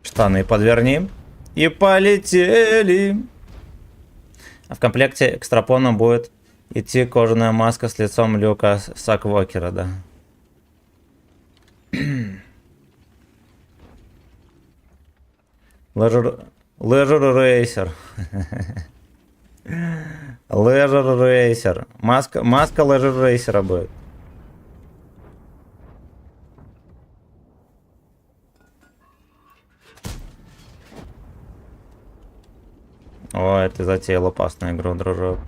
Штаны подверни. И полетели. А в комплекте экстрапона будет идти кожаная маска с лицом Люка Саквокера, да. Лежер рейсер. Лежер рейсер. Маска лежер рейсера будет. Ой, ты затеял опасную игру, дружок.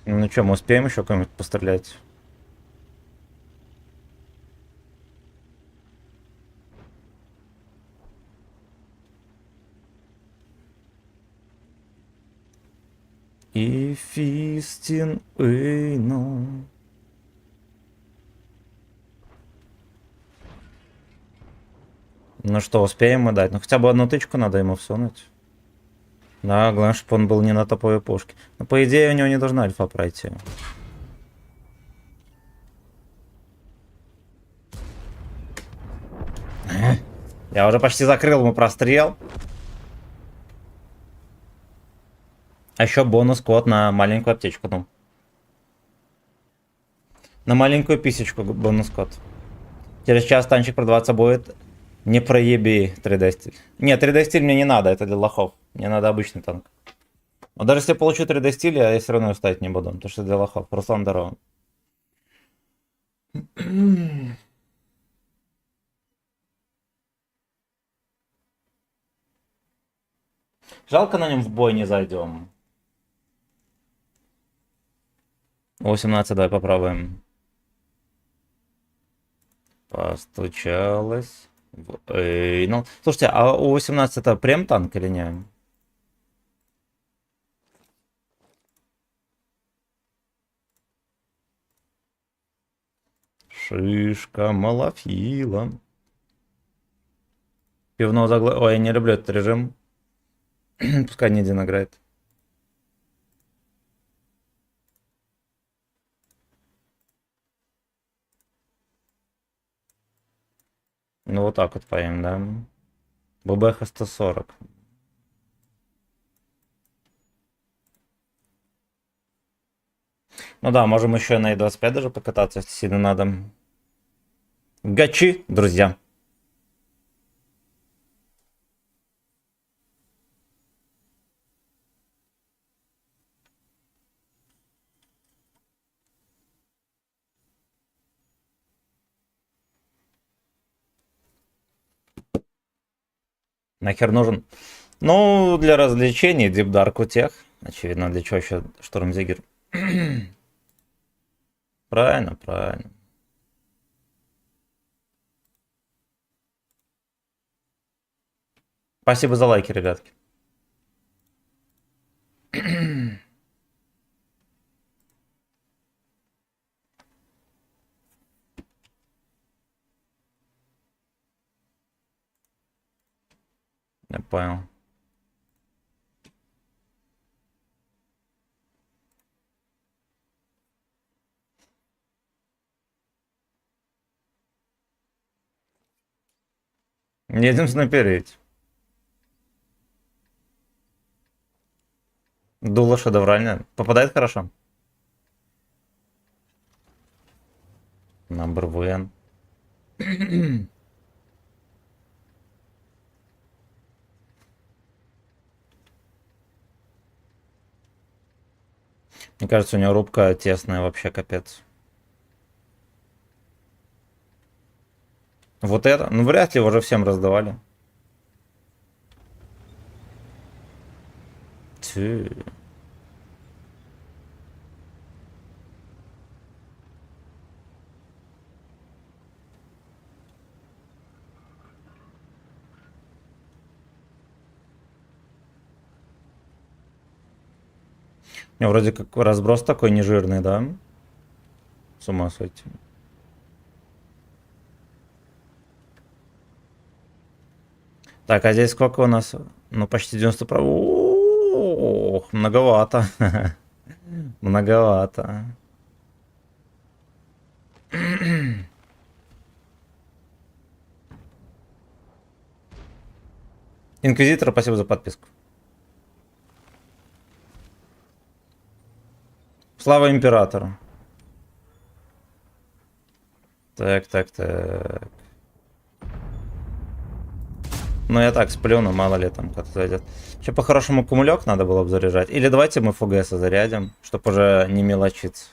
Ну что, мы успеем еще кого-нибудь пострелять? И фистин, ну. Ну что, успеем мы дать? Ну хотя бы одну тычку надо ему всунуть. Да, главное, чтобы он был не на топовой пушке. Но по идее у него не должна альфа пройти. Я уже почти закрыл ему прострел. А еще бонус код на маленькую аптечку. Ну. На маленькую писечку бонус код. Через час танчик продаваться будет. Не проеби 3D стиль. Нет, 3D стиль мне не надо, это для лохов. Мне надо обычный танк. Но даже если я получу 3D стиль, я все равно его ставить не буду. Потому что для лохов. Руслан, здорово. Жалко, на нем в бой не зайдем. 18, давай попробуем. Постучалась. Ну, слушайте, а у 18 это прем танк или не? Шишка малофила. Пивного загла... Ой, я не люблю этот режим. Пускай не один играет. Ну вот так вот поем, да? ББХ 140. Ну да, можем еще на E25 даже покататься, если сильно надо. Гачи, друзья. Нахер нужен? Ну, для развлечений, Deep Dark у тех. Очевидно, для чего еще Штормзигер. Правильно, правильно. Спасибо за лайки, ребятки. Я понял. Едем снайперить. Дуло шедевральное. Попадает хорошо? Number one. Мне кажется, у него рубка тесная вообще, капец. Вот это? Ну, вряд ли уже всем раздавали. Тю. У него вроде как разброс такой нежирный, да? С ума сойти. Так, а здесь сколько у нас? Ну, почти 90%. Ох, многовато. Многовато. Инквизитор, спасибо за подписку. Слава императору. Так, так, так. Ну, я так сплю, но мало ли там кто-то зайдет. Еще по-хорошему кумулек надо было бы заряжать. Или давайте мы ФГС зарядим, чтобы уже не мелочиться.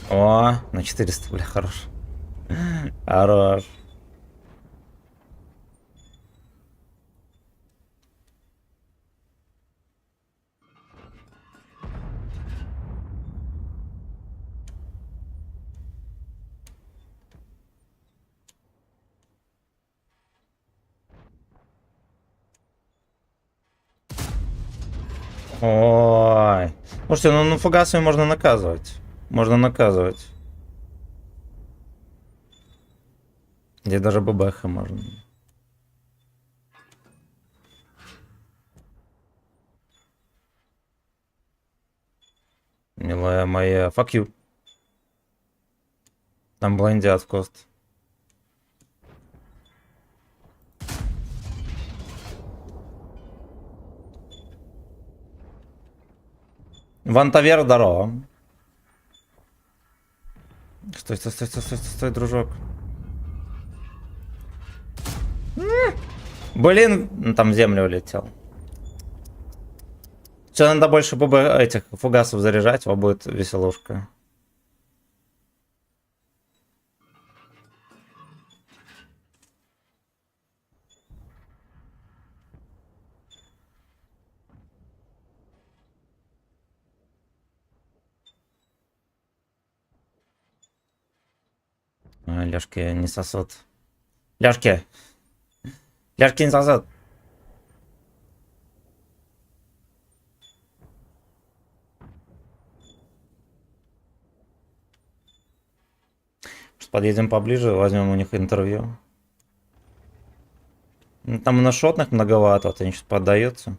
О, на 400, бля, хорош. Хорош. Ой. Слушайте, ну фугасами можно наказывать. Можно наказывать. Здесь даже ББХ можно. Милая моя. Fuck you. Там блондят в кост. Вантавер, здорово. Стой, стой, стой, стой, стой, стой, дружок. Блин, там в землю улетел. Все, надо больше этих фугасов заряжать, вам будет веселушка. Ляшки не сосут. Ляшки. Ляшки не сосут. Подъедем поближе, возьмем у них интервью. Ну, там на шотных многовато, вот они сейчас поддаются.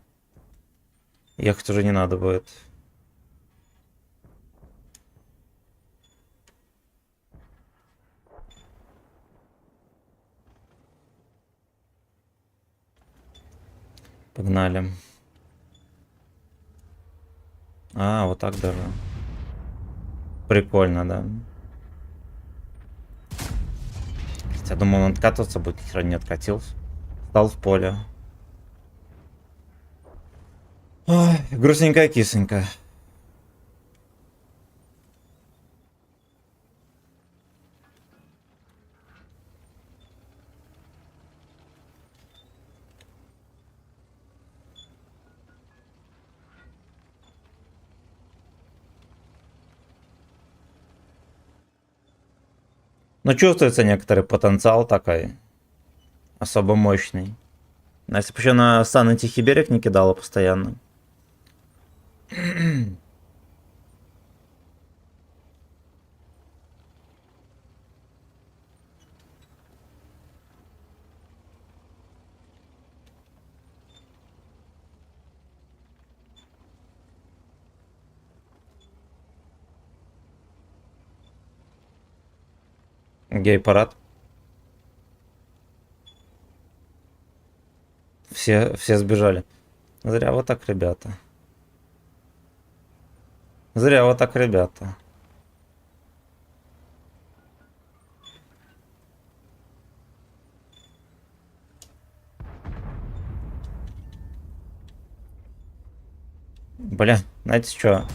Ехать уже не надо будет. Погнали. А, вот так даже. Прикольно, да. Я думал, он откатываться будет, ни хера не откатился. Стал в поле. Ой, грустненькая кисонька. Но чувствуется некоторый потенциал такой. Особо мощный. Если бы еще на Сан и Тихий берег не кидала постоянно. Гей-парад. Все сбежали. Зря вот так, ребята. Зря вот так, ребята. Бля, знаете что?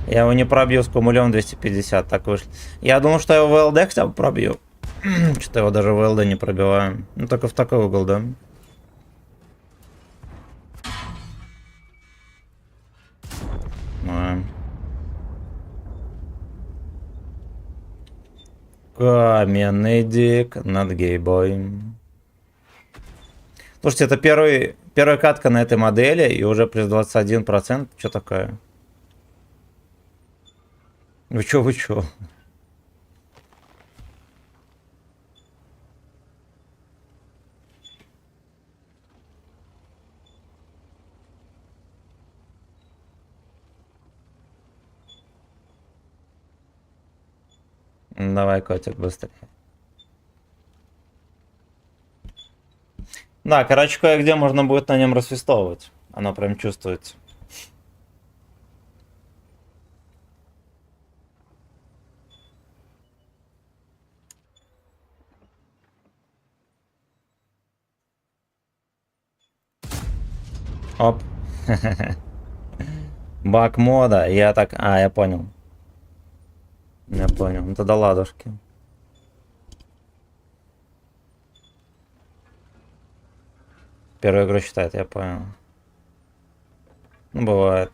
Я его не пробью с кумулем 250, так вышло. Я думал, что я его в ЛД хотя бы пробью. Что-то его даже в ЛД не пробиваю. Ну, только в такой угол, да? А. Каменный дик над гейбоем. Слушайте, это первая катка на этой модели, и уже плюс 21%. Что такое? Вы чё, вы чё? Давай, котик, быстрее. Да, короче, кое-где можно будет на нем рассвистовывать. Оно прям чувствуется. Оп. Баг мода. Я так... А, я понял. Я понял. Ну тогда ладушки. Первую игру считает, я понял. Ну, бывает.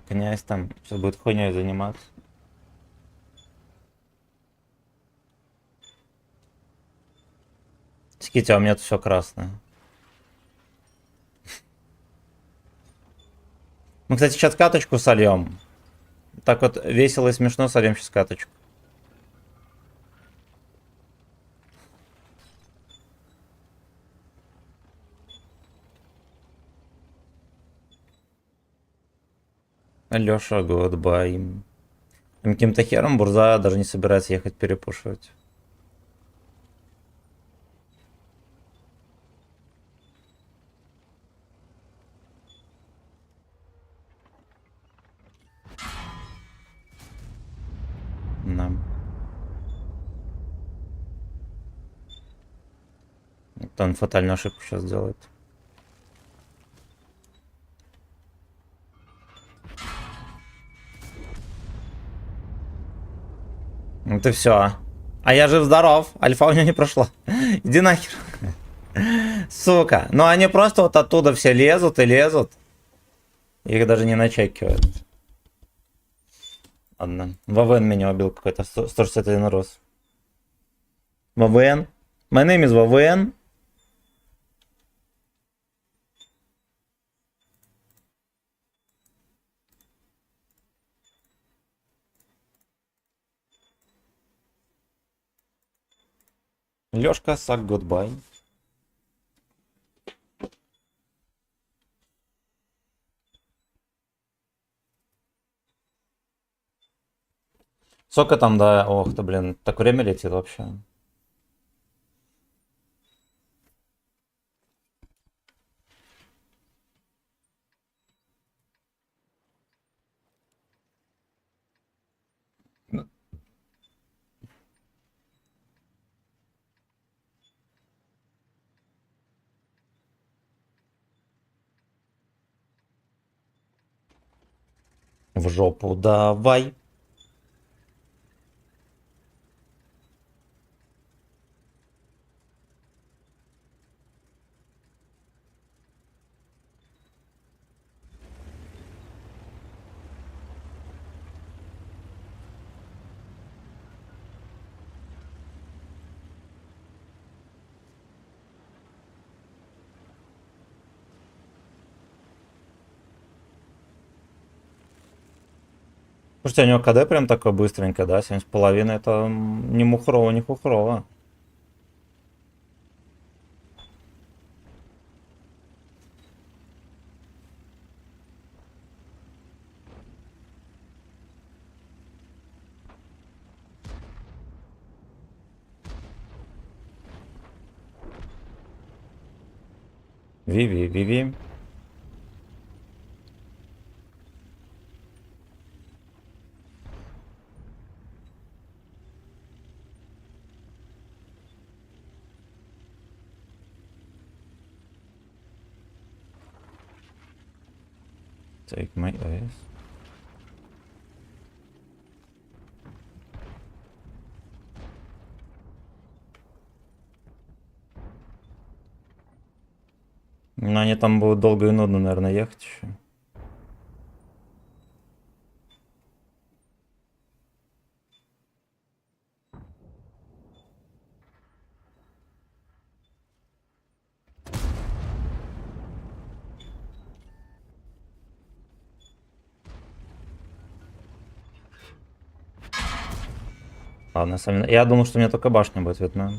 Князь там сейчас будет хуйней заниматься. Ските, а у меня тут все красное. Мы, кстати, сейчас каточку сольем. Так вот весело и смешно сольем сейчас каточку. Алёша, гудбай. Каким-то хером Бурза даже не собирается ехать перепушивать. Да. Это он фатальную ошибку сейчас делает. Ну ты все. А я жив-здоров. Альфа у него не прошла. Иди нахер. Сука. Ну они просто вот оттуда все лезут и лезут. Их даже не начекивают. Ладно. ВВН меня убил какой-то. 161 рос. ВВН. My name is ВВН. Лёшка, сак, гудбай. Сколько там, да? Ох ты, блин. Так время летит вообще. В жопу давай. Слушайте, у него КД прям такое быстренько, да? 7,5 это не мухрово, не хухрово. Виви, Виви. Take my eyes. Ну, они там будут долго и нудно, наверное, ехать еще. Ладно, сами... Я думал, что у меня только башня будет видна.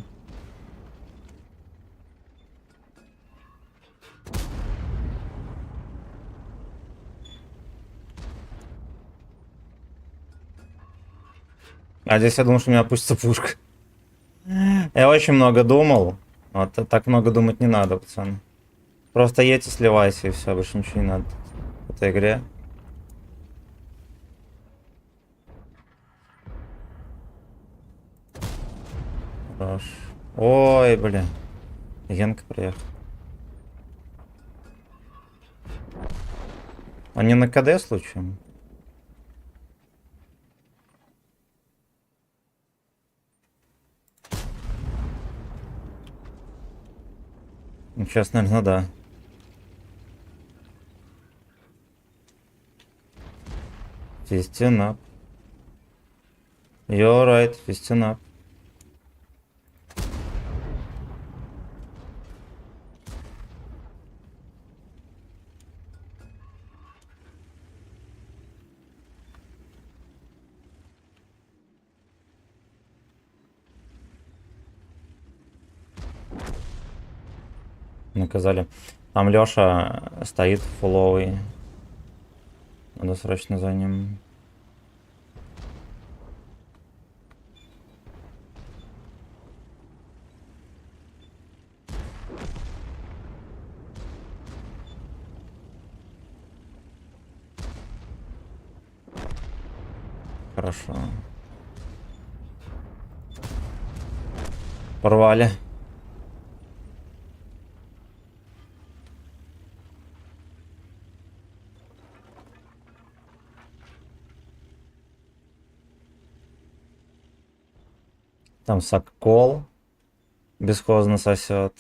А здесь я думал, что у меня опустится пушка. Я очень много думал. Вот так много думать не надо, пацаны. Просто едьте, сливайся и все, больше ничего не надо в этой игре. Хорош. Ой, блин. Генка приехал. Они на КД случаем? Ну, сейчас, наверное, да. Fifteen up. You're right, 15 up. Наказали. Там Лёша стоит фуловый. Надо срочно за ним. Хорошо. Порвали. Там Сокол бесхозно сосет.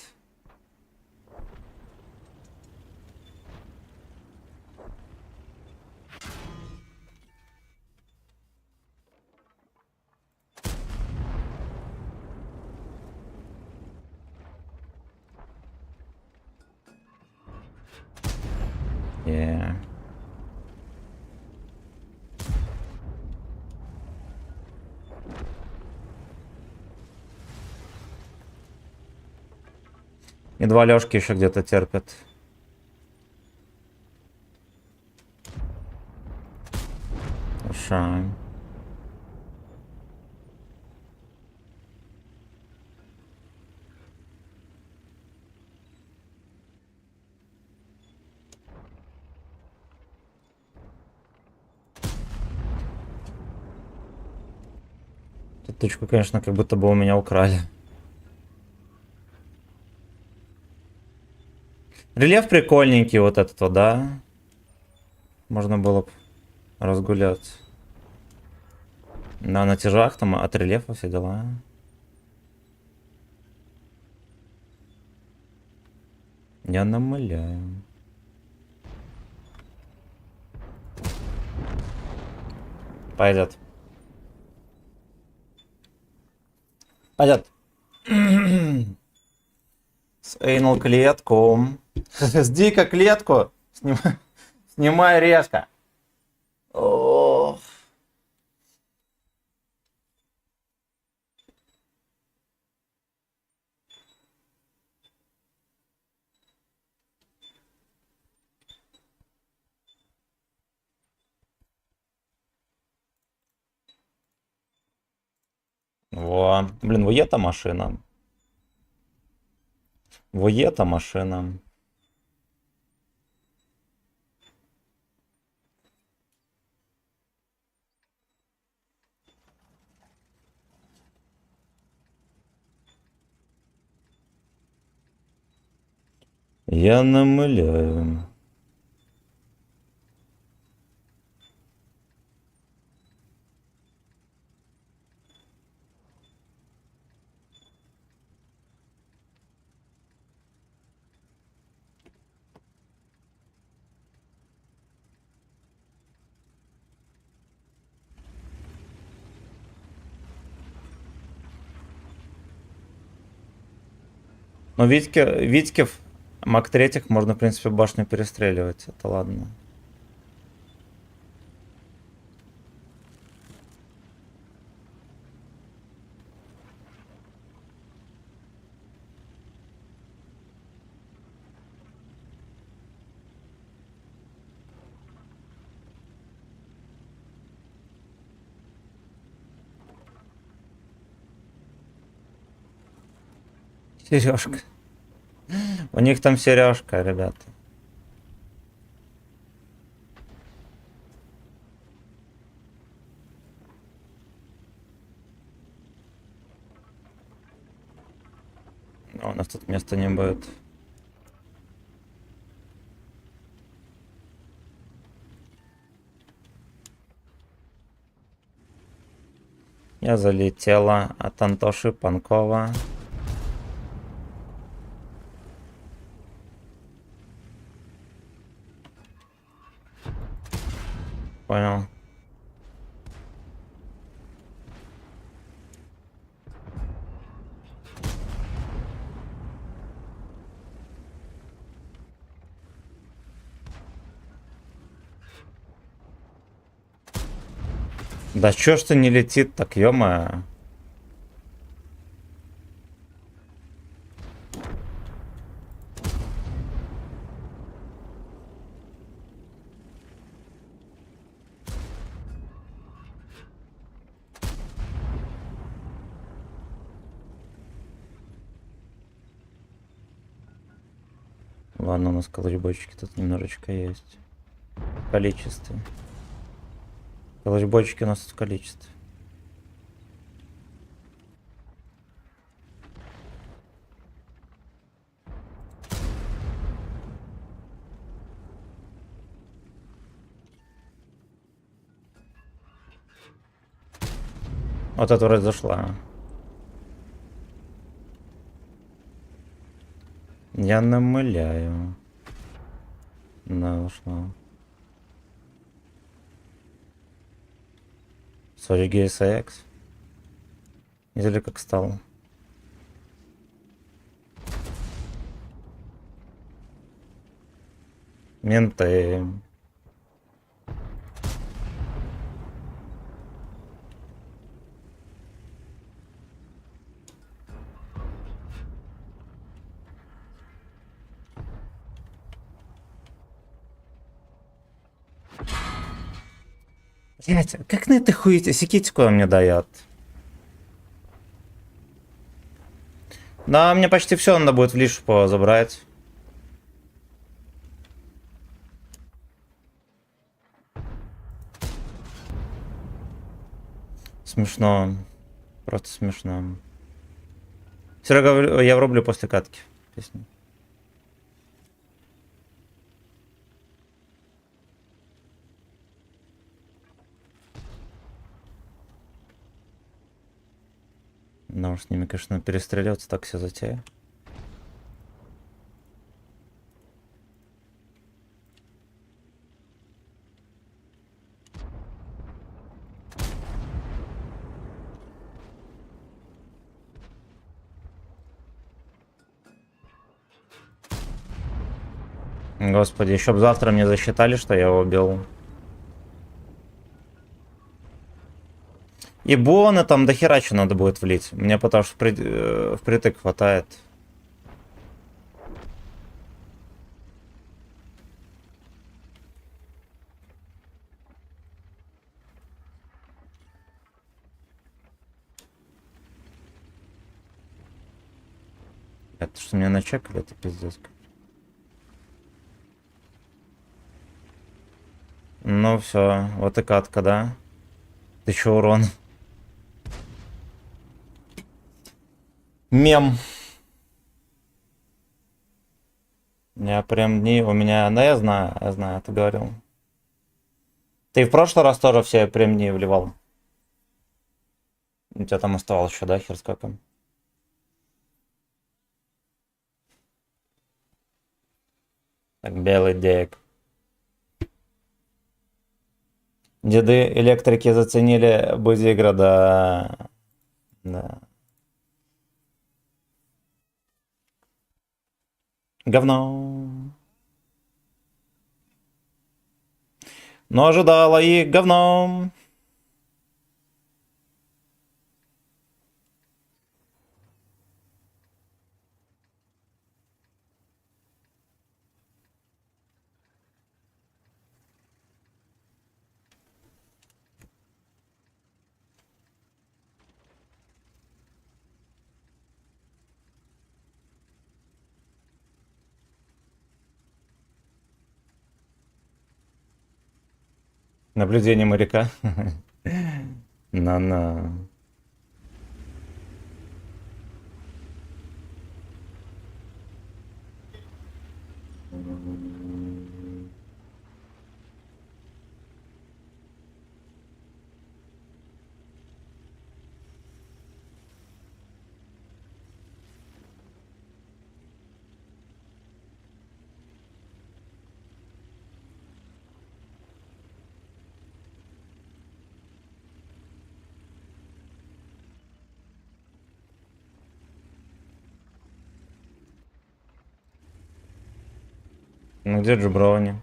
Yeah. И два Лёшки еще где-то терпят. Хорошо. Эту точку, конечно, как будто бы у меня украли. Рельеф прикольненький вот этот вот, да? Можно было бы разгуляться. Да, на тяжах там от рельефа все дела. Я намыляю. Пойдет. Пойдет. С эйнал клетку. С дико клетку. Снимай резко. Ох. Во. Блин, воєта машина. Воєта машина. Я намиляю. Но Витькев, Мак третьих можно, в принципе, башню перестреливать. Это ладно. Сережка. У них там сережка, ребята. У нас тут места не будет. Я залетела от Антоши Панкова. Понял. Да чё ж ты не летит так, ё-моё. Ладно, у нас колочбойчики тут немножечко есть. В количестве. Колочбойчики у нас тут в количестве. Вот это вроде зашла. Я намыляю. Да, ушла. Sorry, GSX. Видели, как стал? Менты. Блять, как на этой хуете секитику мне дает? Да, мне почти все надо будет в лишу забрать. Смешно. Просто смешно. Серега, я врублю после катки песню. Но уж с ними, конечно, перестреливаться так все затея. Господи, еще бы завтра мне засчитали, что я его убил. И боны там до хера что надо будет влить. Мне потому что впритык хватает. Это что, меня начекали? Это пиздец. Ну все, вот и катка, да? 1000 урона. Мем. Я прям не... У меня... Да, я знаю, ты говорил. Ты в прошлый раз тоже все прям не вливал? У тебя там оставалось еще, да, хер с каком? Так, белый дек. Деды электрики заценили Бузигра, да. Да. Говно. Но ожидала их говном. Наблюдение моряка. На-на. Ну где Джуброни?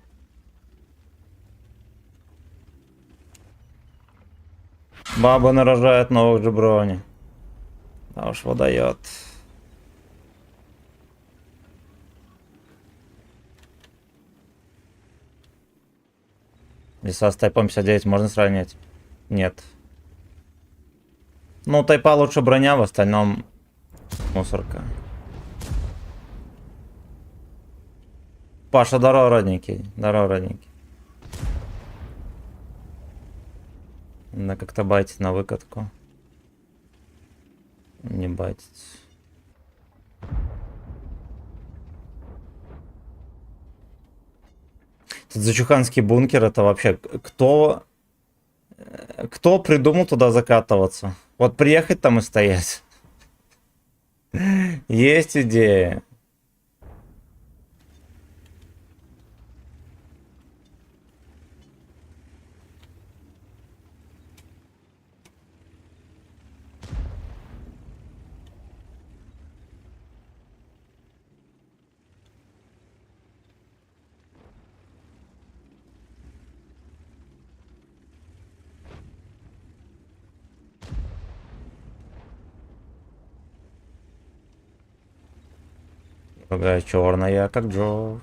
Баба нарожает новых Джуброни. Да уж выдает. Леса с тайпом 59 можно сравнить? Нет. Ну, тайпа лучше броня, в остальном мусорка. Паша, здорово, родненький. Здорово, родненький. Надо как-то байтить на выкатку. Не байтить. Тут зачуханский бункер, это вообще... Кто придумал туда закатываться? Вот приехать там и стоять. Есть идея. Другая черная, как Джо.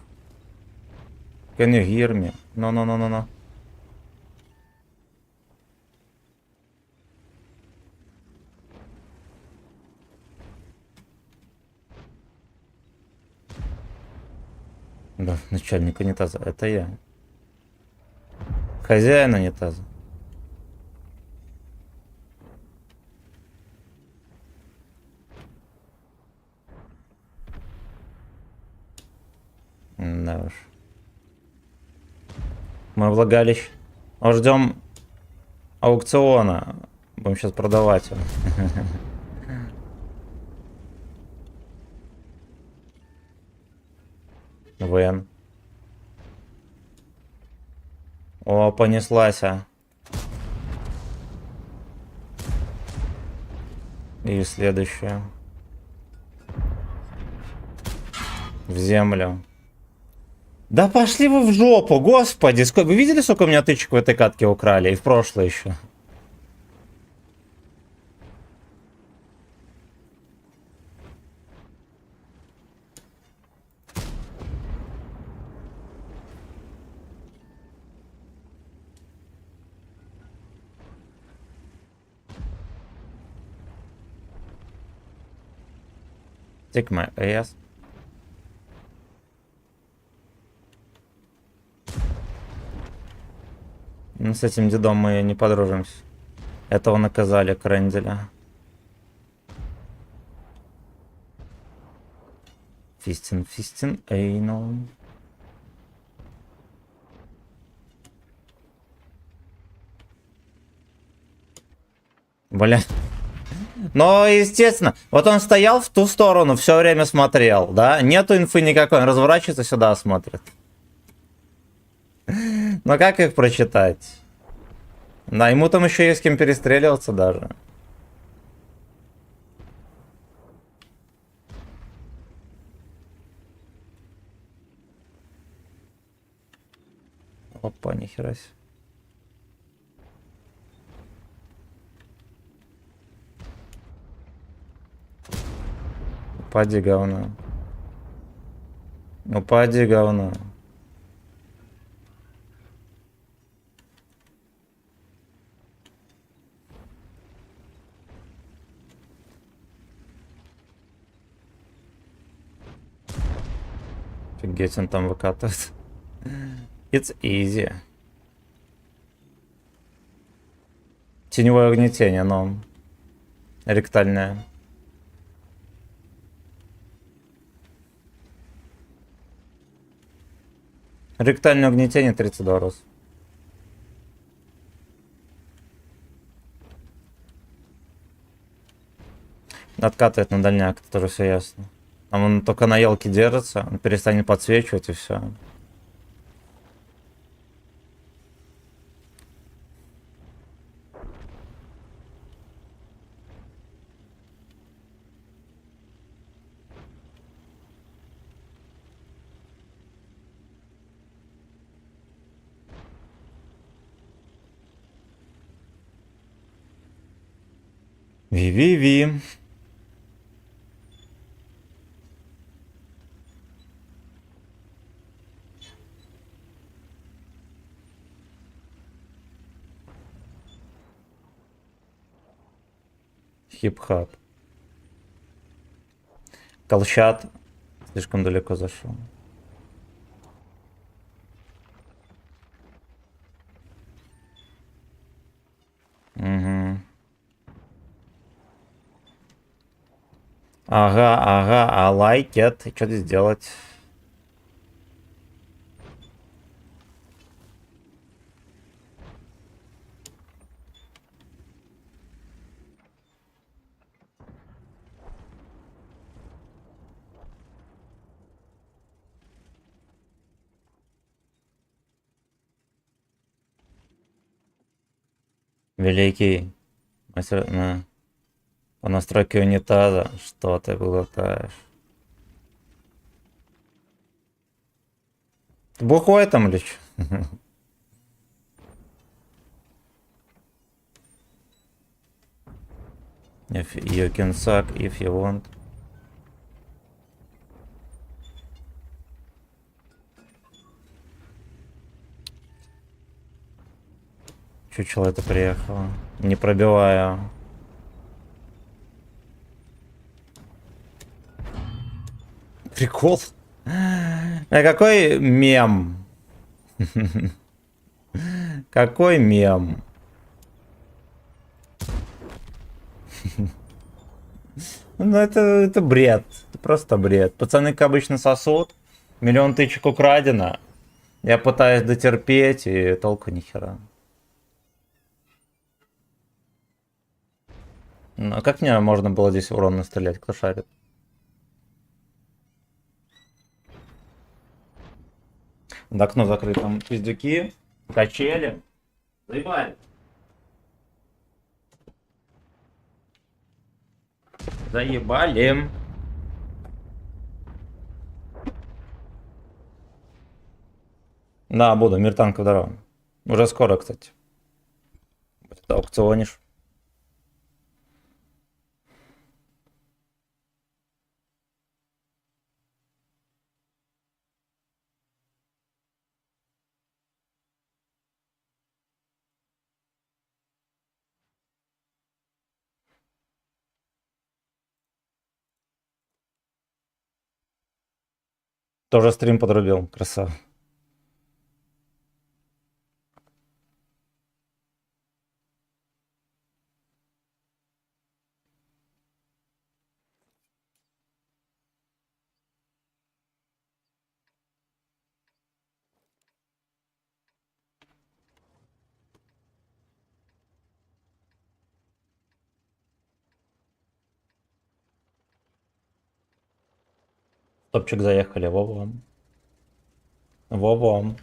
Can you hear me? No. Да, начальник унитаза. Это я. Хозяин унитаза. Да уж. Мы влагалищ. Ждем аукциона. Будем сейчас продавать его. Вен. О, понеслась. И следующая. В землю. Да пошли вы в жопу, господи. Вы видели, сколько у меня тычек в этой катке украли? И в прошлое еще. Take my ass. Ну, с этим дедом мы не подружимся. Этого наказали, Кренделя. Фистин, эйнал. Бля. Но, естественно, вот он стоял в ту сторону, все время смотрел, да? Нету инфы никакой, он разворачивается сюда, смотрит. Но как их прочитать? Да, ему там еще есть с кем перестреливаться даже. Опа, нихера себе. Упади, говно. Упади, говно. Офигеть, он там выкатывает. It's easy. Теневое угнетение, но ректальное. Ректальное угнетение 32 раз. Откатывает на дальняк, это тоже все ясно. Там он только на елке держится, он перестанет подсвечивать и все. Ви-ви-ви. Хип-хап. Колчат слишком далеко зашел. Угу. Ага, I like it. Что здесь делать? Великий мастер по настройке унитаза. Что ты глотаешь? Ты бухой там или что? If you can suck if you want. Чучело это приехало. Не пробиваю. Прикол. А какой мем? Какой мем? Ну это бред. Это просто бред. Пацаны, как обычно, сосут. Миллион тычек украдено. Я пытаюсь дотерпеть, и толку ни хера. Ну, а как мне можно было здесь урон настрелять? Кто шарит? Да, окно закрыто. Там пиздюки, качели. Заебали. Заебали. Да, буду. Мир танков здорово. Уже скоро, кстати. Аукционишь. Тоже стрим подрубил, красава. Топчик заехали, во-во. Во-во.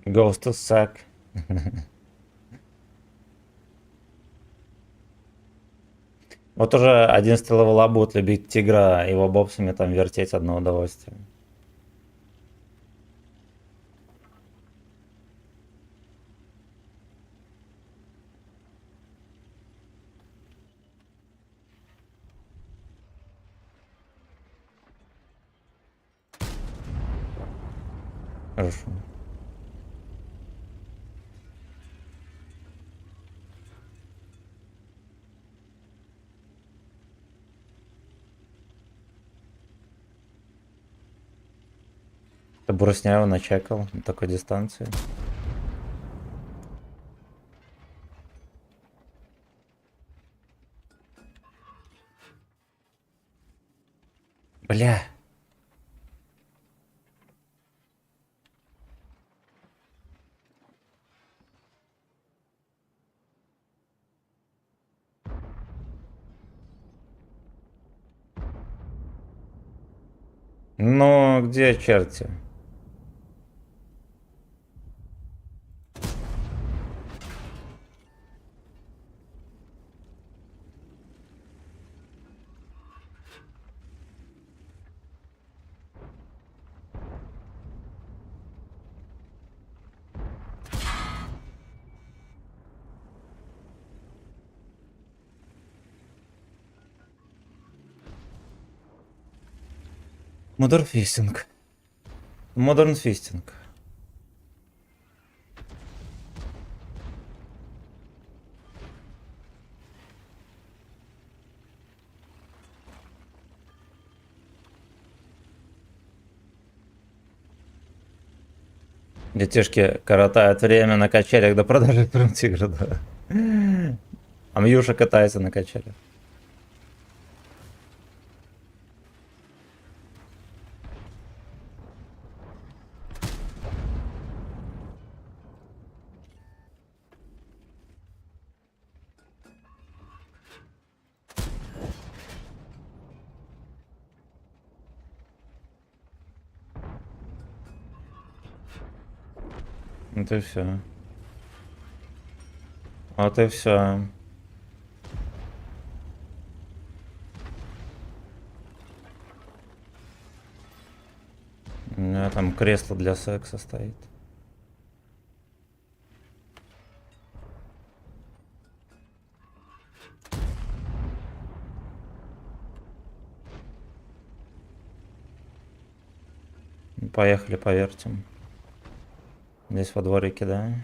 Goes to suck. Вот уже 11 левела будет любить тигра, его бобсами там вертеть одно удовольствие. Хорошо. Ты Брусняева начекал на такой дистанции. Бля. Ну, где черти? Модерн фистинг. Модерн фистинг. Детишки коротают время на качелях до продажи Тигра, да. А Мьюша катается на качелях. Вот и все. Вот и все. У меня там кресло для секса стоит. Поехали, повертим. Здесь во дворике, да?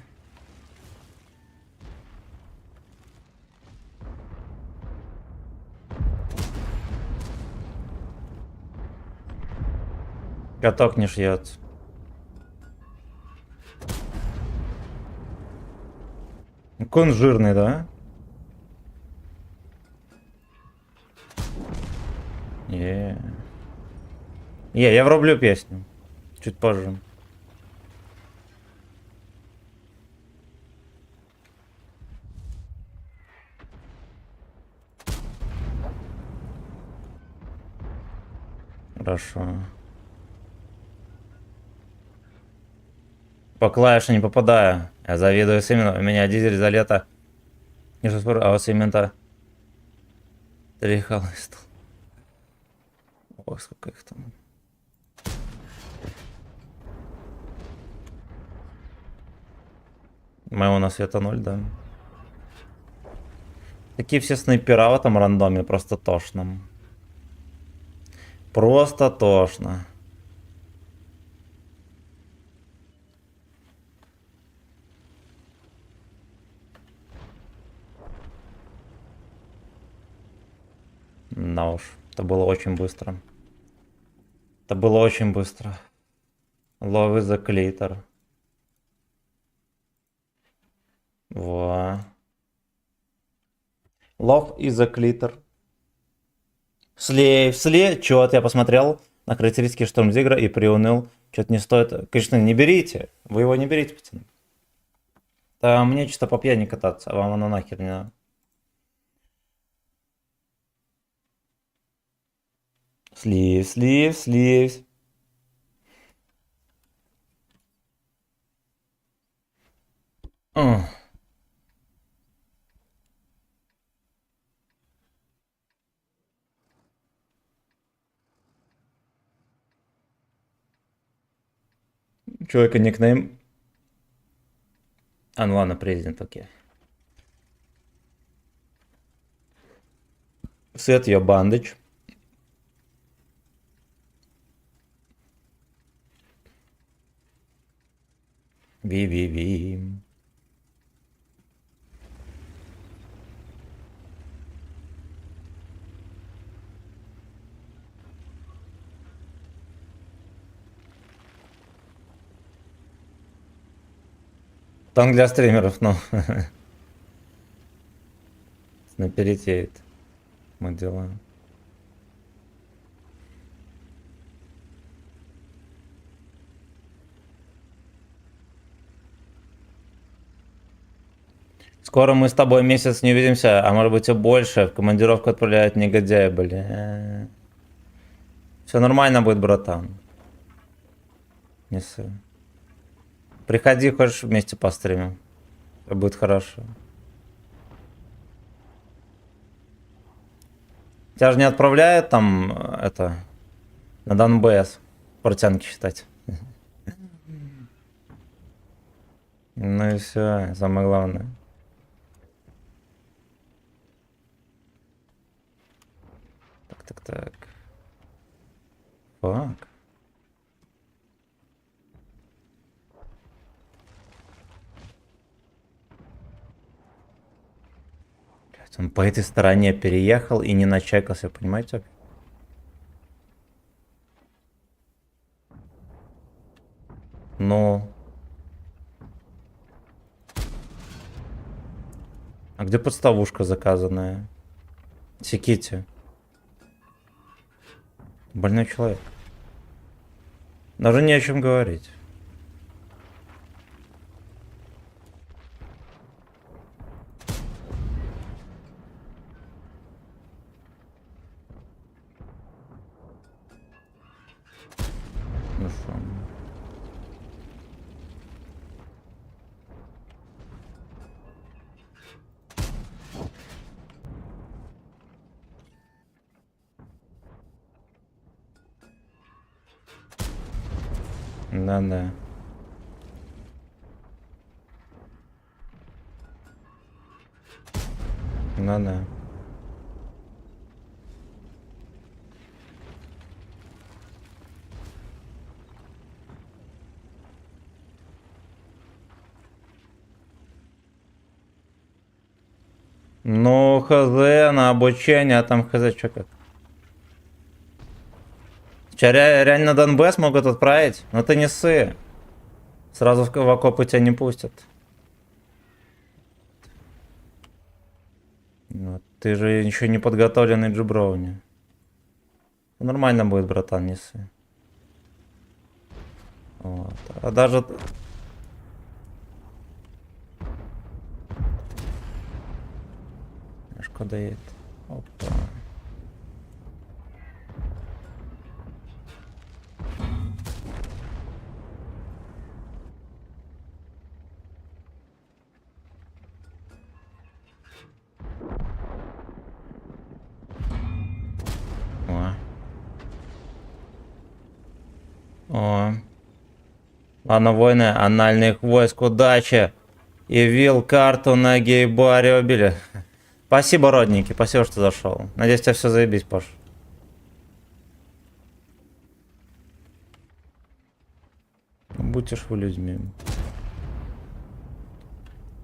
Каток не шьет. Какой он жирный, да? Я врублю песню. Чуть позже. Хорошо. По клавише не попадаю. Я завидую Симену. У меня дизель за лето. Не что спорю, а у Симента 3 холыста. Ой, сколько их там. Моего на света 0, да. Такие все снайпера в этом рандоме просто тошно. Просто тошно. Да уж, это было очень быстро. Это было очень быстро. Love is a clitter. Во. Love is a clitter. Слей, чё-то я посмотрел на характеристики Штормзигра и приуныл. Что-то не стоит. Конечно, не берите. Вы его не берите, пацаны. Да мне чисто по пьяни кататься, а вам оно нахер не надо. Слив. Человека никнейм. А, ну ладно, президент, окей. Сет ее бандыч. Ви. Танк для стримеров, ну. Наперетеет. Мы делаем. Скоро мы с тобой месяц не увидимся, а может быть и больше. В командировку отправляют негодяи, бля. Все нормально будет, братан. Не ссы. Приходи, хочешь вместе постримим. Все будет хорошо. Тебя же не отправляют там, это, на Донбасс портянки считать. Ну и все, самое главное. Так. Фак. Он по этой стороне переехал и не начекался, понимаете? Ну. А где подставушка заказанная? Секите. Больной человек. Даже не о чем говорить. Ну что? Да. Да. Ну, хз, на обучение, а там хз, что как. Че, реально Донбасс могут отправить? Но ты не ссы. Сразу в окопы тебя не пустят. Вот. Ты же еще не подготовленный джуброуни. Нормально будет, братан, не ссы. Вот. А даже... Шкода едет. Опа. Ладно, воины анальных войск, удачи. И вил карту на гей-баре убили. Спасибо, родненький, спасибо, что зашел. Надеюсь, у тебя все заебись, Паш. Будьте ж вы людьми.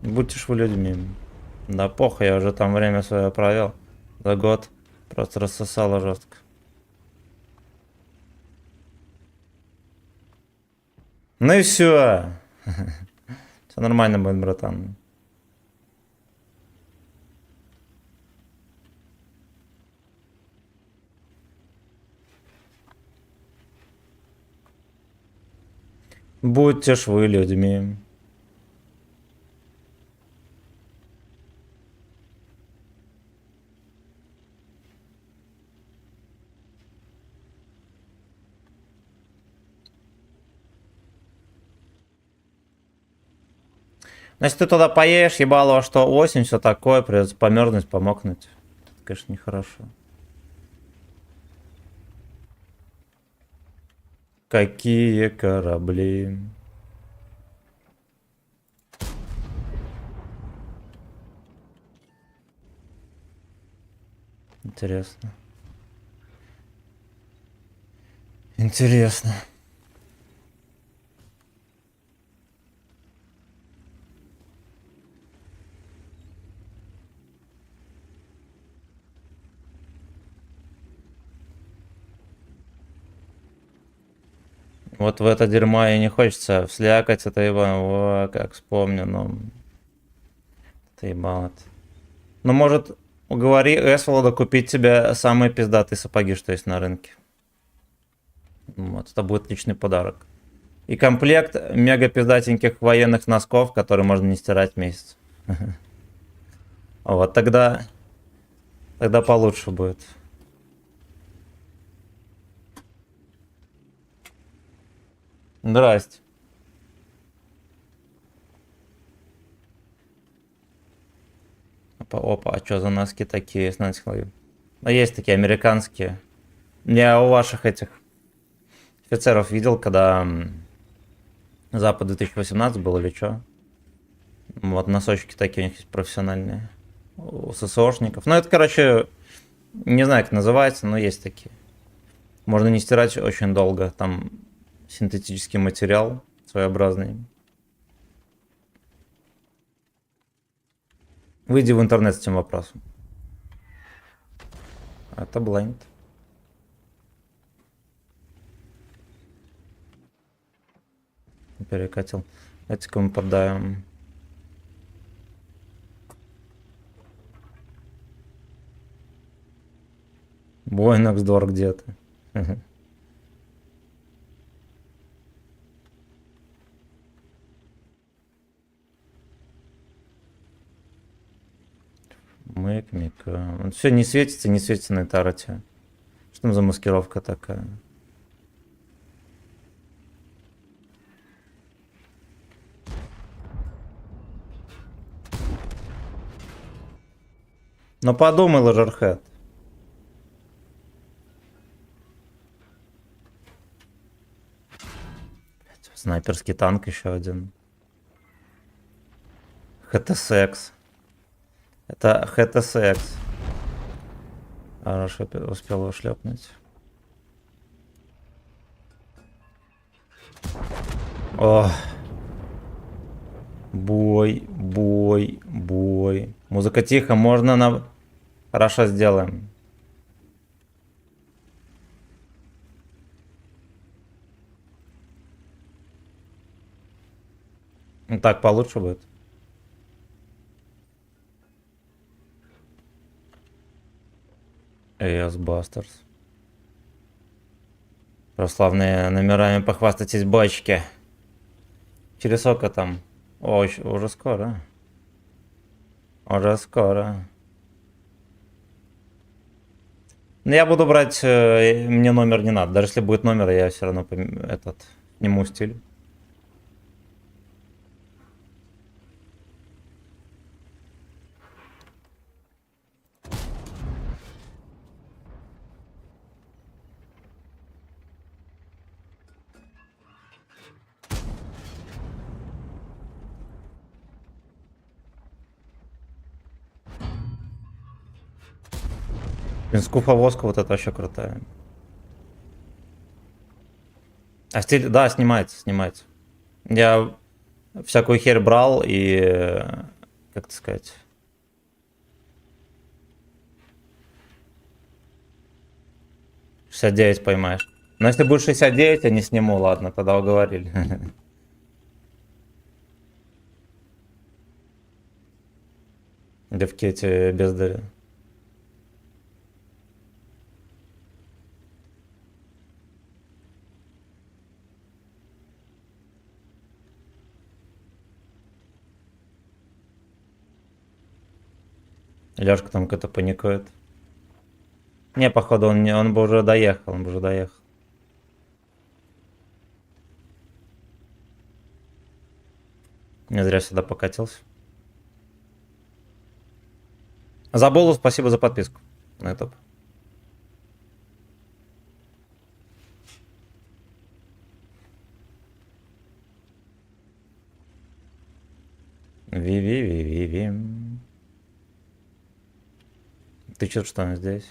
Будьте ж вы людьми. Да похуй, я уже там время свое провел. За год. Просто рассосало жестко. Ну и все. Все нормально будет, братан. Будьте ж вы людьми. Ну, если ты туда поедешь, ебало, что осень, все такое, придется померзнуть, помокнуть. Это, конечно, нехорошо. Какие корабли? Интересно. Интересно. Вот в это дерьмо и не хочется вслякать, это ебало, как вспомню, ну... Ты ебал это. Ну, может, уговори Эсволода купить тебе самые пиздатые сапоги, что есть на рынке. Вот, это будет личный подарок. И комплект мега пиздатеньких военных носков, которые можно не стирать месяц. Вот, тогда получше будет. Здрасте. Опа, а что за носки такие? А есть такие американские. Я у ваших этих офицеров видел, когда Запад 2018 был или что. Вот носочки такие у них есть профессиональные. У ССОшников. Ну, это, короче, не знаю, как называется, но есть такие. Можно не стирать очень долго. Там синтетический материал своеобразный. Выйди в интернет с этим вопросом. Это бленд. Перекатил. Этику мы подаем. Бойноксдор где-то. Мэк-мика. Он все не светится на этой арте. Что там за маскировка такая? Ну подумай, Лажерхед. Снайперский танк еще один. ХТСХ. Это ХТСХ. Хорошо, успел его шлепнуть. О. Бой. Музыка тихо, можно на... Хорошо, сделаем. Так получше будет. Эйос Бастерс. Прославные номерами похвастайтесь, бочки. Через сколько там? О, уже скоро. Уже скоро. Но я буду брать, мне номер не надо. Даже если будет номер, я все равно этот сниму стиль. Скуфа-воска вот это вообще крутая. А стиль, да, снимается, снимается. Я всякую херь брал и, как это сказать... 69 поймаешь. Но если будет 69, я не сниму, ладно, тогда уговорили. Девки эти бездари. Лёшка там какой-то паникует. Не, походу, он бы уже доехал, он бы уже доехал. Не зря сюда покатился. Заболу, спасибо за подписку на YouTube. Ви-ви-ви-ви-ви. Ты чё, что здесь?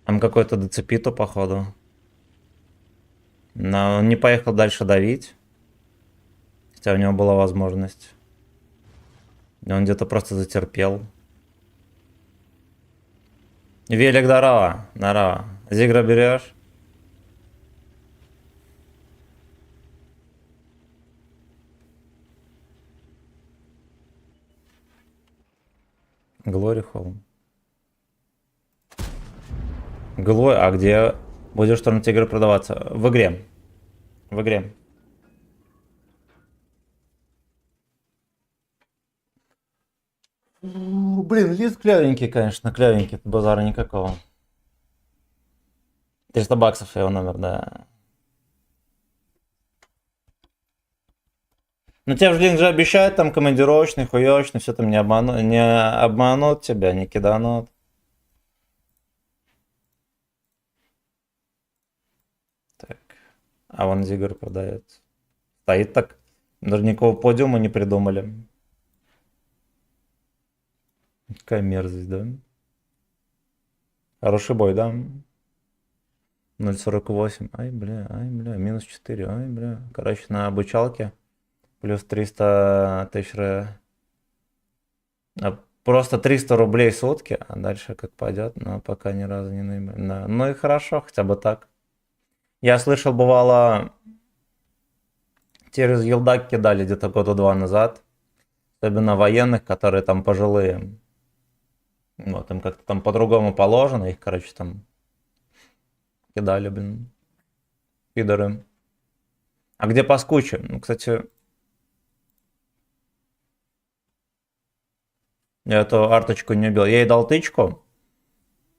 Там какой-то деципито, походу. Но он не поехал дальше давить. Хотя у него была возможность. И он где-то просто затерпел. Велик, здорово. Здорово. Зигра берешь? Глори Холм. Глой, а где будешь Шторм Тигр продаваться? В игре. В игре. Блин, лист клевенький, конечно, клевенький, базара никакого. 300 баксов его номер, да. Ну тебе же Линк же обещает там командировочный, хуёчный, все там не обманут тебя, не киданут. Так, а вон Зигр продается. Стоит так, даже никакого подиума не придумали. Какая мерзость, да? Хороший бой, да? 0.48. Ай, бля, минус 4. Ай, бля. Короче, на обучалке плюс 300 тысяч. Просто 300 рублей в сутки, а дальше как пойдет, но пока ни разу не наебали. Да. Ну и хорошо, хотя бы так. Я слышал, бывало, через Елдак кидали где-то года 2 назад. Особенно военных, которые там пожилые. Вот, им как-то там по-другому положено, их, короче, там кидали, блин, пидоры. А где Паскучи? Ну, кстати, я эту арточку не убил. Я ей дал тычку,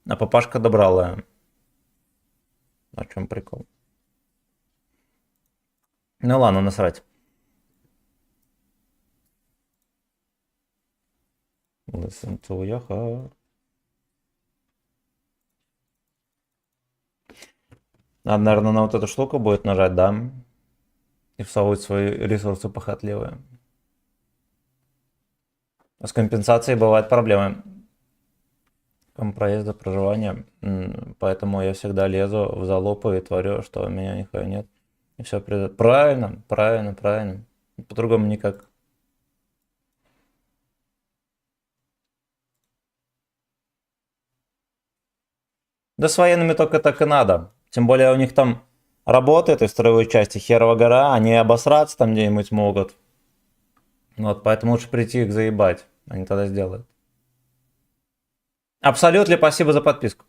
а папашка добрал ее. О чем прикол? Ну ладно, насрать. Listen to your heart. Надо, наверное, на вот эту штуку будет нажать, да? И всовывать свои ресурсы похотливые. С компенсацией бывают проблемы. Проезда, проживания. Поэтому я всегда лезу в залупу и творю, что у меня нихуя нет. И все придет. Правильно, правильно, правильно. По-другому никак. Да с военными только так и надо. Тем более у них там работает и в строевой части херова гора, они обосраться там где-нибудь могут. Вот, поэтому лучше прийти их заебать. Они тогда сделают. Абсолютно спасибо за подписку.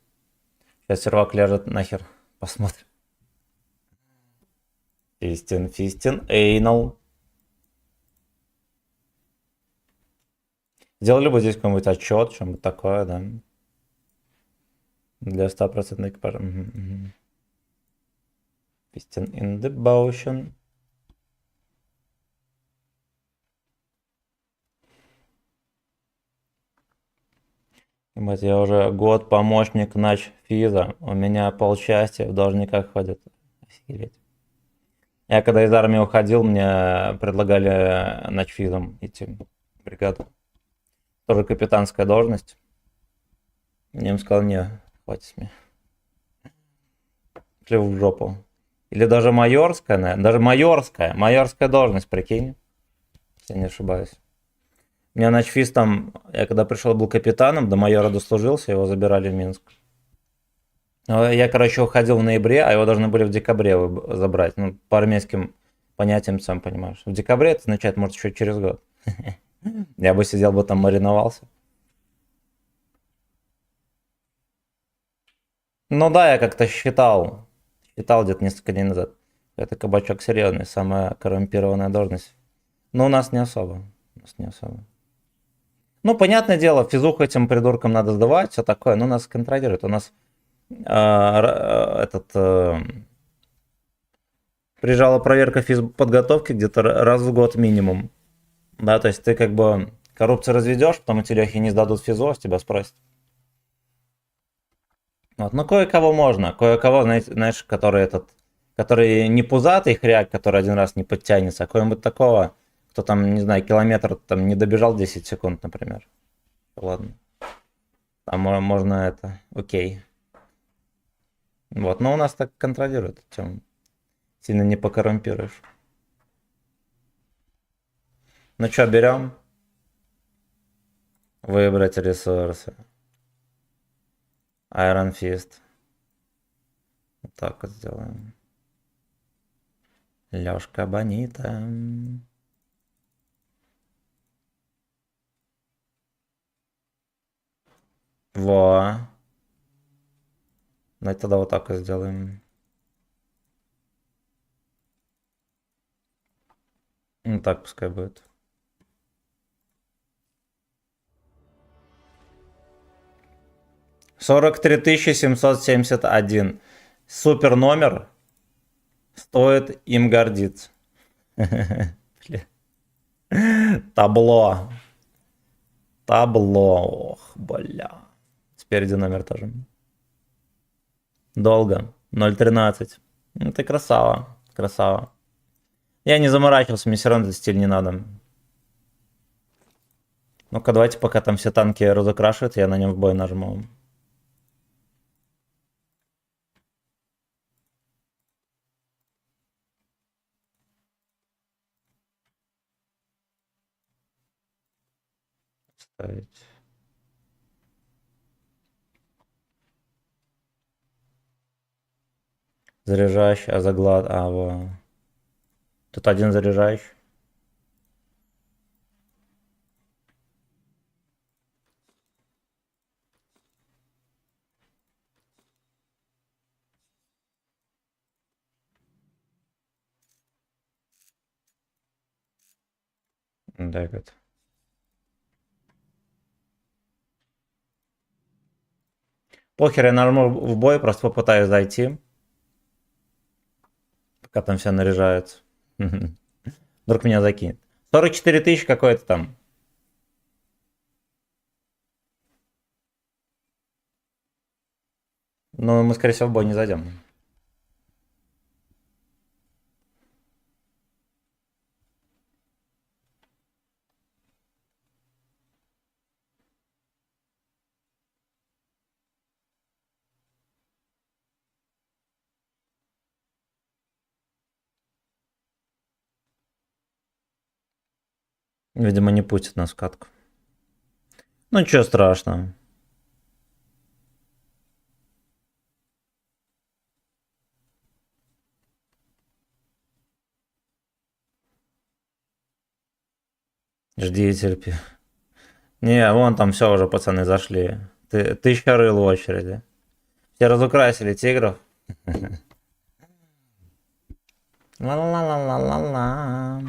Сейчас сервак ляжет нахер. Посмотрим. Фистин, Эйнал. Сделали бы здесь какой-нибудь отчет, что-нибудь такое, да? Для 100% экипажа. Угу. Piston in the ocean. Ебать, я уже год помощник начфиза. У меня полчастья в должниках ходит. Охереть. Я когда из армии уходил, мне предлагали начфизом идти в бригаду. Тоже капитанская должность. Я им сказал, не, хватит с меня. Шли в жопу. Или даже майорская, наверное. Даже майорская должность, прикинь. Если не ошибаюсь. У меня начфиз там, я когда пришел, был капитаном, до майора дослужился, его забирали в Минск. Я, короче, уходил в ноябре, а его должны были в декабре забрать. Ну, по армейским понятиям, сам понимаешь. В декабре это означает, может, еще через год. Я бы сидел бы там, мариновался. Ну да, я как-то считал где-то несколько дней назад. Это кабачок серьезный, самая коррумпированная должность. Но у нас не особо. Ну, понятное дело, физуху этим придуркам надо сдавать, все такое, но нас контролируют. У нас приезжала проверка физподготовки где-то раз в год минимум. Да, то есть ты как бы коррупцию разведешь, потом эти лехи не сдадут физо, с тебя спросят. Вот. Ну, кое-кого можно, кое-кого, знаешь, который не пузатый хряк, который один раз не подтянется, а кого-нибудь такого, кто там, не знаю, километр там не добежал 10 секунд, например. Ладно. Там можно это, окей. Вот, но у нас так контролируют, чем сильно не покоррумпируешь. Ну что, берем? Выбрать ресурсы. Iron Fist. Вот так вот сделаем. Лёшка Бонита. Во. Давайте тогда вот так вот сделаем. Ну так пускай будет. $43 771. Супер номер. Стоит им гордиться. Табло. Ох, бля. Спереди номер тоже. Долго. 0.13. Ну ты красава. Я не заморачивался, мне все равно этот стиль не надо. Ну-ка, давайте, пока там все танки разукрашивают, я на нем в бой нажму. Ставить. Заряжающий, а заглад... во. Тут один заряжающий. Да, вот. Похер, я нажму в бой, просто попытаюсь зайти. Пока там все наряжаются. Вдруг меня закинет. 44 тысячи какой-то там. Но мы, скорее всего, в бой не зайдем. Видимо, не пустят нас в катку. Ну, ничего страшного. Жди и терпи. Не, вон там все уже, пацаны, зашли. Тысяча рыл в очереди. Все разукрасили тигров. Ла-ла-ла-ла-ла-ла.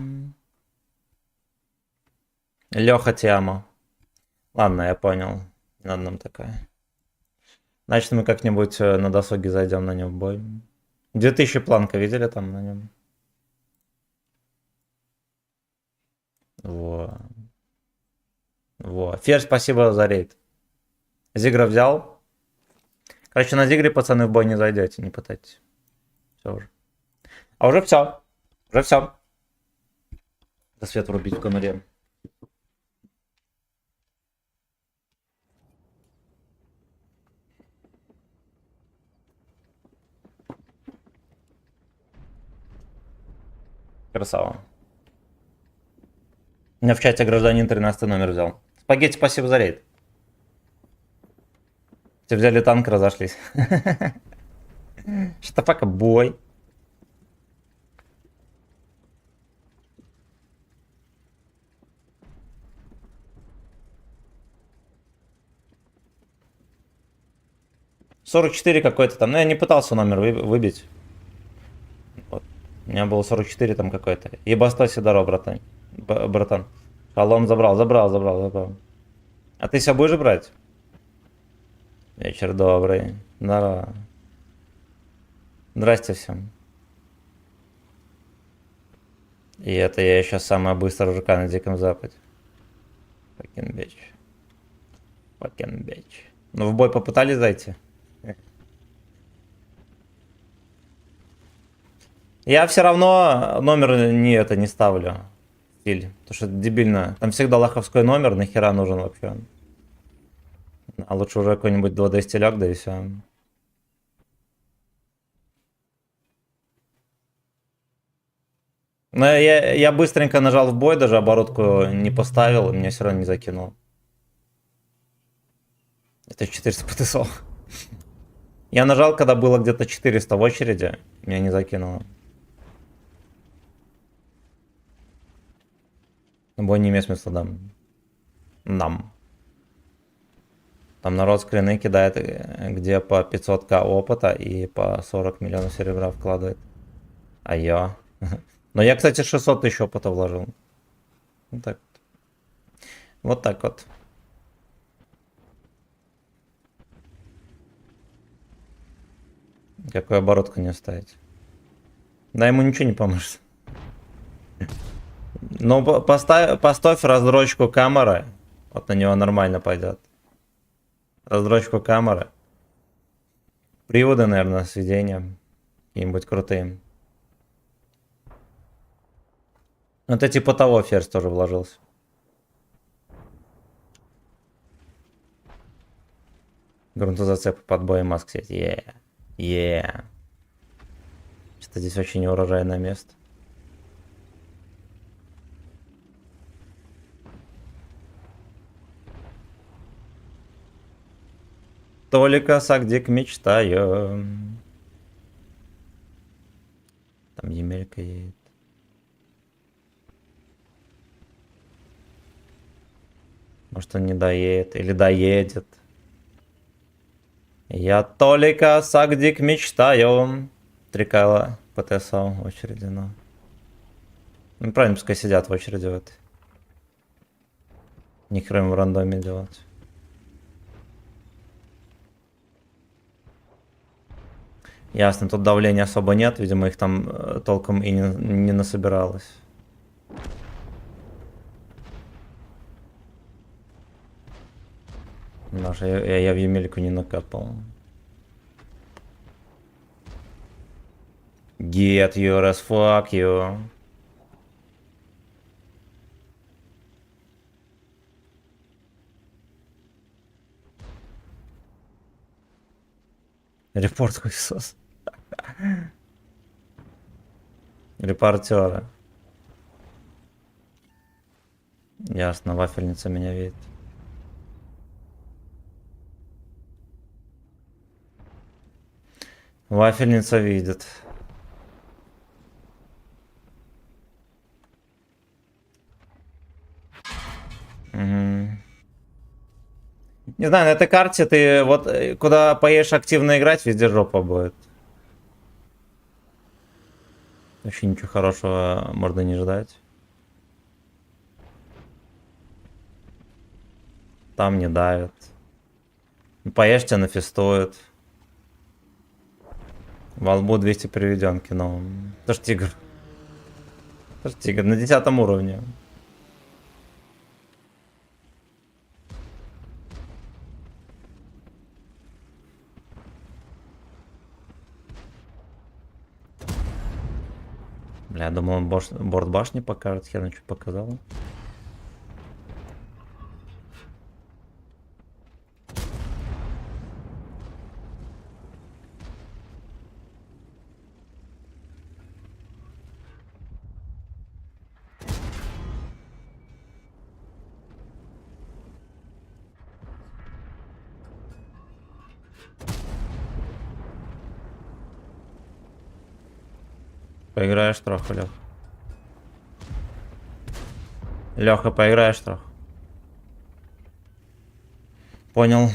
Леха Тиамо. Ладно, я понял. Не надо нам такая. Значит, мы как-нибудь на досуге зайдем на него в бой. 2000 планка видели там на нем? Во. Во. Фер, спасибо за рейд. Зигра взял. Короче, на Зигре, пацаны, в бой не зайдете, не пытайтесь. Все уже. А уже все. Уже все. Да свет врубить в конуре. Красава. У меня в чате гражданин 13 номер взял. Спагетти, спасибо за рейд. Все взяли танк, разошлись. Что пока бой. «44 какой-то там. Ну, я не пытался номер выбить. Вот. У меня было 44 там какой-то. Ебастоси здорово, братан. Братан. Шалом забрал. А ты себя будешь брать? Вечер добрый. Здорово. Здрасте всем. И это я еще самая быстрая ЖК на Диком Западе. Fucking bitch. Ну, в бой попытались зайти? Я все равно номер не ставлю. Стиль. Потому что это дебильно. Там всегда лаховской номер, нахера нужен вообще. А лучше уже какой-нибудь 2D стилек, да и все. Но я быстренько нажал в бой, даже оборотку не поставил, и меня все равно не закинул. Это 400 ПТСО. Я нажал, когда было где-то 400 в очереди, меня не закинуло. Бой не имеет смысла, да. Нам. Там народ скрины кидает, где по 500к опыта и по 40 миллионов серебра вкладывает. А я... Но я, кстати, 600 тысяч опыта вложил. Вот так вот. Вот так вот. Какую оборотку не ставить. Да ему ничего не поможет. Ну, поставь раздрочку камеры. Вот на него нормально пойдет. Раздрочку камеры. Приводы, наверное, сведения. Какие-нибудь крутые. Это типа того ферзь тоже вложился. Грунтозацеп под боем маск сеть. Что-то здесь очень неурожайное место. Только сагдик мечтаю. Там Емелька едет. Может, он не доедет или доедет. Я только сагдик мечтаю. Трикала ПТСО в очереди, но... Ну, правильно, пускай сидят в очереди в этой. Не хрен в рандоме делать. Ясно, тут давления особо нет, видимо, их там толком и не насобиралось. Даже я в Емельку не накапал. Get your as fuck you. Репорт хуесос. Репортеры. Ясно, вафельница меня видит. Вафельница видит. Угу. Не знаю, на этой карте ты вот куда поедешь активно играть, везде жопа будет. Вообще ничего хорошего можно не ждать. Там не давят. Поешь, тебя нафестуют. Во лбу 200 приведенки, но... Это ж тигр. Это ж тигр на 10 уровне. Бля, я думал, он борт башни покажет, хер что показал. Поиграешь трохи, Лех. Леха, поиграешь трохи. Понял.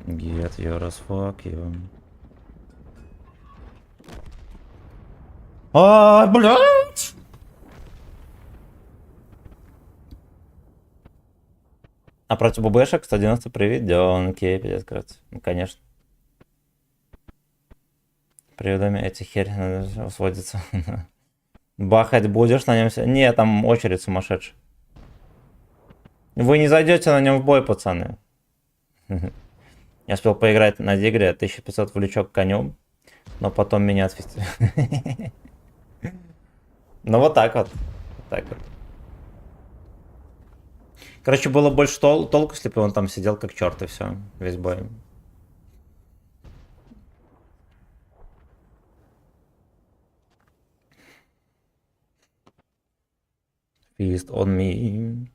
Get your as fuck you. А, блядь! А против ББшек 190 приведенки, пиздец, кажется. Ну, конечно. Приведами эти херь сводится. Бахать будешь на нем? Не, там очередь сумасшедшая. Вы не зайдете на нем в бой, пацаны. Я успел поиграть на Дигре, 1500 влечок конем, но потом меня отвести. Ну вот так вот. Вот так вот. Короче, было больше толку, если бы он там сидел как черт и все, весь бой. Feast on me.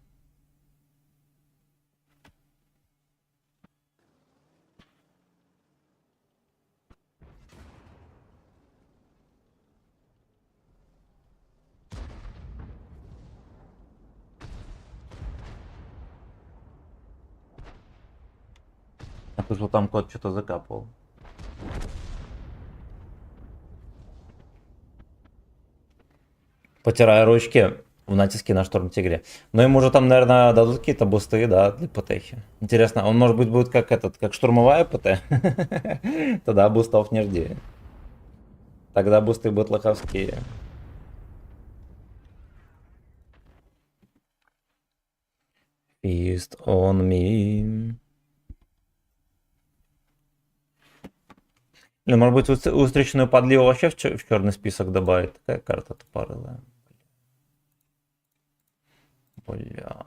Я слышал, там кот что-то закапывал. Потирая ручки в натиске на шторм тигре. Но ему же там, наверное, дадут какие-то бусты, да, для ПТхи. Интересно, он может быть будет как этот, как штурмовая ПТ? Тогда бустов не жди. Тогда бусты будут лоховские. Feast on me. Или, может быть, устричную подливу вообще в черный список добавить? Такая карта тупорылая. Бля.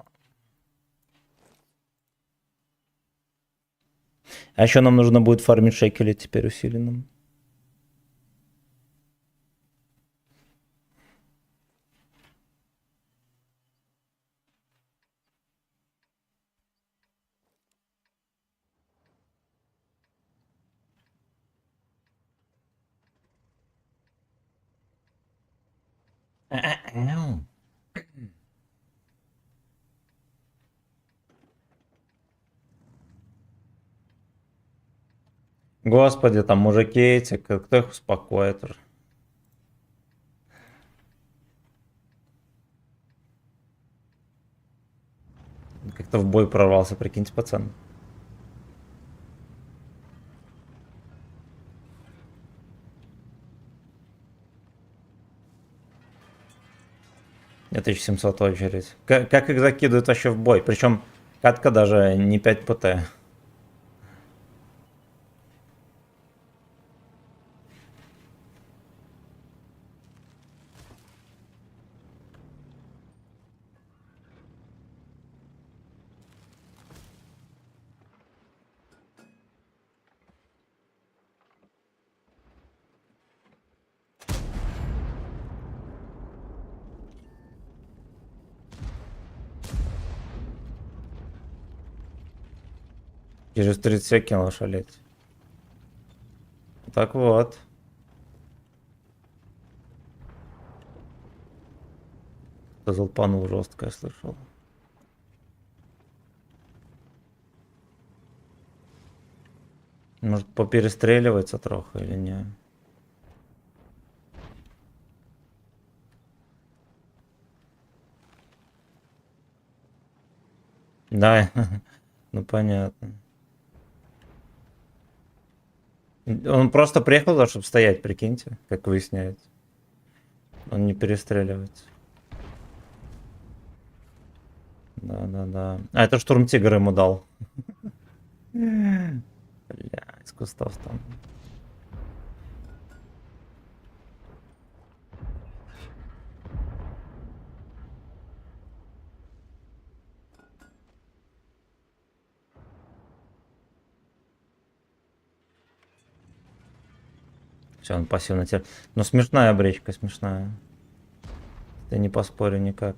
А еще нам нужно будет фармить шекели теперь усиленным. Господи, там мужики эти, кто их успокоит уже? Как-то в бой прорвался, прикиньте, пацан. Это 1700 очередь. Как их закидывают вообще в бой? Причем катка даже не 5 ПТ. Через 30 секунд шалеть. Так вот. Залпанул жестко, я слышал. Может, поперестреливается трохи или не? Да, ну понятно. Он просто приехал, чтобы стоять, прикиньте, как выясняется. Он не перестреливается. Да. А это штурмтигр ему дал. Бля, из кустов там. Все, он пассивно теряет. Но смешная бричка, смешная. Я не поспорю никак.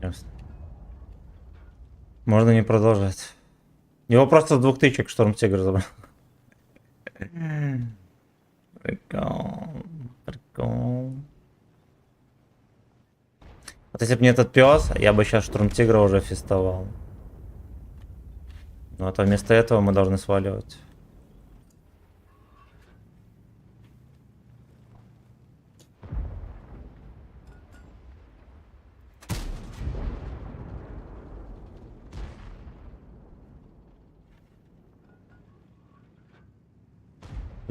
Ясно. Можно не продолжать. Его просто с 2 тычек штурмтигр забрал. Прикол. Прикол. Вот если бы не этот пес, я бы сейчас штурмтигра уже фестовал. Ну а то вместо этого мы должны сваливать.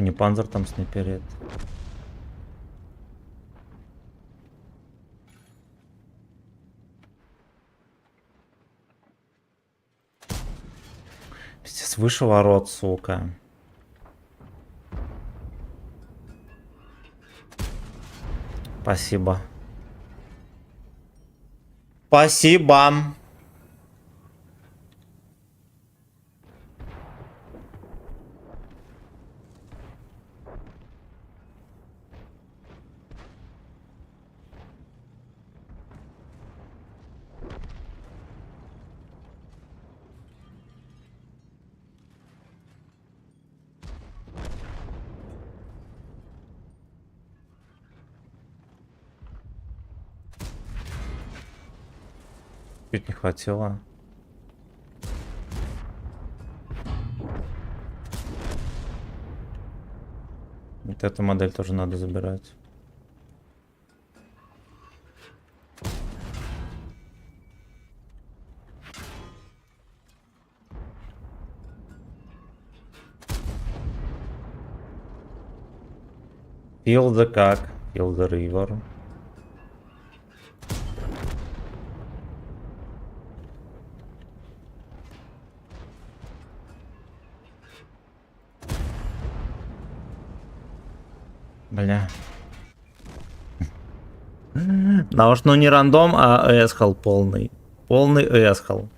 Не панзер там снайперит. Пиздец, выше ворот, сука. Спасибо. Спасибо. Чуть не хватило. Вот эту модель тоже надо забирать. Feel the как? Feel the river. Бля. Да уж, ну не рандом, а эсхал полный. Полный эсхал.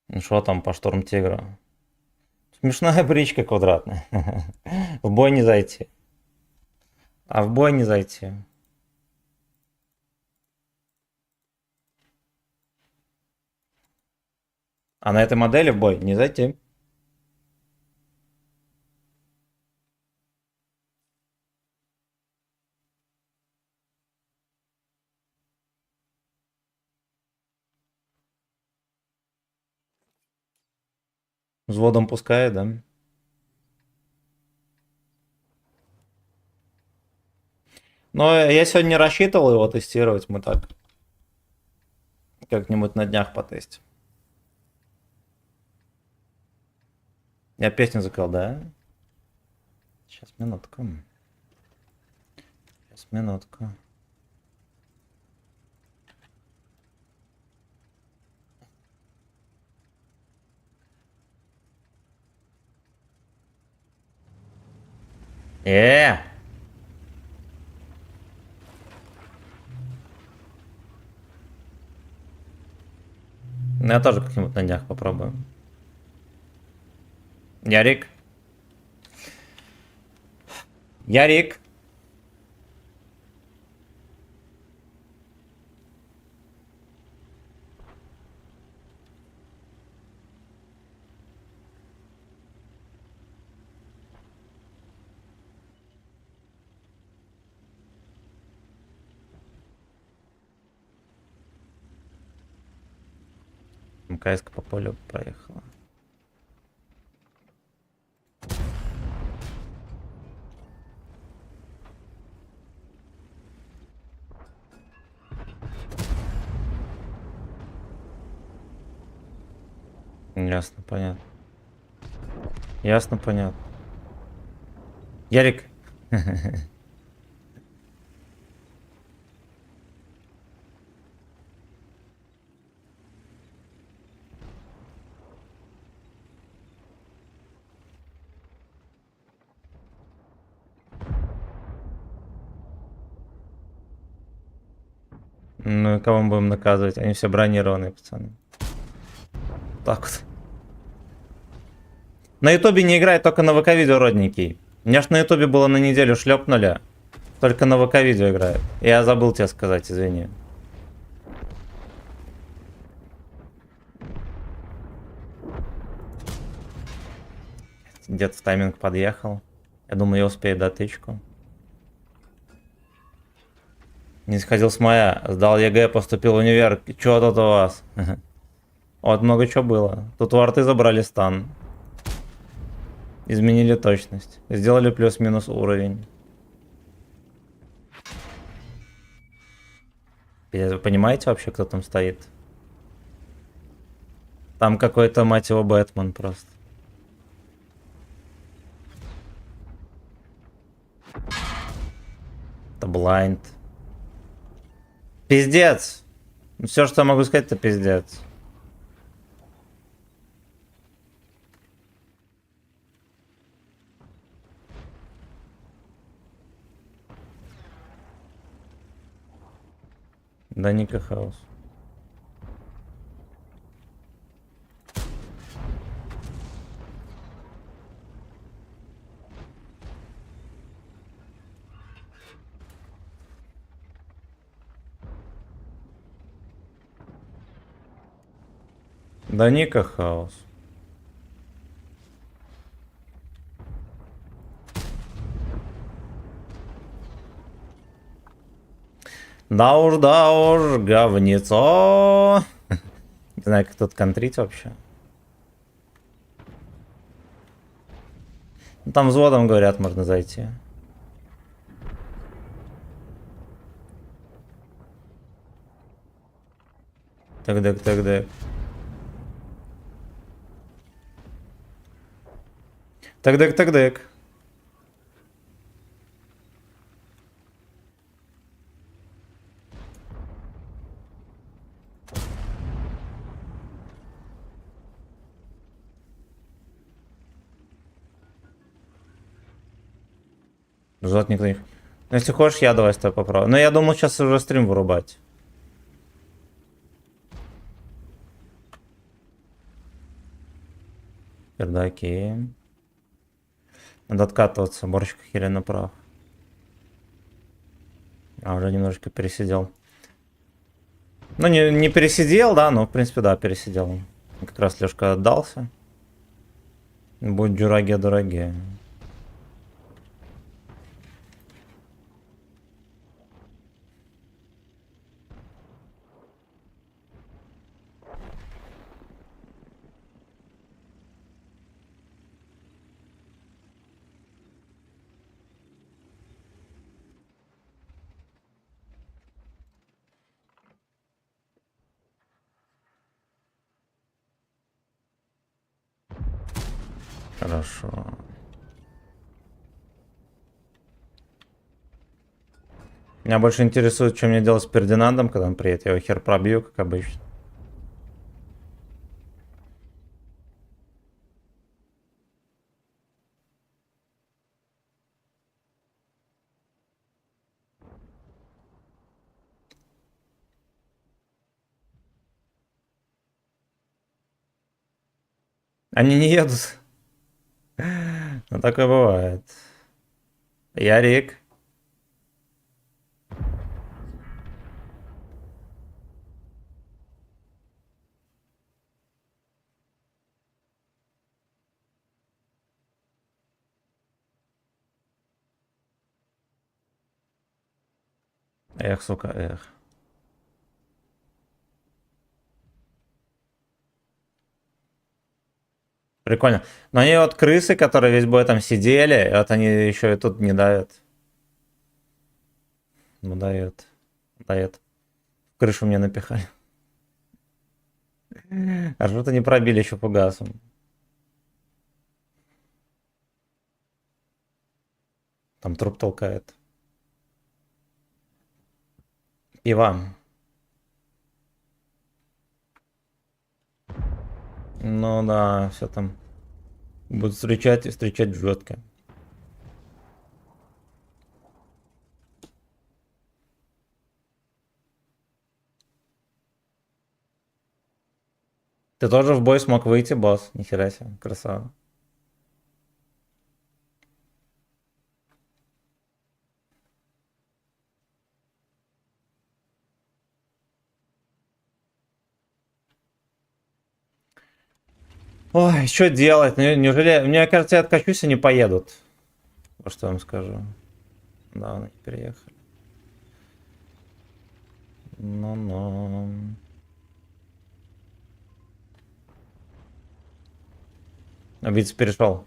Ну что там по штурм тигру? Смешная бричка квадратная. В бой не зайти. А в бой не зайти. А на этой модели в бой не зайти. Взводом пускает, да? Но я сегодня не рассчитывал его тестировать, мы так как-нибудь на днях потестим. Я песню заказал, да? Сейчас, минутку. Сейчас, минутку. Э! Ну, я тоже как-нибудь на днях попробую. Ярик? Ярик? МКС по полю проехала. Ясно, понятно. Ясно, понятно. Ярик. Ну и кого мы будем наказывать? Они все бронированные, пацаны. Так вот. На ютубе не играет, только на ВК-видео, родненький. Меня ж на ютубе было на неделю шлепнули. Только на ВК-видео играет. Я забыл тебе сказать, извини. Дед в тайминг подъехал. Я думаю, я успею до тычку. Не сходил с мая, сдал ЕГЭ, поступил в универ. Чё тут у вас? Вот много чего было. Тут у арты забрали стан. Изменили точность. Сделали плюс-минус уровень. Вы понимаете вообще, кто там стоит? Там какой-то, мать его, Бэтмен просто. Это блайнд. Пиздец. Все, что я могу сказать, это пиздец. Да, Ника Хаус. Да, Ника Хаус. Да уж, говнецо. Не знаю, как тут контрить вообще. Ну, там взводом, говорят, можно зайти. Так. Так. Взвод никто не... Ну, если хочешь, я давай с тобой попробую. Но я думал сейчас уже стрим вырубать. Пердаки. Надо откатываться, борщик херен прав. А, уже немножечко пересидел. Ну, не пересидел, да, но, в принципе, да, пересидел. Как раз Лешка отдался. Будь дюраге. Хорошо. Меня больше интересует, что мне делать с Фердинандом, когда он приедет. Я его хер пробью, как обычно. Они не едут. Ну, такое бывает. Ярик. Эх, сука, эх. Прикольно. Но они вот крысы, которые весь бой там сидели, вот они еще и тут не давят. Ну, дает. Дает. Крышу мне напихали. А что-то не пробили еще фугасом. Там труп толкает. Пиво. Ну да, все там. Будут встречать и встречать жестко. Ты тоже в бой смог выйти, босс? Нихера себе, красава. Ой, что делать? Неужели... Мне кажется, я откачусь и не поедут. Вот что я вам скажу. Да, они переехали. Ну-ну. А Виц перешел.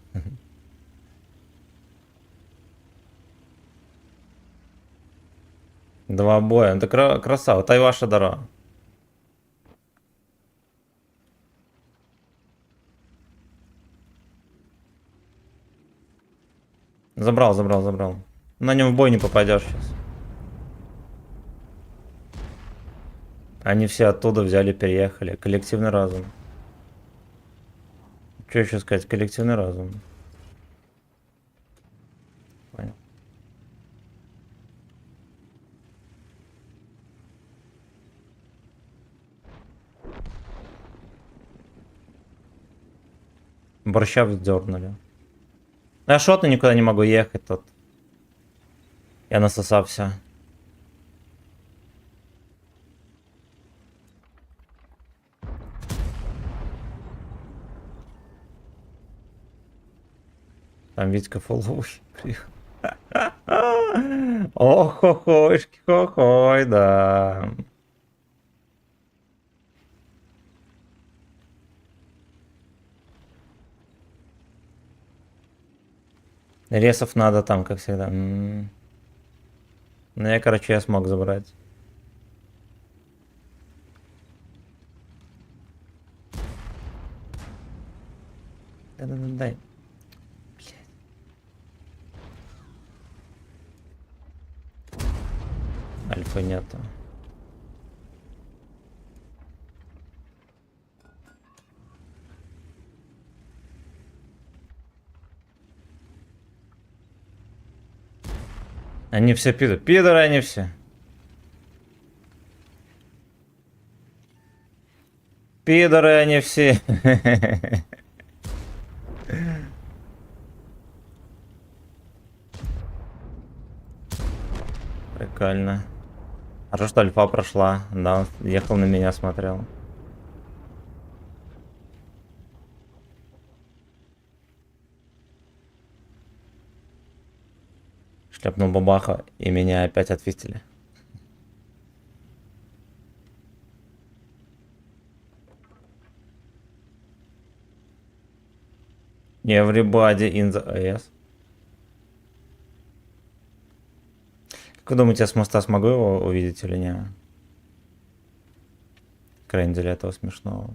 Два боя. Это красава. Та й ваша дорога. Забрал. На нем в бой не попадешь сейчас. Они все оттуда взяли, переехали. Коллективный разум. Что еще сказать? Коллективный разум. Понял. Борща вздернули. Я шотно никуда не могу ехать тут. Я насосался. Там Витька фуловый приехал. Ох-хо-хойшки, хо-хой, да. Ресов надо там, как всегда. Ну, я, короче, я смог забрать. Дай. Альфа нету. Они все пидоры. Пидоры они все. Пидоры они все. Прикольно. Хорошо, что альфа прошла. Да, он ехал на меня, смотрел. Шляпнул бабаха, и меня опять отвистили. Everybody in the AS. Как вы думаете, я с моста смогу его увидеть или нет? Кренделя этого смешного.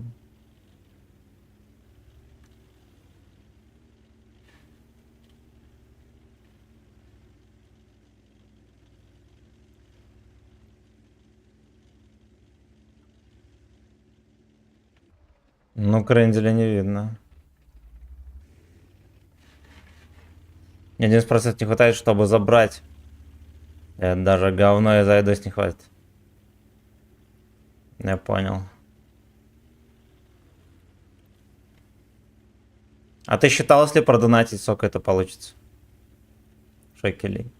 Ну, Кренделя не видно. 11% не хватает, чтобы забрать. Даже говно из айдос не хватит. Я понял. А ты считал, если продонатить, сколько это получится? Шекелей.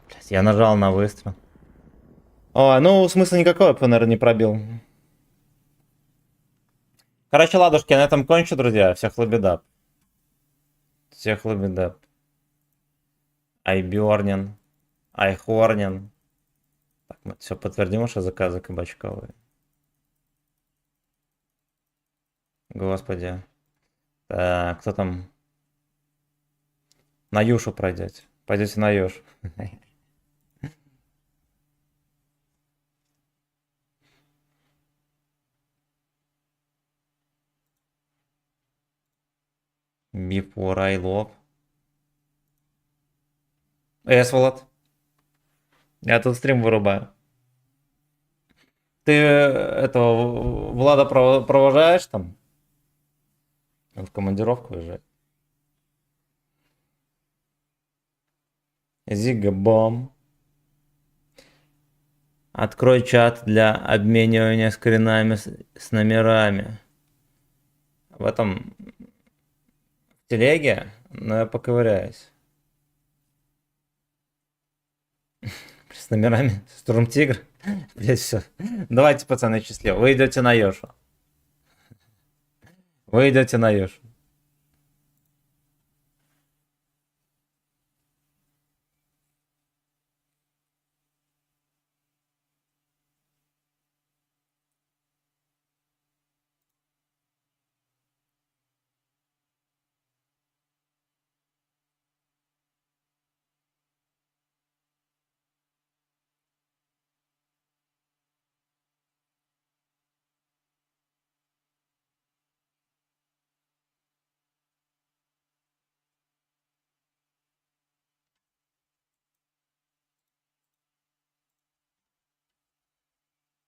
Блядь, я нажал на выстрел. О, ну смысла никакого, я, наверное, не пробил. Короче, ладушки, я на этом кончу, друзья. Всех лабидап. Всех лабидап. Айбернин, Айхорнин. Так, мы все подтвердим ваши заказы кабачковые. Господи. Так, кто там? На Юшу пройдете. Пойдете на Юж. Before I love. Влад. Я тут стрим вырубаю. Ты этого Влада провожаешь там? Он в командировку уезжает. Зигабом. Открой чат для обменивания скринами с номерами. В этом телеге, но я поковыряюсь. С номерами Струмтигр. Блять, все. Давайте, пацаны, счастливо. Вы идете на Йошу. Вы идете на Йошу.